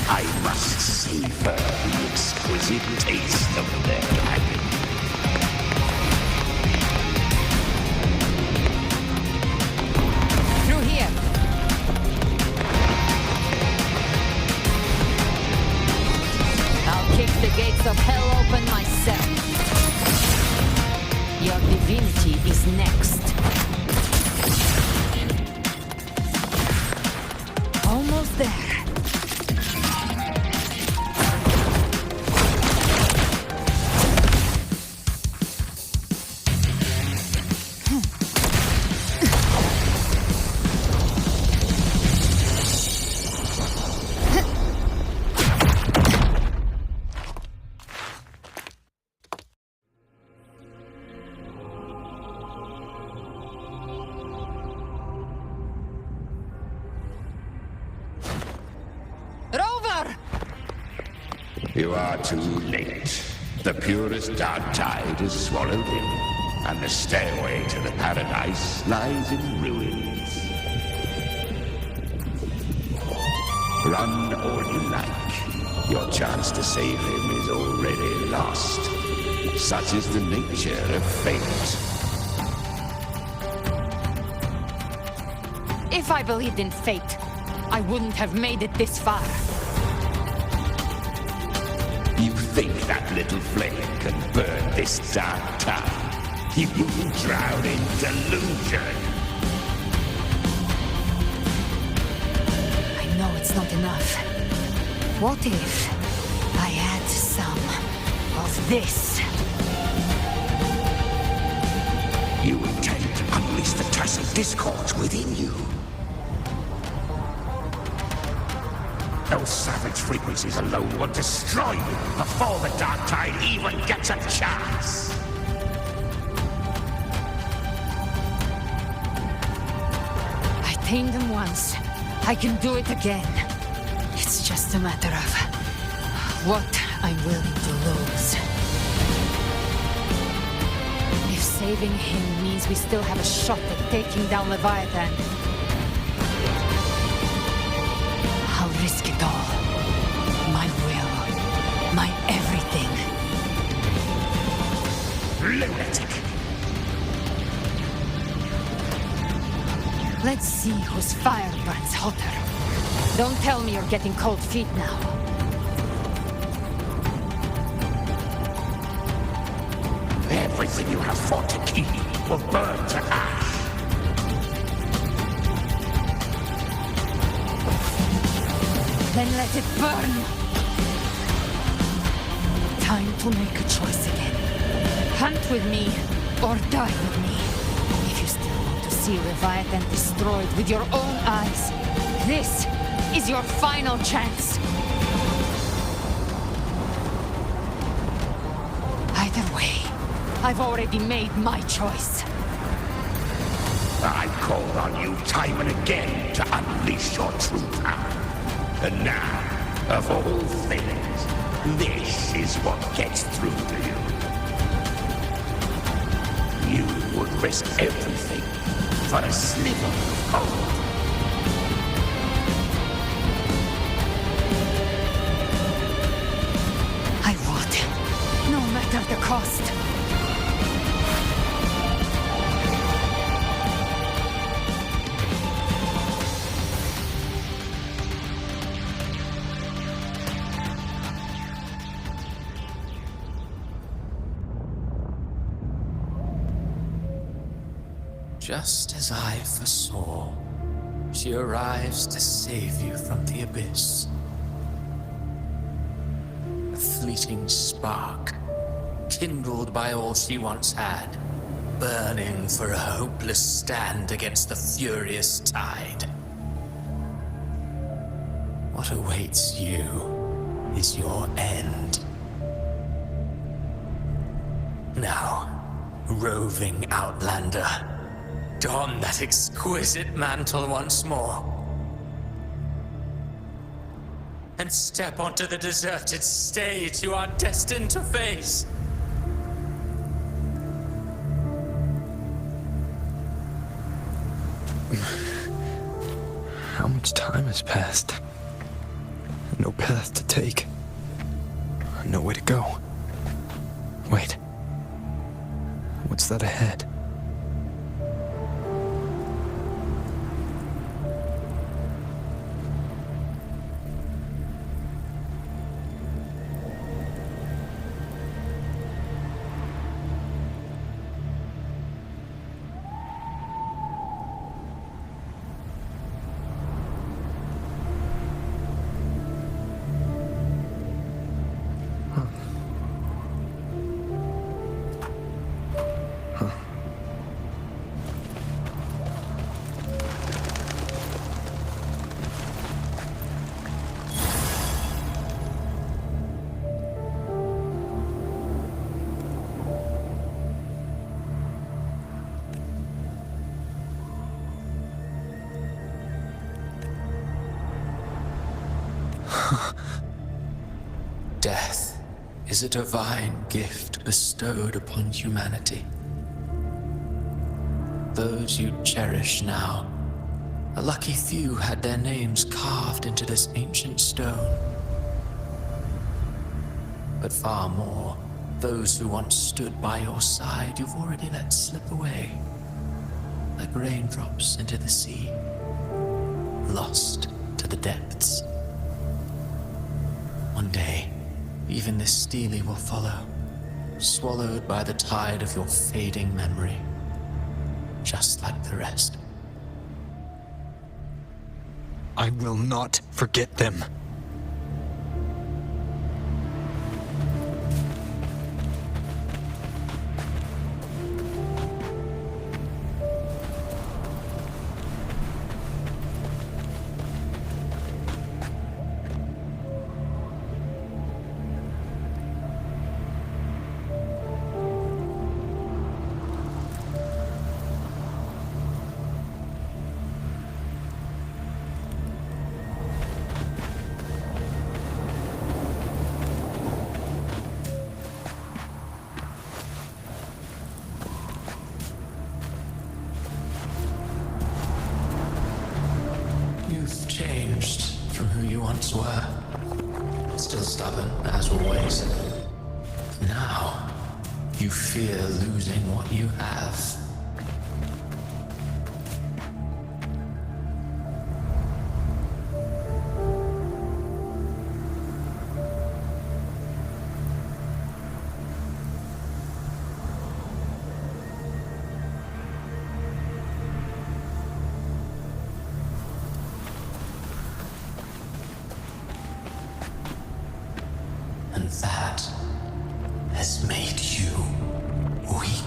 I must savor the exquisite taste of their dragon.
Through here. I'll kick the gates of hell open myself. Your divinity is next. Almost there.
You are too late. The purest dark tide is swallowed in, and the stairway to the paradise lies in ruins. Run all you like. Your chance to save him is already lost. Such is the nature of fate.
If I believed in fate, I wouldn't have made it this far.
You think that little flame can burn this dark town? You will drown in delusion.
I know it's not enough. What if I add some of this?
You intend to unleash the tacit discords within you. Those savage frequencies alone will destroy you before the Dark Tide even gets a chance.
I tamed them once. I can do it again. It's just a matter of what I'm willing to lose. If saving him means we still have a shot at taking down Leviathan, I'll risk it all. My will. My everything.
Lunatic!
Let's see whose fire burns hotter. Don't tell me you're getting cold feet now.
Everything you have fought to keep will burn to ash.
Then let it burn! Time to make a choice again. Hunt with me, or die with me. If you still want to see Leviathan destroyed with your own eyes, this is your final chance. Either way, I've already made my choice.
I called on you time and again to unleash your true power. And now, of all things, this is what gets through to you. You would risk everything for a sliver of gold.
I would, no matter the cost.
Just as I foresaw, she arrives to save you from the abyss. A fleeting spark, kindled by all she once had, burning for a hopeless stand against the furious tide. What awaits you is your end. Now, roving outlander, don that exquisite mantle once more. And step onto the deserted stage you are destined to face.
How much time has passed? No path to take. Nowhere to go. Wait. What's that ahead?
Death is a divine gift bestowed upon humanity. Those you cherish now, a lucky few had their names carved into this ancient stone. But far more, those who once stood by your side you've already let slip away, like raindrops into the sea, lost to the depths. One day, even this stele will follow, swallowed by the tide of your fading memory, just like the rest.
I will not forget them.
Changed from who you once were. Still stubborn, as always. Now, you fear losing what you have.
And that has made you weak.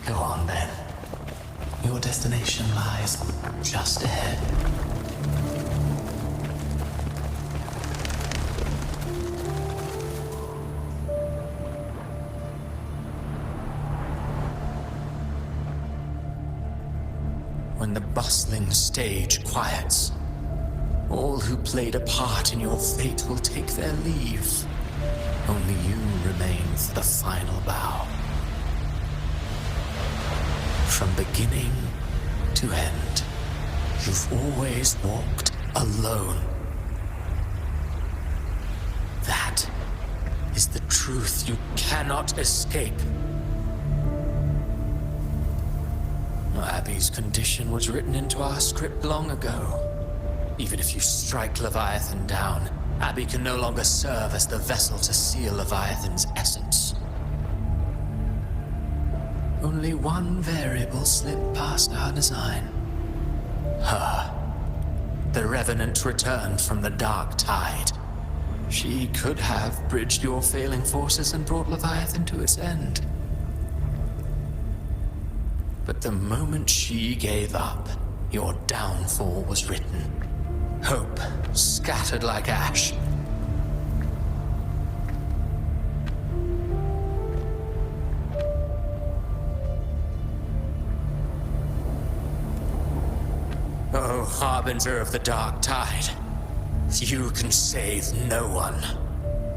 Go on then. Your destination lies just ahead. When the bustling stage quiets, all who played a part in your fate will take their leave. Only you remain for the final bow. From beginning to end, you've always walked alone. That is the truth you cannot escape. Abby's condition was written into our script long ago. Even if you strike Leviathan down, Abby can no longer serve as the vessel to seal Leviathan's essence. Only one variable slipped past our design. Her. The Revenant returned from the dark tide. She could have bridged your failing forces and brought Leviathan to its end. But the moment she gave up, your downfall was written. Hope scattered like ash. Oh, harbinger of the dark tide. You can save no one.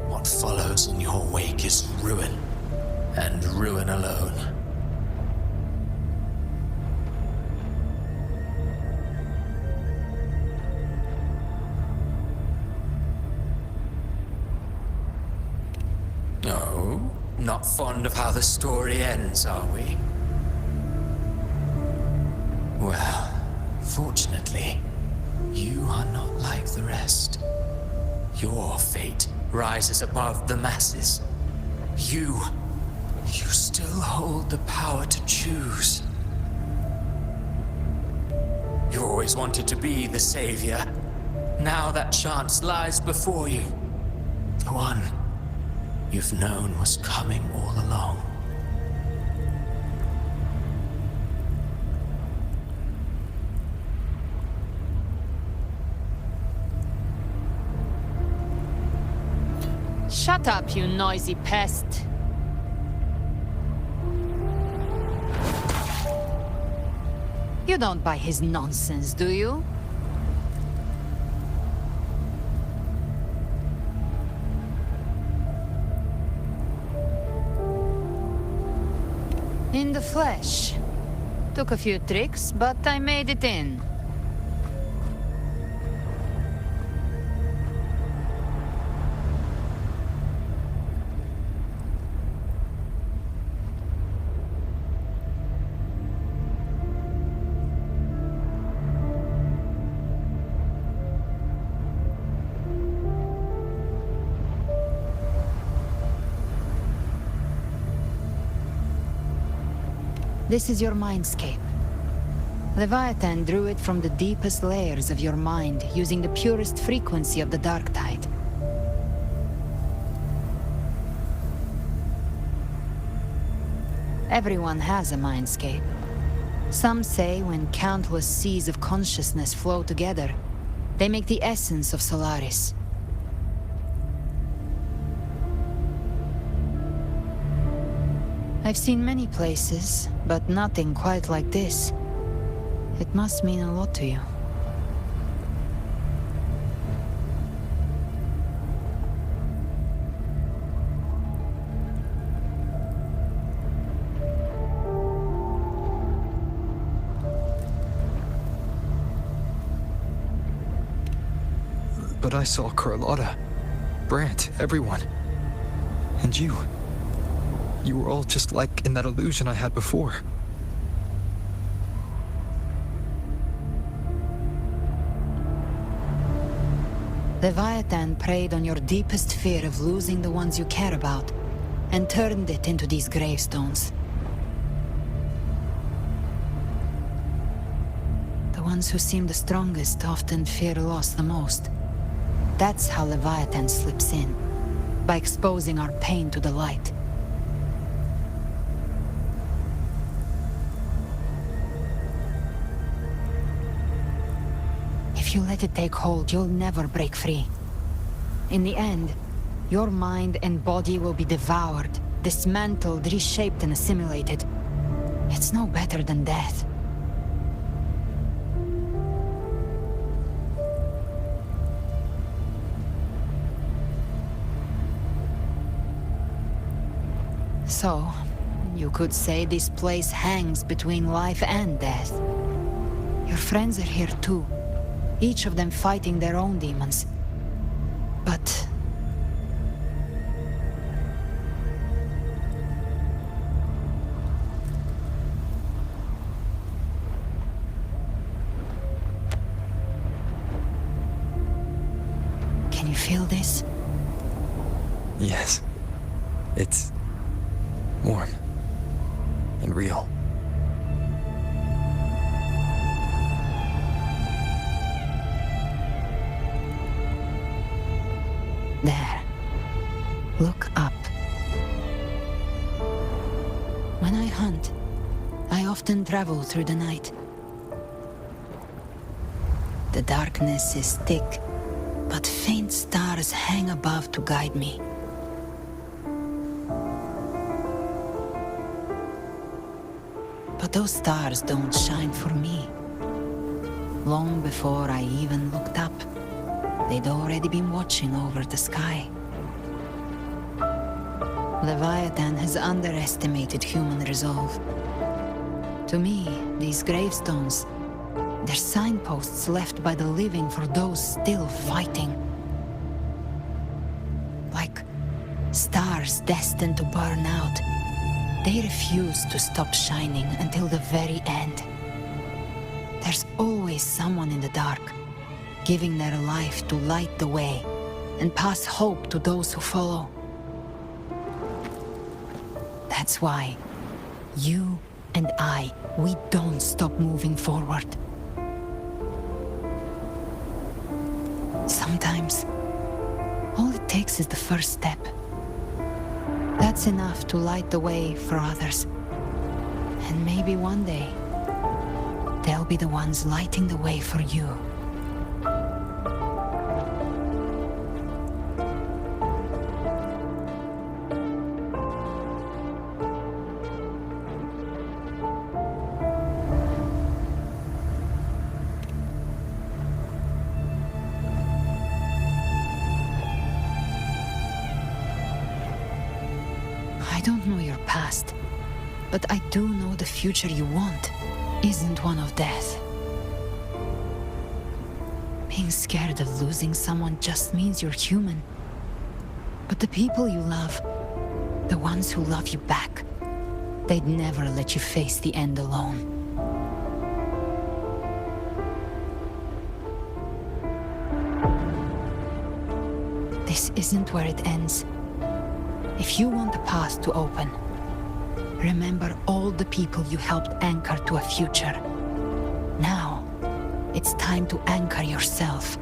What follows in your wake is ruin, and ruin alone. No, not fond of how the story ends, are we? Well, fortunately, you are not like the rest. Your fate rises above the masses. You still hold the power to choose. You always wanted to be the savior. Now that chance lies before you. The one you've known was coming all along.
Shut up, you noisy pest. You don't buy his nonsense, do you? In the flesh. Took a few tricks, but I made it in. This is your mindscape. Leviathan drew it from the deepest layers of your mind, using the purest frequency of the dark tide. Everyone has a mindscape. Some say when countless seas of consciousness flow together, they make the essence of Solaris. I've seen many places, but nothing quite like this. It must mean a lot to you.
But I saw Carlotta. Brant, everyone. And you. You were all just like in that illusion I had before.
Leviathan preyed on your deepest fear of losing the ones you care about, and turned it into these gravestones. The ones who seem the strongest often fear loss the most. That's how Leviathan slips in, by exposing our pain to the light. If you let it take hold, you'll never break free. In the end, your mind and body will be devoured, dismantled, reshaped, and assimilated. It's no better than death. So, you could say this place hangs between life and death. Your friends are here too, each of them fighting their own demons. But... can you feel this?
Yes. It's warm and real.
There. Look up. When I hunt, I often travel through the night. The darkness is thick, but faint stars hang above to guide me. But those stars don't shine for me. Long before I even looked up, they'd already been watching over the sky. Leviathan has underestimated human resolve. To me, these gravestones, they're signposts left by the living for those still fighting. Like stars destined to burn out. They refuse to stop shining until the very end. There's always someone in the dark, giving their life to light the way and pass hope to those who follow. That's why you and I, we don't stop moving forward. Sometimes, all it takes is the first step. That's enough to light the way for others. And maybe one day, they'll be the ones lighting the way for you. I don't know your past, but I do know the future you want isn't one of death. Being scared of losing someone just means you're human. But the people you love, the ones who love you back, they'd never let you face the end alone. This isn't where it ends. If you want the path to open, remember all the people you helped anchor to a future. Now, it's time to anchor yourself.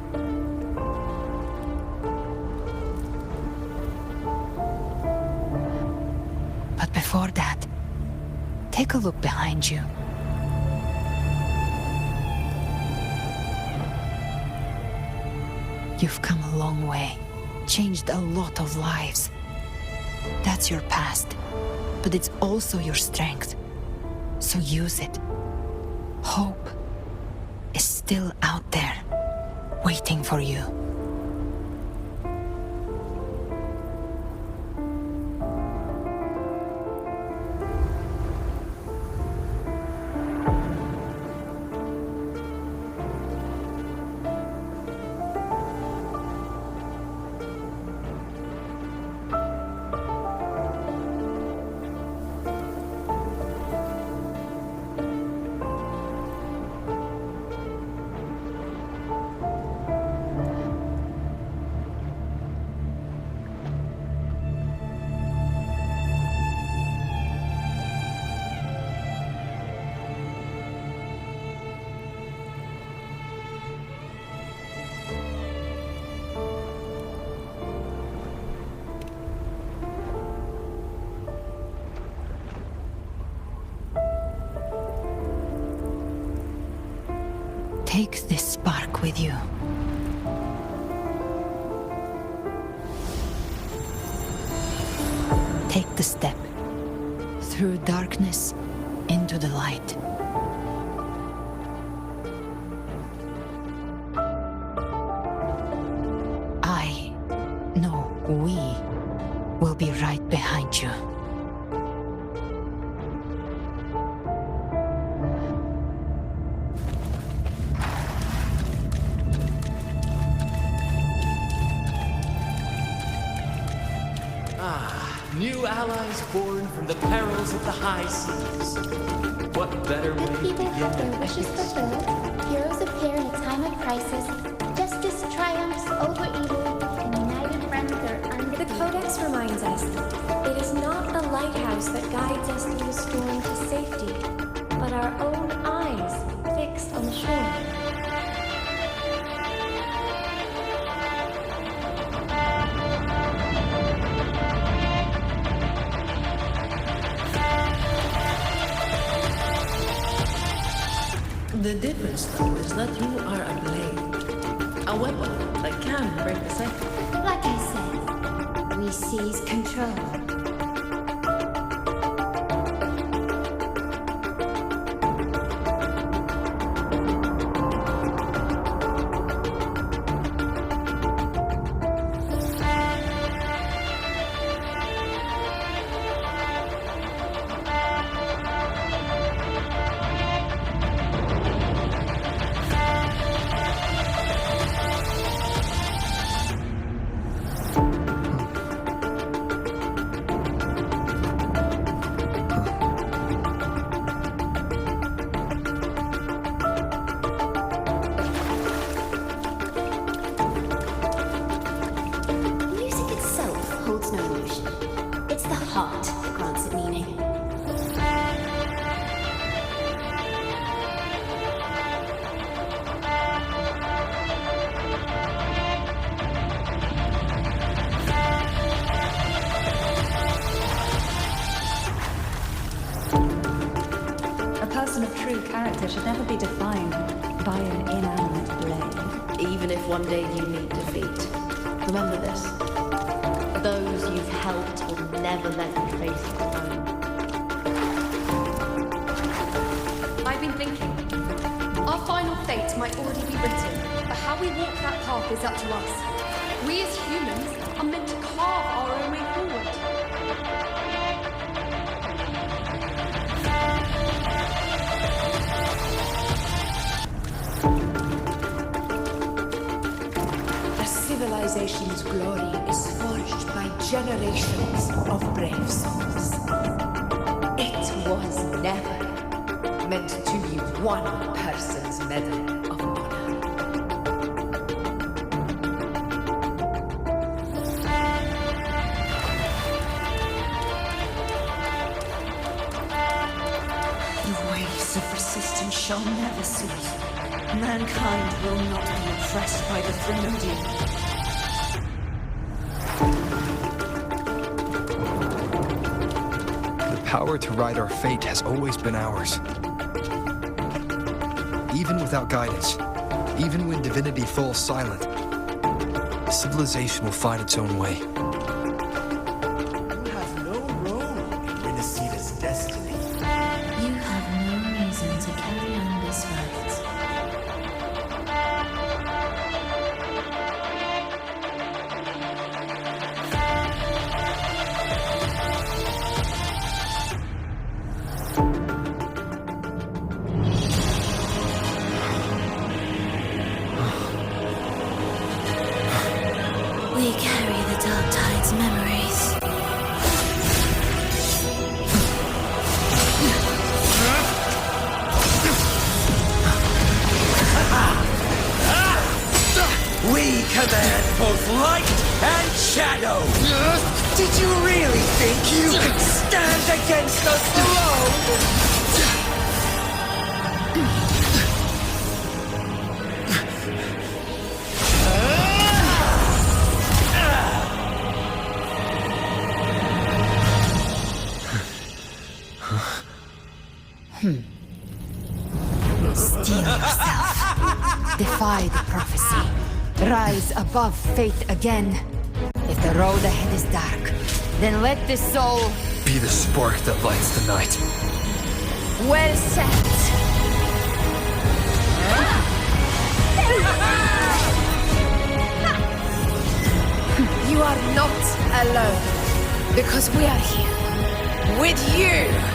But before that, take a look behind you. You've come a long way, changed a lot of lives. That's your past, but it's also your strength. So use it. Hope is still out there, waiting for you. Take this spark with you. Take the step through darkness into the light. I know we will be right behind you.
New allies born from the perils of the high seas. What better way to
People have their
begin?
wishes fulfilled. Heroes appear in a time of crisis. Justice triumphs over evil, and united friends are undefeated.
The Codex reminds us, it is not the lighthouse that guides us through the storm to safety, but our own eyes fixed on the shore.
The difference, though, is that you are a blade. A weapon that can break the cycle.
Like I said, we seize control.
Should never be defined by an inanimate blade.
Even if one day you meet defeat, remember this. Those you've helped will never let you face it alone.
I've been thinking. Our final fate might already be written, but how we walk that path is up to us. We as humans are meant to carve our own way forward.
Civilization's glory is forged by generations of brave souls. It was never meant to be one person's medal of honor.
The waves of resistance shall never cease. Mankind will not be oppressed by the Threnodian.
The power to write our fate has always been ours. Even without guidance, even when divinity falls silent, civilization will find its own way.
You have no role in Renacita's destiny.
You have no reason to carry on this fight. We carry the Dark Tide's memories.
We command both light and shadow! Did you really think you could stand against us alone?
Steel yourself.
Defy the prophecy. Rise above fate again. If the road ahead is dark, then let this soul
Be the spark that lights the night.
well set. You are not alone, because we are here with you.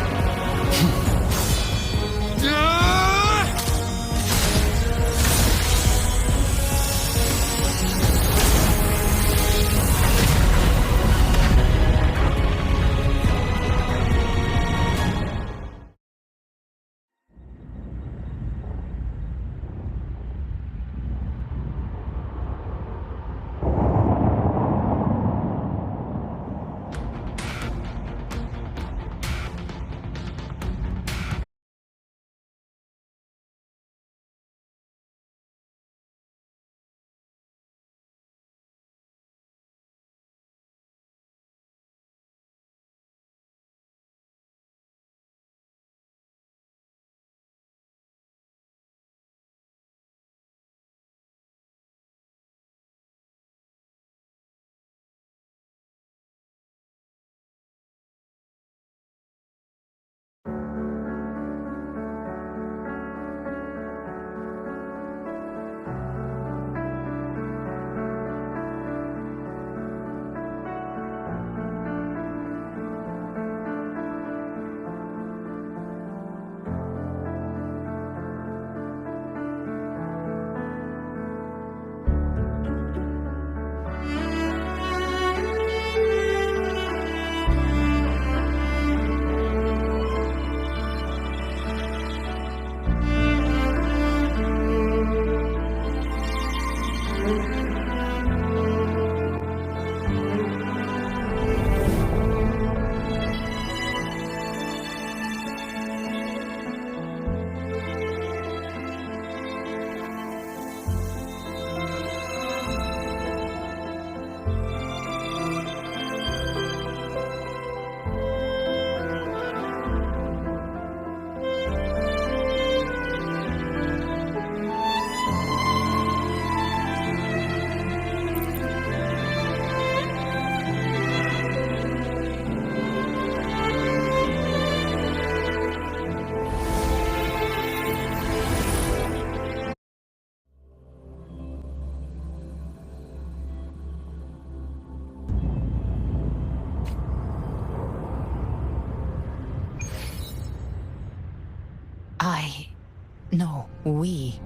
No, we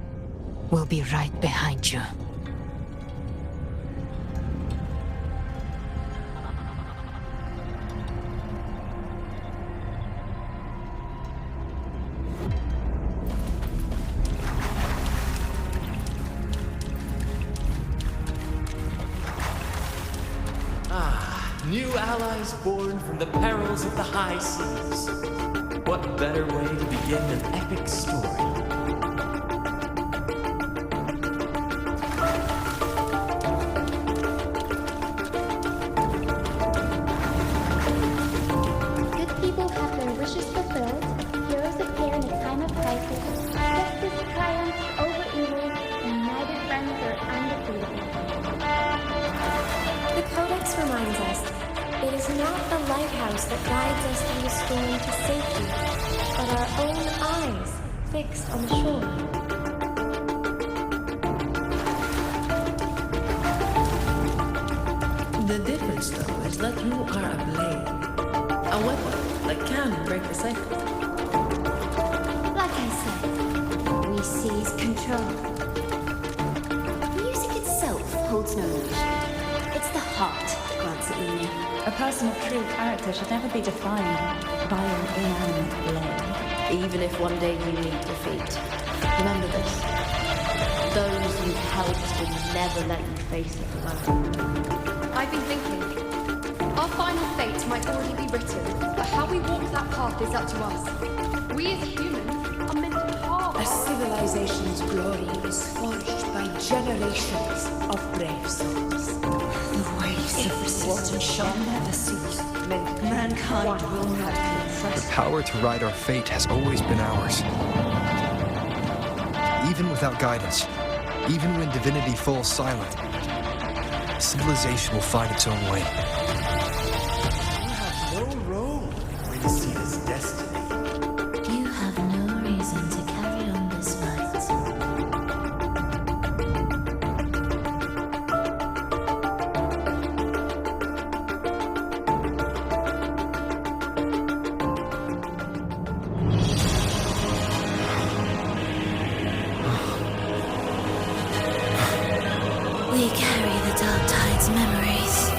will be right behind you.
New allies born from the perils of the high seas. What better way to begin an epic story?
Good people have their wishes fulfilled, heroes appear in a time of crisis, justice triumphs over evil, and united friends are undefeatable. The Codex reminds us, it is not the lighthouse that guides us through the storm to safety, but our own eyes fixed on the shore.
The difference, though, is that you are a blade. A weapon that can break the cycle.
Like I said, we seize control.
Music itself holds no emotion. It's the heart that grants it meaning.
A person of true character should never be defined by an inanimate blade.
Even if one day you meet defeat, remember this. Those you've helped will never let you face it alone.
I've been thinking. Our final fate might already be written, but how we walk that path is up to us. We as humans are meant to carve
A civilization's glory is forged by generations of brave souls.
The waves of resistance shall never cease. Mankind will not confess.
The power to ride our fate has always been ours. Even without guidance, Even when divinity falls silent, civilization will find its own way.
You have no role in Renicida's destiny.
You have no reason to carry on this fight. We carry the Dark Tide's memories.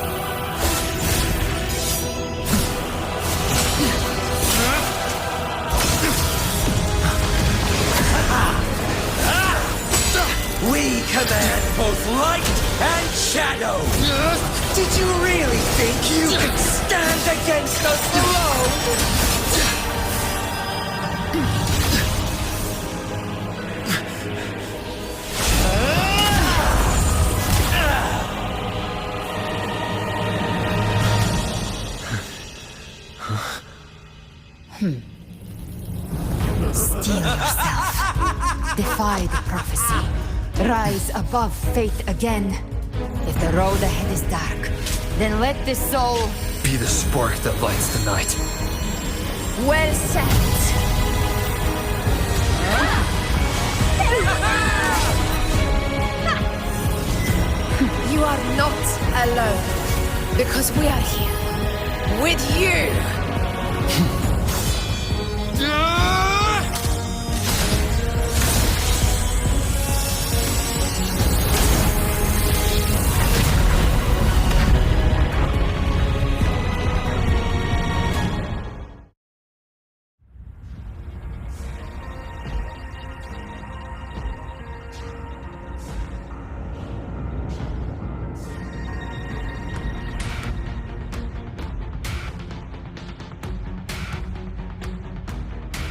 We command both light and shadow! Did you really think you could stand against us alone?
Steel yourself. Defy the prophecy. Rise above fate again. If the road ahead is dark, then let this soul
Be the spark that lights the night.
well set. You are not alone, because we are here with you.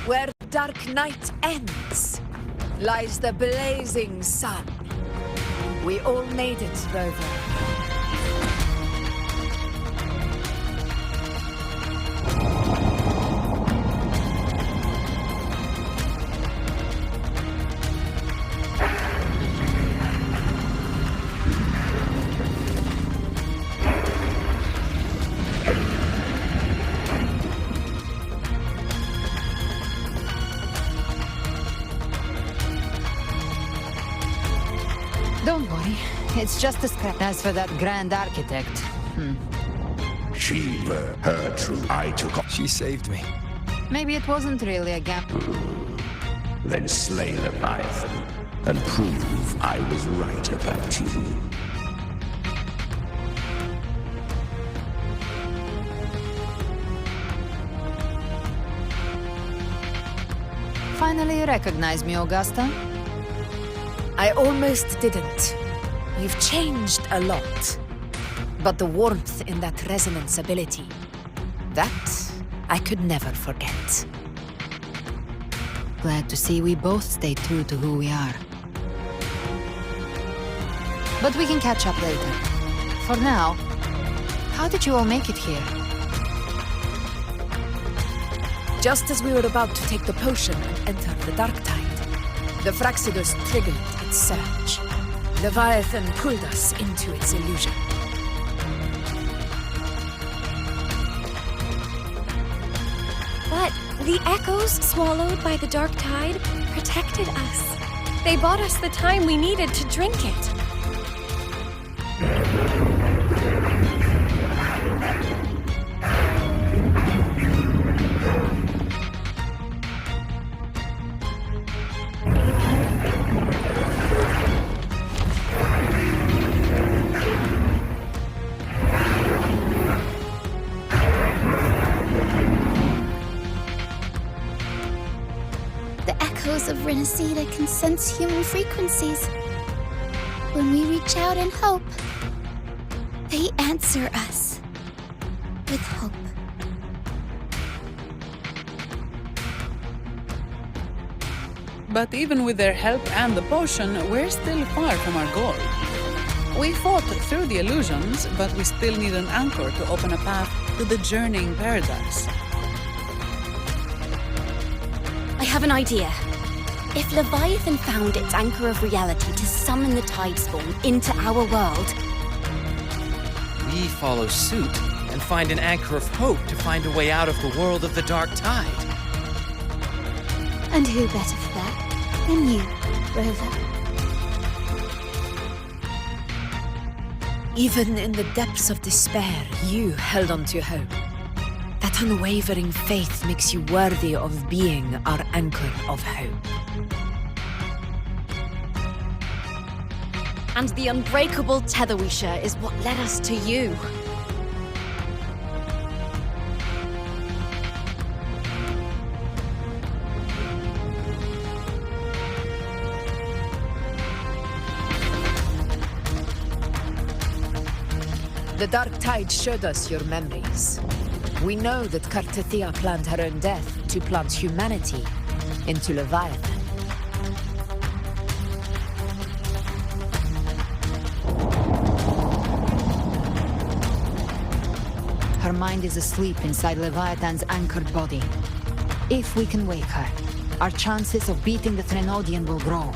Where dark night ends, lies the blazing sun. We all made it, Rover. Don't worry, it's just a scrap. As for that grand architect,
She were her true. I took off.
She saved me.
maybe it wasn't really a gap.
Then slay Leviathan and prove I was right about you.
Finally recognize me, Augusta? I almost didn't. You've changed a lot. But the warmth in that resonance ability, that I could never forget. Glad to see we both stay true to who we are. But we can catch up later. For now, how did you all make it here? Just as we were about to take the potion and enter the Dark Tide, the Fraxidus triggered its surge. Leviathan pulled us into its illusion.
But the echoes swallowed by the Dark Tide protected us. They bought us the time we needed to drink it.
Of Renacida can sense human frequencies. When we reach out in hope, they answer us with hope.
But even with their help and the potion, we're still far from our goal. We fought through the illusions, but we still need an anchor to open a path to the journeying paradise.
I have an idea.
If Leviathan found its anchor of reality to summon the Tidespawn into our world,
we follow suit and find an anchor of hope to find a way out of the world of the dark tide.
And who better for that than you, Rover?
Even in the depths of despair, you held on to hope. That unwavering faith makes you worthy of being our anchor of hope.
And the unbreakable tether we share is what led us to you.
The dark tide showed us your memories. We know that Kartathea planned her own death to plant humanity into Leviathan.
Her mind is asleep inside Leviathan's anchored body. If we can wake her, our chances of beating the Threnodian will grow.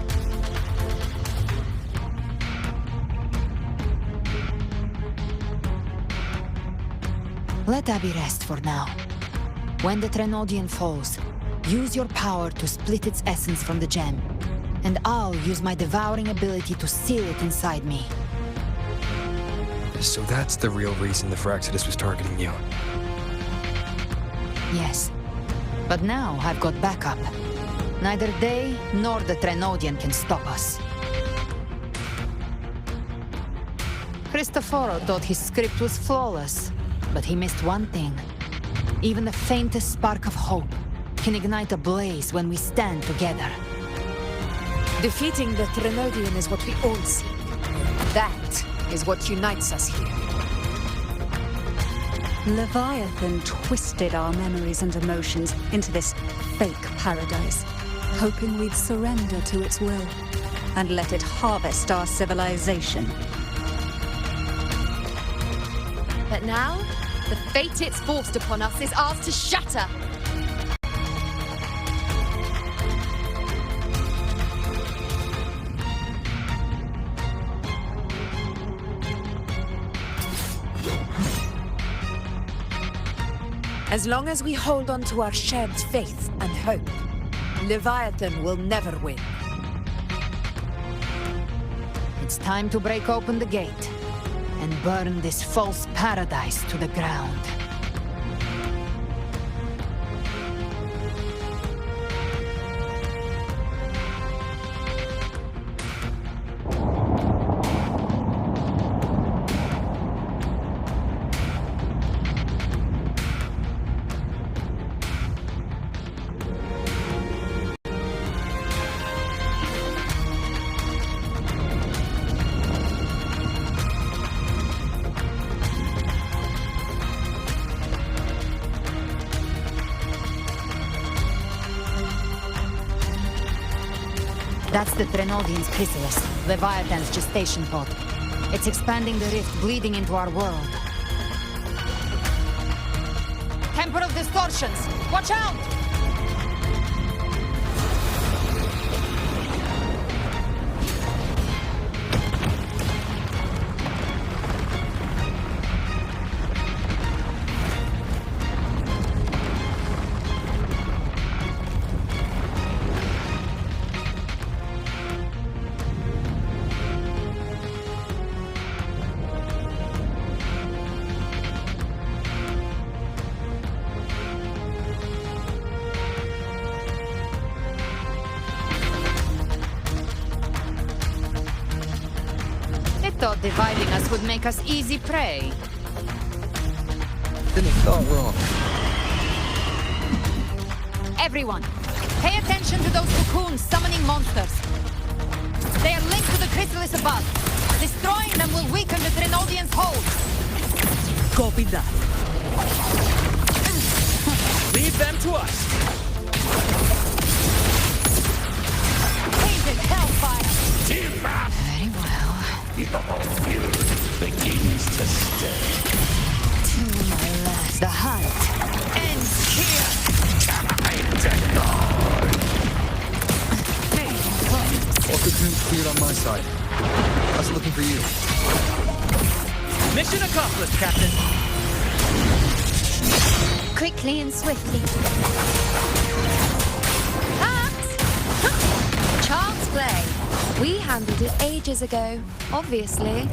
Let Abby rest for now. When the Threnodian falls, use your power to split its essence from the gem, and I'll use my devouring ability to seal it inside me.
So that's the real reason the Phyrexidus was targeting you.
Yes. But now I've got backup. Neither they nor the Threnodian can stop us. Cristoforo thought his script was flawless, but he missed one thing. Even the faintest spark of hope can ignite a blaze when we stand together.
Defeating the Threnodian is what we all seek. That is what unites us here.
Leviathan twisted our memories and emotions into this fake paradise, hoping we'd surrender to its will and let it harvest our civilization.
But now, the fate it's forced upon us is ours to shatter.
As long as we hold on to our shared faith and hope, Leviathan will never win.
It's time to break open the gate and burn this false paradise to the ground. That's the Threnodian's chrysalis, Leviathan's gestation pod. It's expanding the rift, bleeding into our world. Temporal distortions! Watch out! Thought dividing us would make us easy prey.
Then it thought wrong.
Everyone, pay attention to those cocoons summoning monsters. They are linked to the chrysalis above. Destroying them will weaken the Threnodian's hold.
Copy that. Leave them to us.
Painted hellfire.
Team up.
Very well.
Your feud begins to stir.
To my last. The hunt ends here.
Time to go.
side. How's it looking for you?
Mission accomplished, Captain.
Quickly and swiftly.
Child's play. We handled it ages ago, obviously.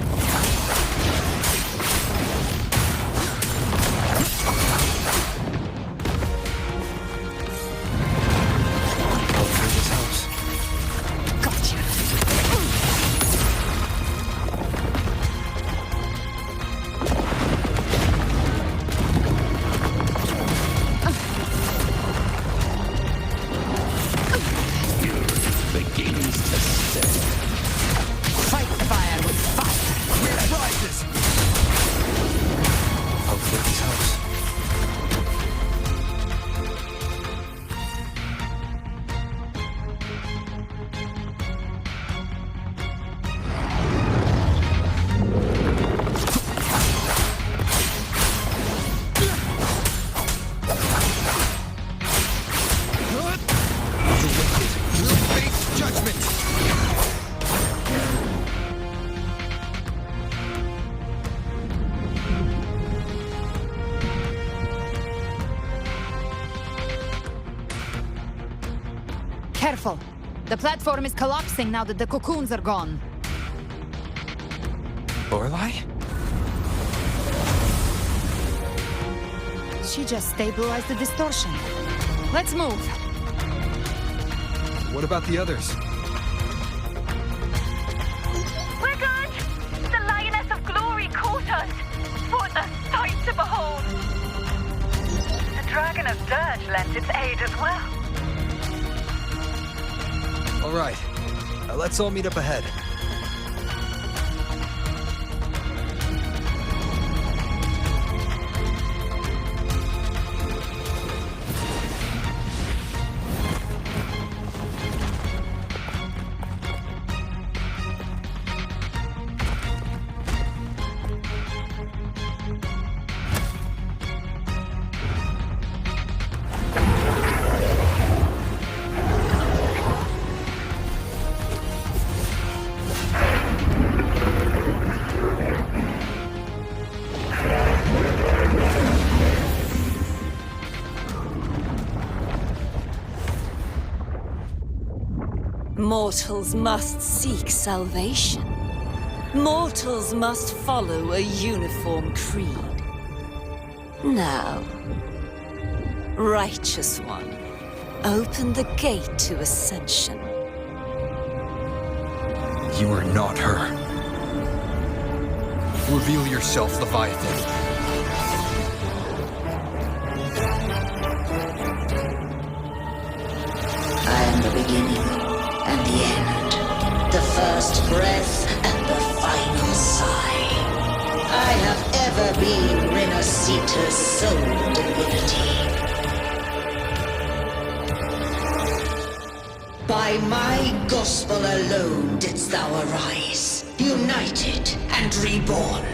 Careful! The platform is collapsing now that the cocoons are gone.
Lorelei?
She just stabilized the distortion. Let's move.
What about the others?
We're good! The Lioness of Glory caught us! What a sight to behold! The Dragon of Dirge lent its aid as well.
All right. Let's all meet up ahead.
Mortals must seek salvation. Mortals must follow a uniform creed. Now, Righteous One, open the gate to ascension.
You are not her. Reveal yourself, Leviathan.
I am the beginning and the end, the first breath and the final sigh. I have ever been Renacita's sole divinity. By my gospel alone didst thou arise, united and reborn.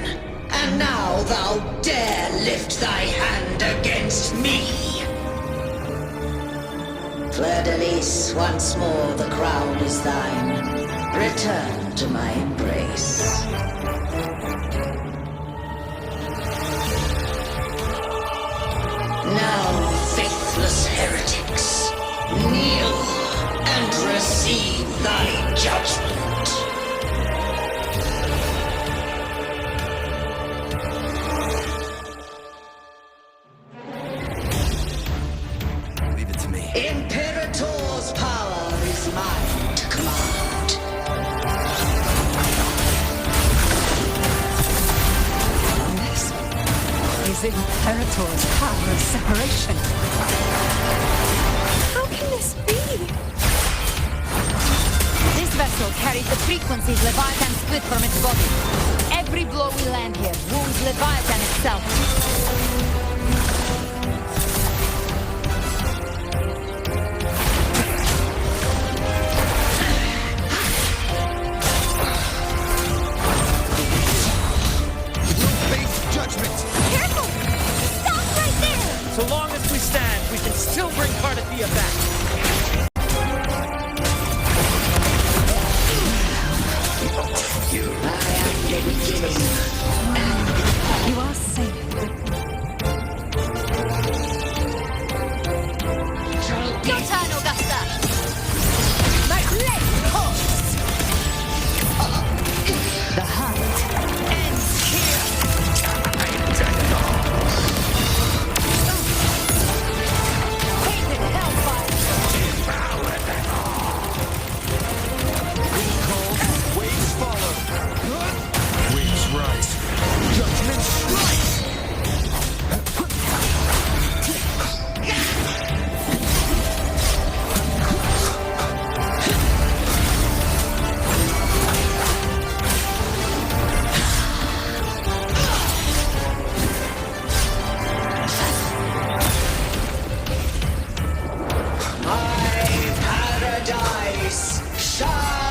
And now thou dare lift thy hand against me. Fleur-de-Lis, once more the crown is thine. Return to my embrace. Now, faithless heretics, kneel and receive thy judgment.
Leave it to me.
Imperator's power is mine to command.
This is Imperator's power of separation.
How can this be?
This vessel carries the frequencies Leviathan split from its body. Every blow we land here wounds Leviathan itself.
So long as we stand, we can still bring Cardathia back. voice shine.